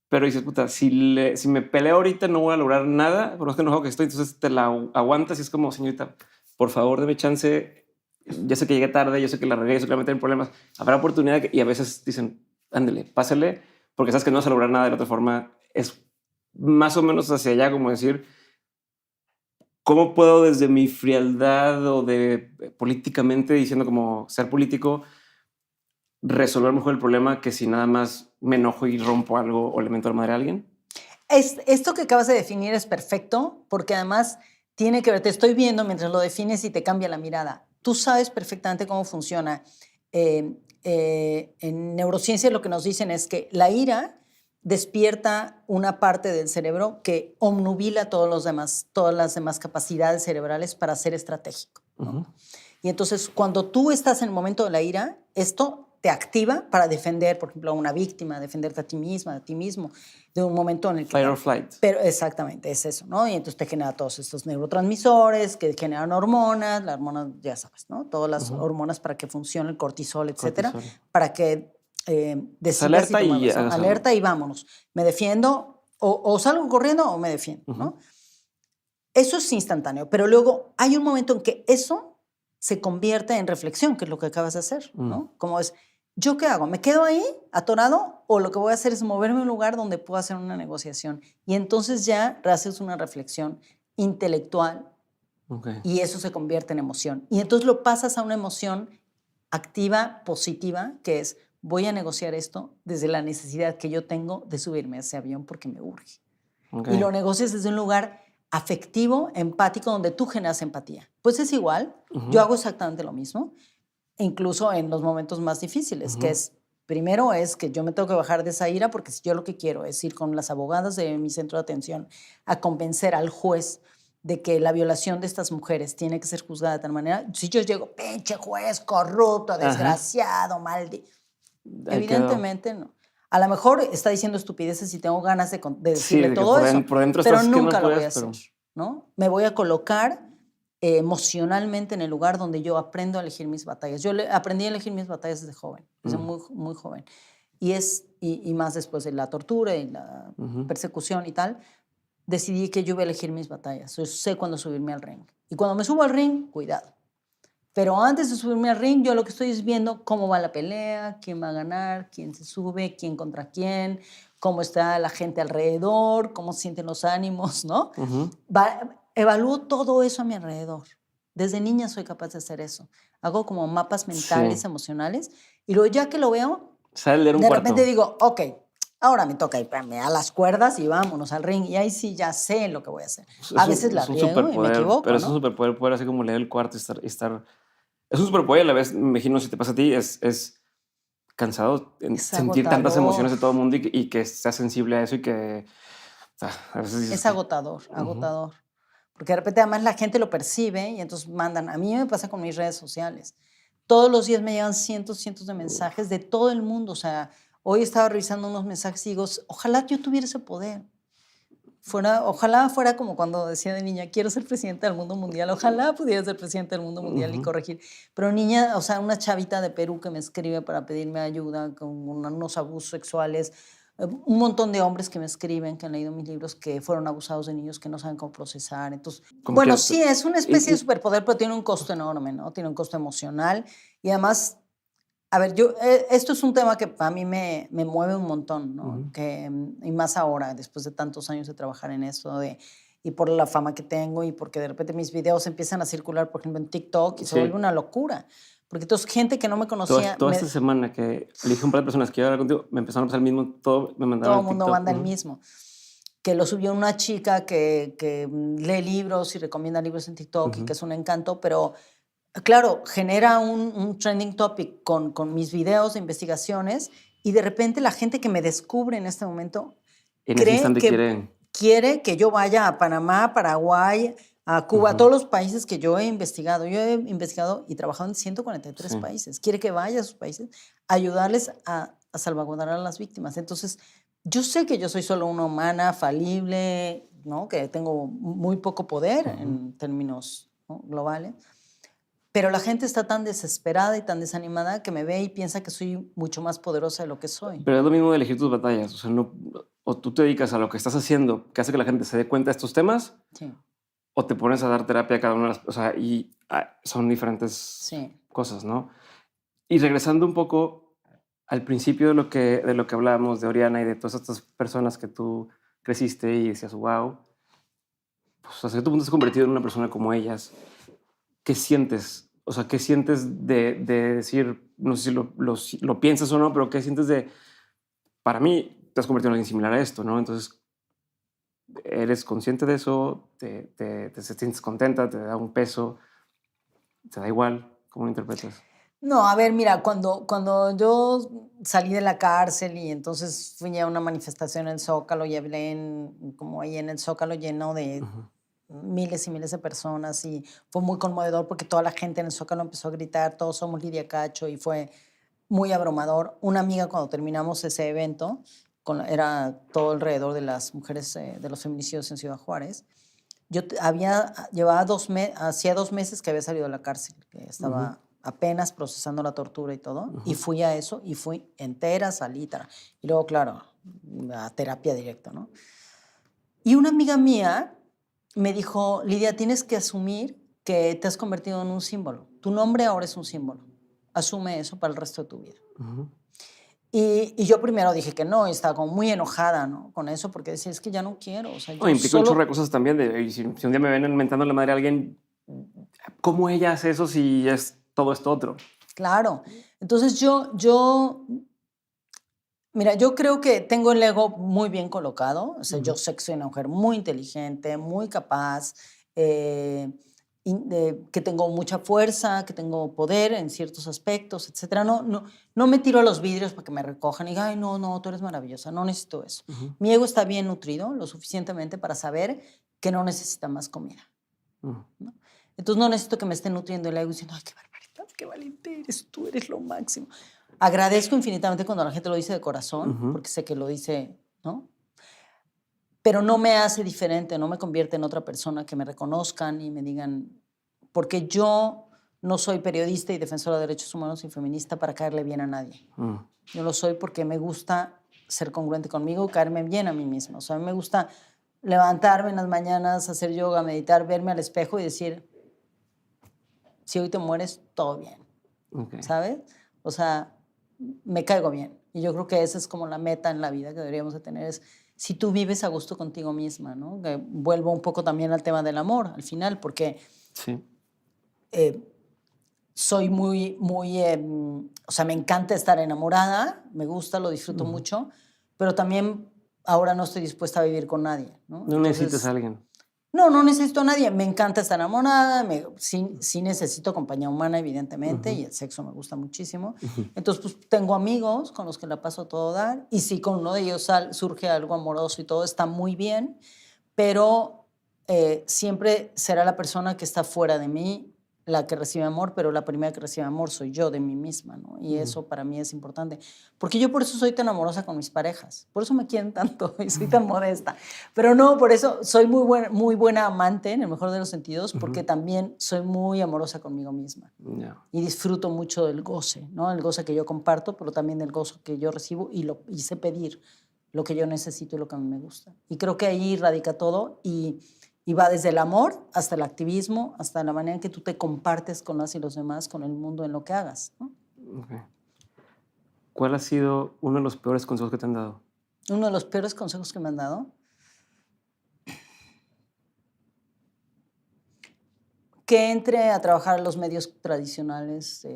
pero dices, puta, si me peleo ahorita no voy a lograr nada, por más que enojado que estoy, entonces te la aguantas y es como, señorita, por favor, deme chance. Yo sé que llegué tarde, yo sé que la regué, yo sé que la metí en problemas. Habrá oportunidad y a veces dicen, ándele, pásale, porque sabes que no vas a lograr nada de la otra forma. Es más o menos hacia allá, como decir, ¿cómo puedo desde mi frialdad o de políticamente, diciendo como ser político, resolver mejor el problema que si nada más me enojo y rompo algo o le mento la madre a alguien? Esto que acabas de definir es perfecto, porque además tiene que ver, te estoy viendo mientras lo defines y te cambia la mirada. Tú sabes perfectamente cómo funciona. En neurociencia lo que nos dicen es que la ira despierta una parte del cerebro que obnubila todas las demás capacidades cerebrales para ser estratégico, ¿no? Y entonces, cuando tú estás en el momento de la ira, esto te activa para defender, por ejemplo, a una víctima, defenderte a ti misma, a ti mismo, de un momento en el que... Fight or flight. Pero exactamente, es eso, ¿no? Y entonces te genera todos estos neurotransmisores que generan hormonas, las hormonas, ya sabes, ¿no? Todas las hormonas para que funcione el cortisol, etcétera, para que decidas alerta si te mueves, ¿no? Alerta y vámonos. Me defiendo, o salgo corriendo o me defiendo, ¿no? Eso es instantáneo, pero luego hay un momento en que eso se convierte en reflexión, que es lo que acabas de hacer, ¿no? Como es, ¿yo qué hago? ¿Me quedo ahí atorado o lo que voy a hacer es moverme a un lugar donde puedo hacer una negociación? Y entonces ya haces una reflexión intelectual y eso se convierte en emoción. Y entonces lo pasas a una emoción activa, positiva, que es, voy a negociar esto desde la necesidad que yo tengo de subirme a ese avión porque me urge. Y lo negocias desde un lugar afectivo, empático, donde tú generas empatía. Pues es igual, yo hago exactamente lo mismo, incluso en los momentos más difíciles, que es, primero es que yo me tengo que bajar de esa ira porque si yo lo que quiero es ir con las abogadas de mi centro de atención a convencer al juez de que la violación de estas mujeres tiene que ser juzgada de tal manera, si yo llego, pinche juez, corrupto, desgraciado, maldito, evidentemente no. A lo mejor está diciendo estupideces y tengo ganas de decirle todo eso, por dentro pero estás nunca que no lo voy a puedes, hacer, ¿no? Me voy a colocar emocionalmente en el lugar donde yo aprendo a elegir mis batallas. Yo aprendí a elegir mis batallas desde joven, desde muy, muy joven. Y más después de la tortura y la persecución y tal, decidí que yo iba a elegir mis batallas. Yo sé cuándo subirme al ring. Y cuando me subo al ring, cuidado. Pero antes de subirme al ring, yo lo que estoy es viendo cómo va la pelea, quién va a ganar, quién se sube, quién contra quién, cómo está la gente alrededor, cómo se sienten los ánimos, ¿no? Evalúo todo eso a mi alrededor. Desde niña soy capaz de hacer eso. Hago como mapas mentales, emocionales, y luego ya que lo veo, de repente digo, ok, ahora me toca irme a las cuerdas y vámonos al ring. Y ahí sí ya sé lo que voy a hacer. A veces la riego y me equivoco, pero ¿no? es un superpoder, poder así como leer el cuarto y estar... Es un superpoder, a la vez, me imagino, si te pasa a ti, es cansado en sentir tantas emociones de todo el mundo y que seas sensible a eso y que o sea, a veces dices es agotador, agotador. Porque de repente además la gente lo percibe y entonces mandan. A mí me pasa con mis redes sociales. Todos los días me llegan cientos de mensajes de todo el mundo. O sea, hoy estaba revisando unos mensajes y digo, ojalá yo tuviera ese poder. Ojalá fuera como cuando decía de niña, quiero ser presidenta del mundo mundial, ojalá pudiera ser presidenta del mundo mundial y corregir. Pero niña, o sea, una chavita de Perú que me escribe para pedirme ayuda con unos abusos sexuales, un montón de hombres que me escriben, que han leído mis libros, que fueron abusados de niños que no saben cómo procesar. Entonces, bueno, sí, es una especie de superpoder, pero tiene un costo enorme, ¿no? Tiene un costo emocional y además... A ver, esto es un tema que a mí me mueve un montón, ¿no? Y más ahora, después de tantos años de trabajar en esto, y por la fama que tengo y porque de repente mis videos empiezan a circular, por ejemplo, en TikTok y se vuelve una locura. Porque entonces gente que no me conocía... Toda esta semana que elegí un par de personas que iban a hablar contigo, me empezaron a pasar el mismo, me mandaron todo el mundo manda el mismo. Que lo subió una chica que lee libros y recomienda libros en TikTok y que es un encanto, pero... Claro, genera un trending topic con mis videos de investigaciones y de repente la gente que me descubre en este momento quiere que yo vaya a Panamá, Paraguay, a Cuba, a todos los países que yo he investigado. Yo he investigado y trabajado en 143 países. Quiere que vaya a esos países a ayudarles a salvaguardar a las víctimas. Entonces, yo sé que yo soy solo una humana falible, ¿no? Que tengo muy poco poder en términos, ¿no?, globales. Pero la gente está tan desesperada y tan desanimada que me ve y piensa que soy mucho más poderosa de lo que soy. Pero es lo mismo de elegir tus batallas. O sea, o tú te dedicas a lo que estás haciendo, que hace que la gente se dé cuenta de estos temas, o te pones a dar terapia a cada una de las... O sea, y son diferentes cosas, ¿no? Y regresando un poco al principio de lo que hablábamos de Oriana y de todas estas personas que tú creciste y decías, wow, pues hasta cierto punto te has convertido en una persona como ellas. ¿Qué sientes? O sea, ¿qué sientes de decir, no sé si lo piensas o no, pero qué sientes de, para mí, te has convertido en alguien similar a esto, ¿no? Entonces, ¿eres consciente de eso? ¿Te sientes contenta? ¿Te da un peso? ¿Te da igual? ¿Cómo lo interpretas? No, a ver, mira, cuando yo salí de la cárcel y entonces fui a una manifestación en el Zócalo y hablé como ahí en el Zócalo lleno de... miles y miles de personas y fue muy conmovedor porque toda la gente en el Zócalo empezó a gritar, todos somos Lidia Cacho, y fue muy abrumador. Una amiga, cuando terminamos ese evento, era todo alrededor de las mujeres de los feminicidios en Ciudad Juárez, yo hacía 2 meses que había salido de la cárcel, que estaba apenas procesando la tortura y todo, y fui a eso y fui entera, salí, y luego, claro, a terapia directa, ¿no? Y una amiga mía me dijo, Lidia, tienes que asumir que te has convertido en un símbolo. Tu nombre ahora es un símbolo. Asume eso para el resto de tu vida. Y yo primero dije que no, y estaba como muy enojada, ¿no?, con eso, porque decía, es que ya no quiero. O sea, implica un chorro de cosas también. Si un día me ven mentando la madre a alguien, ¿cómo ella hace eso si es todo esto otro? Claro. Entonces mira, yo creo que tengo el ego muy bien colocado. O sea, yo sé que soy una mujer muy inteligente, muy capaz, que tengo mucha fuerza, que tengo poder en ciertos aspectos, etcétera. No me tiro a los vidrios para que me recojan y digan, ay, no, tú eres maravillosa. No necesito eso. Mi ego está bien nutrido, lo suficientemente para saber que no necesita más comida, ¿no? Entonces no necesito que me esté nutriendo el ego diciendo, ay, qué barbaridad, qué valiente eres, tú eres lo máximo. Agradezco infinitamente cuando la gente lo dice de corazón, porque sé que lo dice, ¿no? Pero no me hace diferente, no me convierte en otra persona que me reconozcan y me digan, porque yo no soy periodista y defensora de derechos humanos y feminista para caerle bien a nadie. Yo lo soy porque me gusta ser congruente conmigo y caerme bien a mí misma. O sea, a mí me gusta levantarme en las mañanas, hacer yoga, meditar, verme al espejo y decir, si hoy te mueres, todo bien. ¿Sabes? O sea, me caigo bien. Y yo creo que esa es como la meta en la vida que deberíamos de tener, es si tú vives a gusto contigo misma, ¿no? Que vuelvo un poco también al tema del amor, al final, porque soy muy, o sea, me encanta estar enamorada, me gusta, lo disfruto mucho, pero también ahora no estoy dispuesta a vivir con nadie, ¿no? No necesitas a alguien. No necesito a nadie. Me encanta estar enamorada. Sí necesito compañía humana, evidentemente, y el sexo me gusta muchísimo. Entonces, pues, tengo amigos con los que la paso a todo dar. Y si con uno de ellos surge algo amoroso y todo, está muy bien. Pero siempre será la persona que está fuera de mí la que recibe amor, pero la primera que recibe amor soy yo de mí misma, ¿no? Y eso para mí es importante. Porque yo por eso soy tan amorosa con mis parejas. Por eso me quieren tanto y soy tan modesta. Pero no, por eso soy muy buena amante, en el mejor de los sentidos, porque también soy muy amorosa conmigo misma. Y disfruto mucho del goce, ¿no? El goce que yo comparto, pero también del gozo que yo recibo y sé pedir lo que yo necesito y lo que a mí me gusta. Y creo que ahí radica todo y va desde el amor hasta el activismo, hasta la manera en que tú te compartes con las y los demás, con el mundo en lo que hagas, ¿no? Okay. ¿Cuál ha sido uno de los peores consejos que te han dado? Uno de los peores consejos que me han dado, que entre a trabajar a los medios tradicionales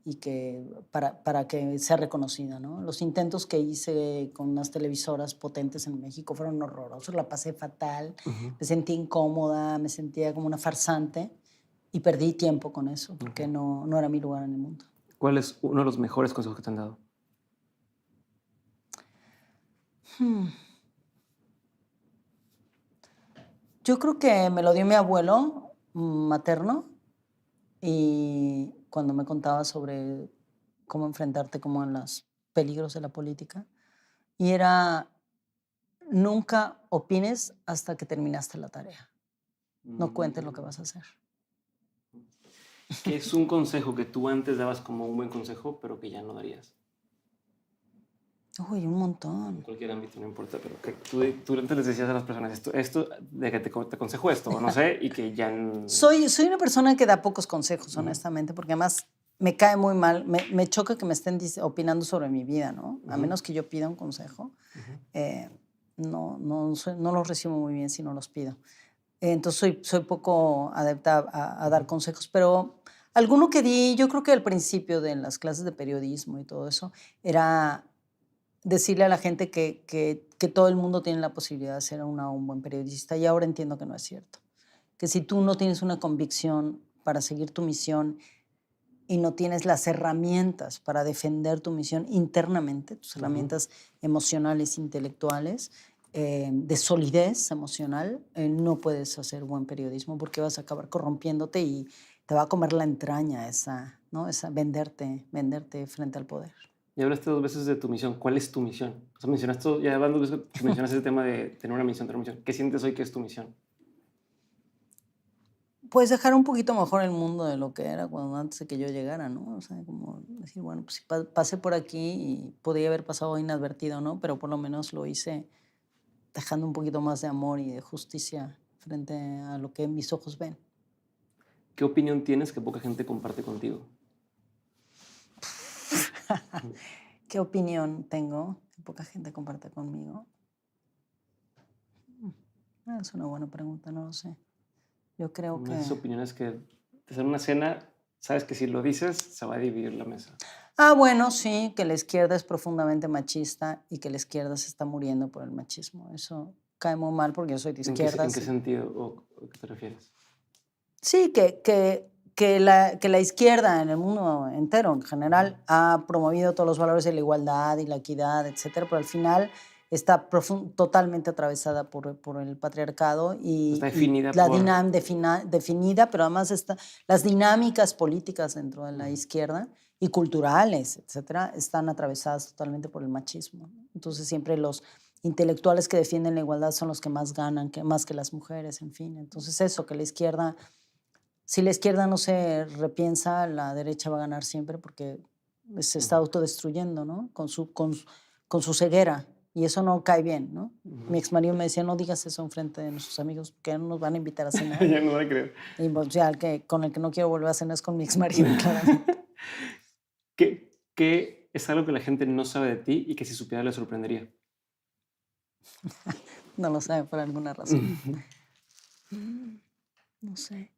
y que para que sea reconocida, ¿no? Los intentos que hice con unas televisoras potentes en México fueron horrorosos, la pasé fatal, me sentí incómoda, me sentía como una farsante y perdí tiempo con eso, porque no era mi lugar en el mundo. ¿Cuál es uno de los mejores consejos que te han dado? Yo creo que me lo dio mi abuelo materno y cuando me contaba sobre cómo enfrentarte como en los peligros de la política. Y era, nunca opines hasta que terminaste la tarea. No cuentes lo que vas a hacer. ¿Qué es un consejo que tú antes dabas como un buen consejo, pero que ya no darías? Uy, un montón. En cualquier ámbito, no importa, pero que tú antes les decías a las personas esto de que te aconsejo esto, o no sé, y que ya... Soy una persona que da pocos consejos, honestamente, porque además me cae muy mal, me choca que me estén opinando sobre mi vida, ¿no? A menos que yo pida un consejo, no los recibo muy bien si no los pido. Entonces soy poco adepta a dar consejos, pero alguno que di, yo creo que al principio de las clases de periodismo y todo eso, era decirle a la gente que todo el mundo tiene la posibilidad de ser un buen periodista, y ahora entiendo que no es cierto. Que si tú no tienes una convicción para seguir tu misión y no tienes las herramientas para defender tu misión internamente, tus herramientas emocionales, intelectuales, de solidez emocional, no puedes hacer buen periodismo porque vas a acabar corrompiéndote y te va a comer la entraña ¿no? venderte frente al poder. Ya hablaste 2 veces de tu misión. ¿Cuál es tu misión? O sea, mencionaste, ya van 2 veces que mencionas ese tema de tener una misión, tener una misión. ¿Qué sientes hoy que es tu misión? Pues dejar un poquito mejor el mundo de lo que era antes de que yo llegara, ¿no? O sea, como decir, bueno, pues pasé por aquí y podría haber pasado inadvertido, ¿no? Pero por lo menos lo hice dejando un poquito más de amor y de justicia frente a lo que mis ojos ven. ¿Qué opinión tienes que poca gente comparte contigo? ¿Qué opinión tengo que poca gente comparte conmigo? Es una buena pregunta, no lo sé. Yo creo que... Esas opiniones que de hacer una cena, sabes que si lo dices, se va a dividir la mesa. Bueno, sí, que la izquierda es profundamente machista y que la izquierda se está muriendo por el machismo. Eso cae muy mal porque yo soy de izquierda. ¿En qué sentido o a qué te refieres? Sí, que la izquierda en el mundo entero, en general, ha promovido todos los valores de la igualdad y la equidad, etcétera, pero al final está totalmente atravesada por el patriarcado y, está definida definida, pero además las dinámicas políticas dentro de la izquierda y culturales, etcétera, están atravesadas totalmente por el machismo. Entonces siempre los intelectuales que defienden la igualdad son los que más ganan, más que las mujeres, en fin. Entonces eso, que la izquierda... Si la izquierda no se repiensa, la derecha va a ganar siempre porque se está autodestruyendo, ¿no? Con su ceguera. Y eso no cae bien, ¿no? Mi exmarido me decía, no digas eso enfrente de nuestros amigos porque ya no nos van a invitar a cenar. Ya no voy a creer. Y pues, ya con el que no quiero volver a cenar es con mi exmarido, claramente. ¿Qué es algo que la gente no sabe de ti y que si supiera le sorprendería? No lo sabe por alguna razón. No sé.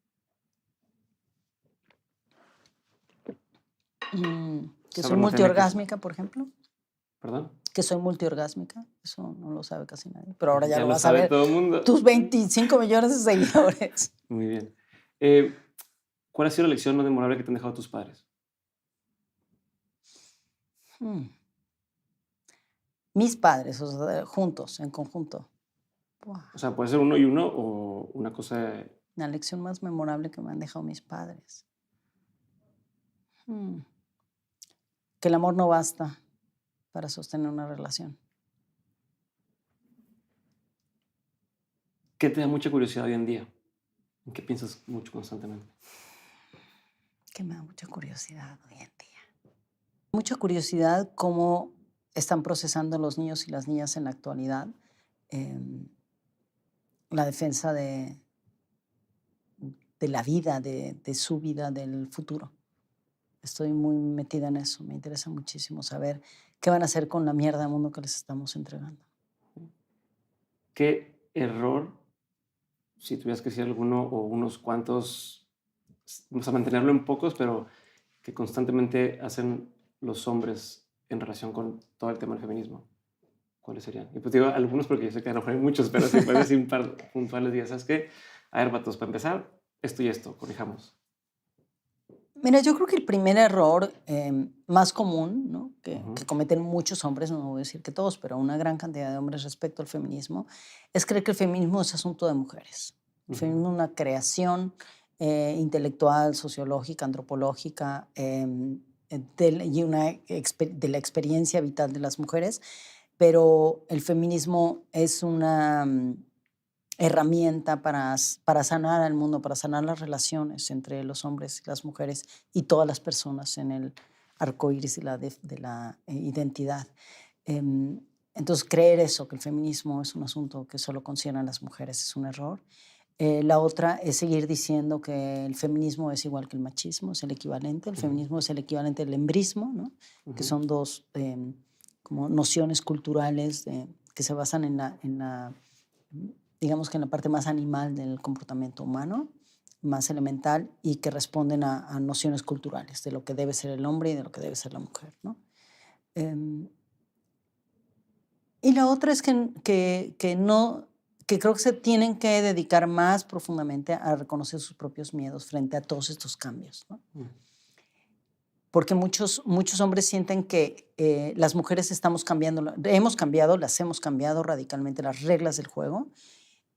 Que soy multiorgásmica, por ejemplo. ¿Perdón? Que soy multiorgásmica. Eso no lo sabe casi nadie. Pero ahora ya lo va a saber saber todo el mundo. Tus 25 millones de seguidores. Muy bien. ¿Cuál ha sido la lección más memorable que te han dejado tus padres? Mis padres, o sea, juntos, en conjunto. Wow. O sea, puede ser uno y uno o una cosa... La lección más memorable que me han dejado mis padres. Que el amor no basta para sostener una relación. ¿Qué te da mucha curiosidad hoy en día? ¿En qué piensas mucho constantemente? Que me da mucha curiosidad hoy en día. Mucha curiosidad cómo están procesando los niños y las niñas en la actualidad la defensa de la vida, de su vida, del futuro. Estoy muy metida en eso. Me interesa muchísimo saber qué van a hacer con la mierda de mundo que les estamos entregando. ¿Qué error, si tuvieras que decir alguno o unos cuantos, vamos a mantenerlo en pocos, pero que constantemente hacen los hombres en relación con todo el tema del feminismo? ¿Cuáles serían? Y pues digo algunos porque yo sé que a lo mejor hay muchos, pero si puedes decir un par puntuales días, ¿sabes qué? A ver, vatos, para empezar, esto y esto, corrijamos. Mira, yo creo que el primer error más común, ¿no? que cometen muchos hombres, no voy a decir que todos, pero una gran cantidad de hombres respecto al feminismo, es creer que el feminismo es asunto de mujeres. El feminismo es una creación intelectual, sociológica, antropológica, y de la experiencia vital de las mujeres, pero el feminismo es una herramienta para sanar al mundo, para sanar las relaciones entre los hombres y las mujeres y todas las personas en el arco iris de la identidad. Entonces, creer eso, que el feminismo es un asunto que solo consideran las mujeres, es un error. La otra es seguir diciendo que el feminismo es igual que el machismo, es el equivalente. El feminismo es el equivalente del embrismo, ¿no? Que son dos como nociones culturales que se basan en la digamos que en la parte más animal del comportamiento humano, más elemental, y que responden a nociones culturales de lo que debe ser el hombre y de lo que debe ser la mujer, ¿no? Y la otra es que creo que se tienen que dedicar más profundamente a reconocer sus propios miedos frente a todos estos cambios, ¿no? Porque muchos hombres sienten que las mujeres las hemos cambiado radicalmente las reglas del juego,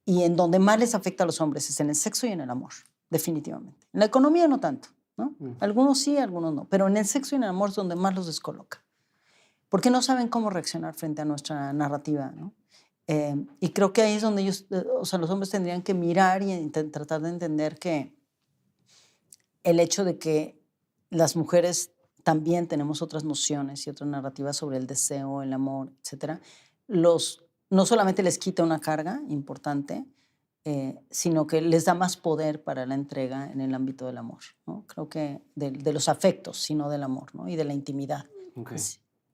y en donde más les afecta a los hombres es en el sexo y en el amor, definitivamente. En la economía no tanto, ¿no? Algunos sí, algunos no, pero en el sexo y en el amor es donde más los descoloca, porque no saben cómo reaccionar frente a nuestra narrativa, ¿no? Y creo que ahí es donde ellos, los hombres tendrían que mirar y tratar de entender que el hecho de que las mujeres también tenemos otras nociones y otras narrativas sobre el deseo, el amor, etcétera, no solamente les quita una carga importante, sino que les da más poder para la entrega en el ámbito del amor, ¿no? Creo que de los afectos, sino del amor, ¿no? Y de la intimidad. Okay.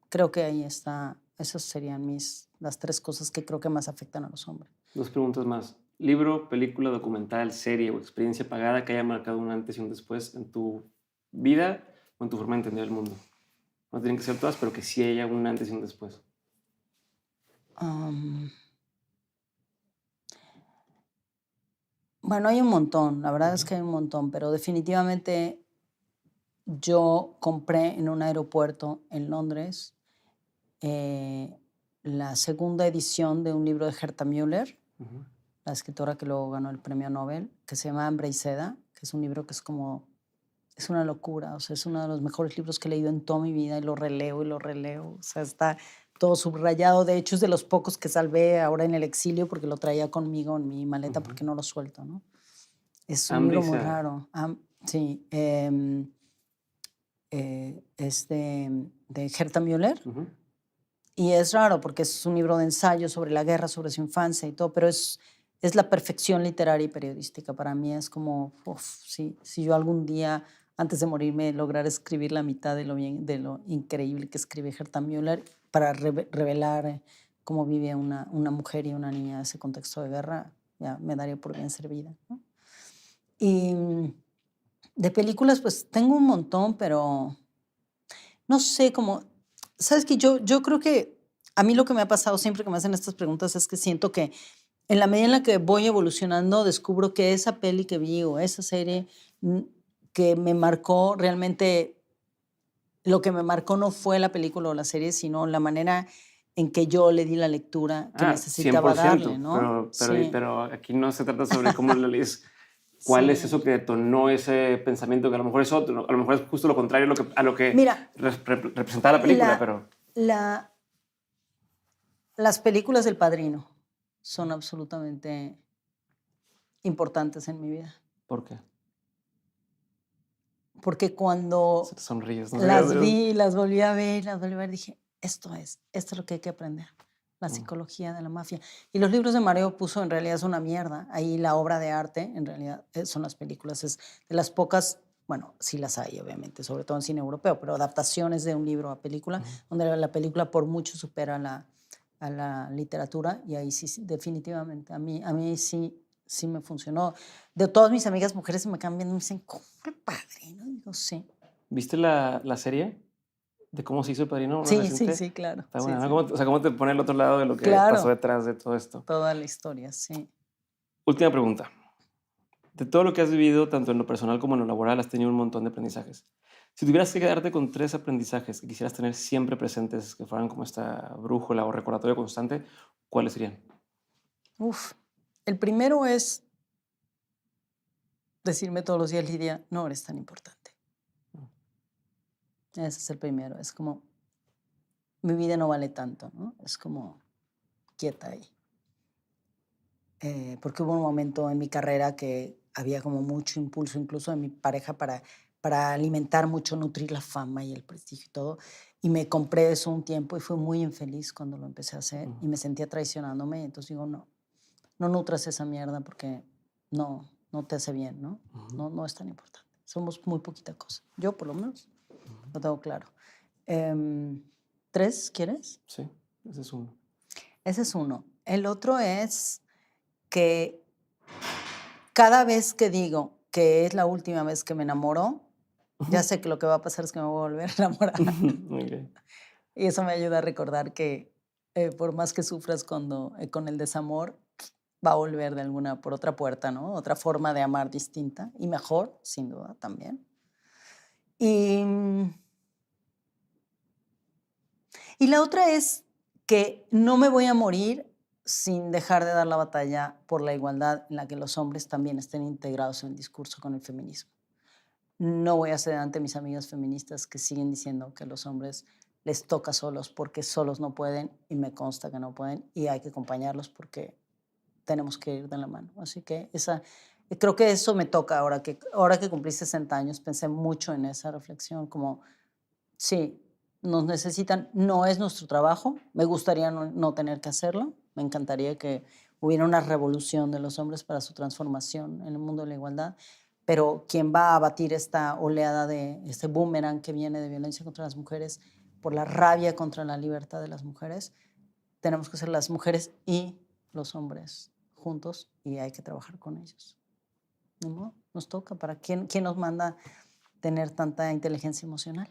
Creo que ahí está, esas serían las tres cosas que creo que más afectan a los hombres. 2 preguntas más. ¿Libro, película, documental, serie o experiencia pagada que haya marcado un antes y un después en tu vida o en tu forma de entender el mundo? No tienen que ser todas, pero que sí haya un antes y un después. Bueno, hay un montón, la verdad es que hay un montón, pero definitivamente yo compré en un aeropuerto en Londres la segunda edición de un libro de Herta Müller, la escritora que luego ganó el premio Nobel, que se llama Hambre y Seda, que es un libro que es una locura, o sea, es uno de los mejores libros que he leído en toda mi vida y lo releo, o sea, está todo subrayado. De hecho, es de los pocos que salvé ahora en el exilio porque lo traía conmigo en mi maleta porque no lo suelto, ¿no? Es un libro muy raro. Sí, es de Herta Müller. Y es raro porque es un libro de ensayo sobre la guerra, sobre su infancia y todo, pero es la perfección literaria y periodística. Para mí es como, si yo algún día, antes de morirme, lograra escribir la mitad de lo increíble que escribe Herta Müller para revelar cómo vive una mujer y una niña en ese contexto de guerra, ya me daría por bien servida, ¿no? Y de películas, pues tengo un montón, pero no sé, como, ¿sabes qué? Yo creo que a mí lo que me ha pasado siempre que me hacen estas preguntas es que siento que en la medida en la que voy evolucionando, descubro que esa peli que vi o esa serie que me marcó realmente, lo que me marcó no fue la película o la serie, sino la manera en que yo le di la lectura que necesitaba 100%, darle, ¿no? Pero aquí no se trata sobre cómo lo lees. ¿Cuál Sí. es eso que detonó ese pensamiento? Que a lo mejor es otro, a lo mejor es justo lo contrario a lo que Mira, representaba la película, pero... la, las películas del Padrino son absolutamente importantes en mi vida. ¿Por qué? Porque cuando Se te sonríes, no sé. las vi, las volví a ver, dije, esto es lo que hay que aprender, la Mm. psicología de la mafia. Y los libros de Mario Puzo en realidad es una mierda. Ahí la obra de arte en realidad son las películas. Es de las pocas, bueno, sí las hay obviamente, sobre todo en cine europeo, pero adaptaciones de un libro a película, donde la película por mucho supera a la literatura, y ahí sí, definitivamente, a mí sí me funcionó. De todas mis amigas mujeres se me quedan viendo y me dicen, ¿cómo el Padrino? Y digo, sí. ¿Viste la serie de cómo se hizo El Padrino? ¿Una Sí, reciente? sí, claro. Está Sí, buena, ¿no? sí. ¿Cómo, o sea, cómo te pone el otro lado de lo que Claro. pasó detrás de todo esto? Toda la historia, sí. Última pregunta. De todo lo que has vivido, tanto en lo personal como en lo laboral, has tenido un montón de aprendizajes. Si tuvieras que quedarte con 3 aprendizajes que quisieras tener siempre presentes, que fueran como esta brújula o recordatorio constante, ¿cuáles serían? Uf. El primero es decirme todos los días, Lidia, no eres tan importante. Ese es el primero. Es como, mi vida no vale tanto, ¿no? Es como, quieta ahí. Porque hubo un momento en mi carrera que había como mucho impulso, incluso de mi pareja, para alimentar mucho, nutrir la fama y el prestigio y todo. Y me compré eso un tiempo y fui muy infeliz cuando lo empecé a hacer y me sentía traicionándome. Entonces digo, no nutras esa mierda porque no te hace bien, ¿no? No es tan importante. Somos muy poquita cosa. Yo, por lo menos, lo tengo claro. 3, ¿quieres? Sí, ese es uno. Ese es uno. El otro es que cada vez que digo que es la última vez que me enamoro, ya sé que lo que va a pasar es que me voy a volver a enamorar. Okay. Y eso me ayuda a recordar que por más que sufras con el desamor, va a volver por otra puerta, ¿no? Otra forma de amar distinta y mejor, sin duda, también. Y, y la otra es que no me voy a morir sin dejar de dar la batalla por la igualdad en la que los hombres también estén integrados en el discurso con el feminismo. No voy a ceder ante mis amigas feministas que siguen diciendo que a los hombres les toca solos porque solos no pueden, y me consta que no pueden, y hay que acompañarlos porque tenemos que ir de la mano. Así que creo que eso me toca ahora que cumplí 60 años, pensé mucho en esa reflexión, como, sí, nos necesitan, no es nuestro trabajo, me gustaría no tener que hacerlo, me encantaría que hubiera una revolución de los hombres para su transformación en el mundo de la igualdad, pero quien va a abatir esta oleada de este boomerang que viene de violencia contra las mujeres por la rabia contra la libertad de las mujeres, tenemos que ser las mujeres y los hombres juntos, y hay que trabajar con ellos. ¿No? Nos toca. ¿Quién nos manda tener tanta inteligencia emocional?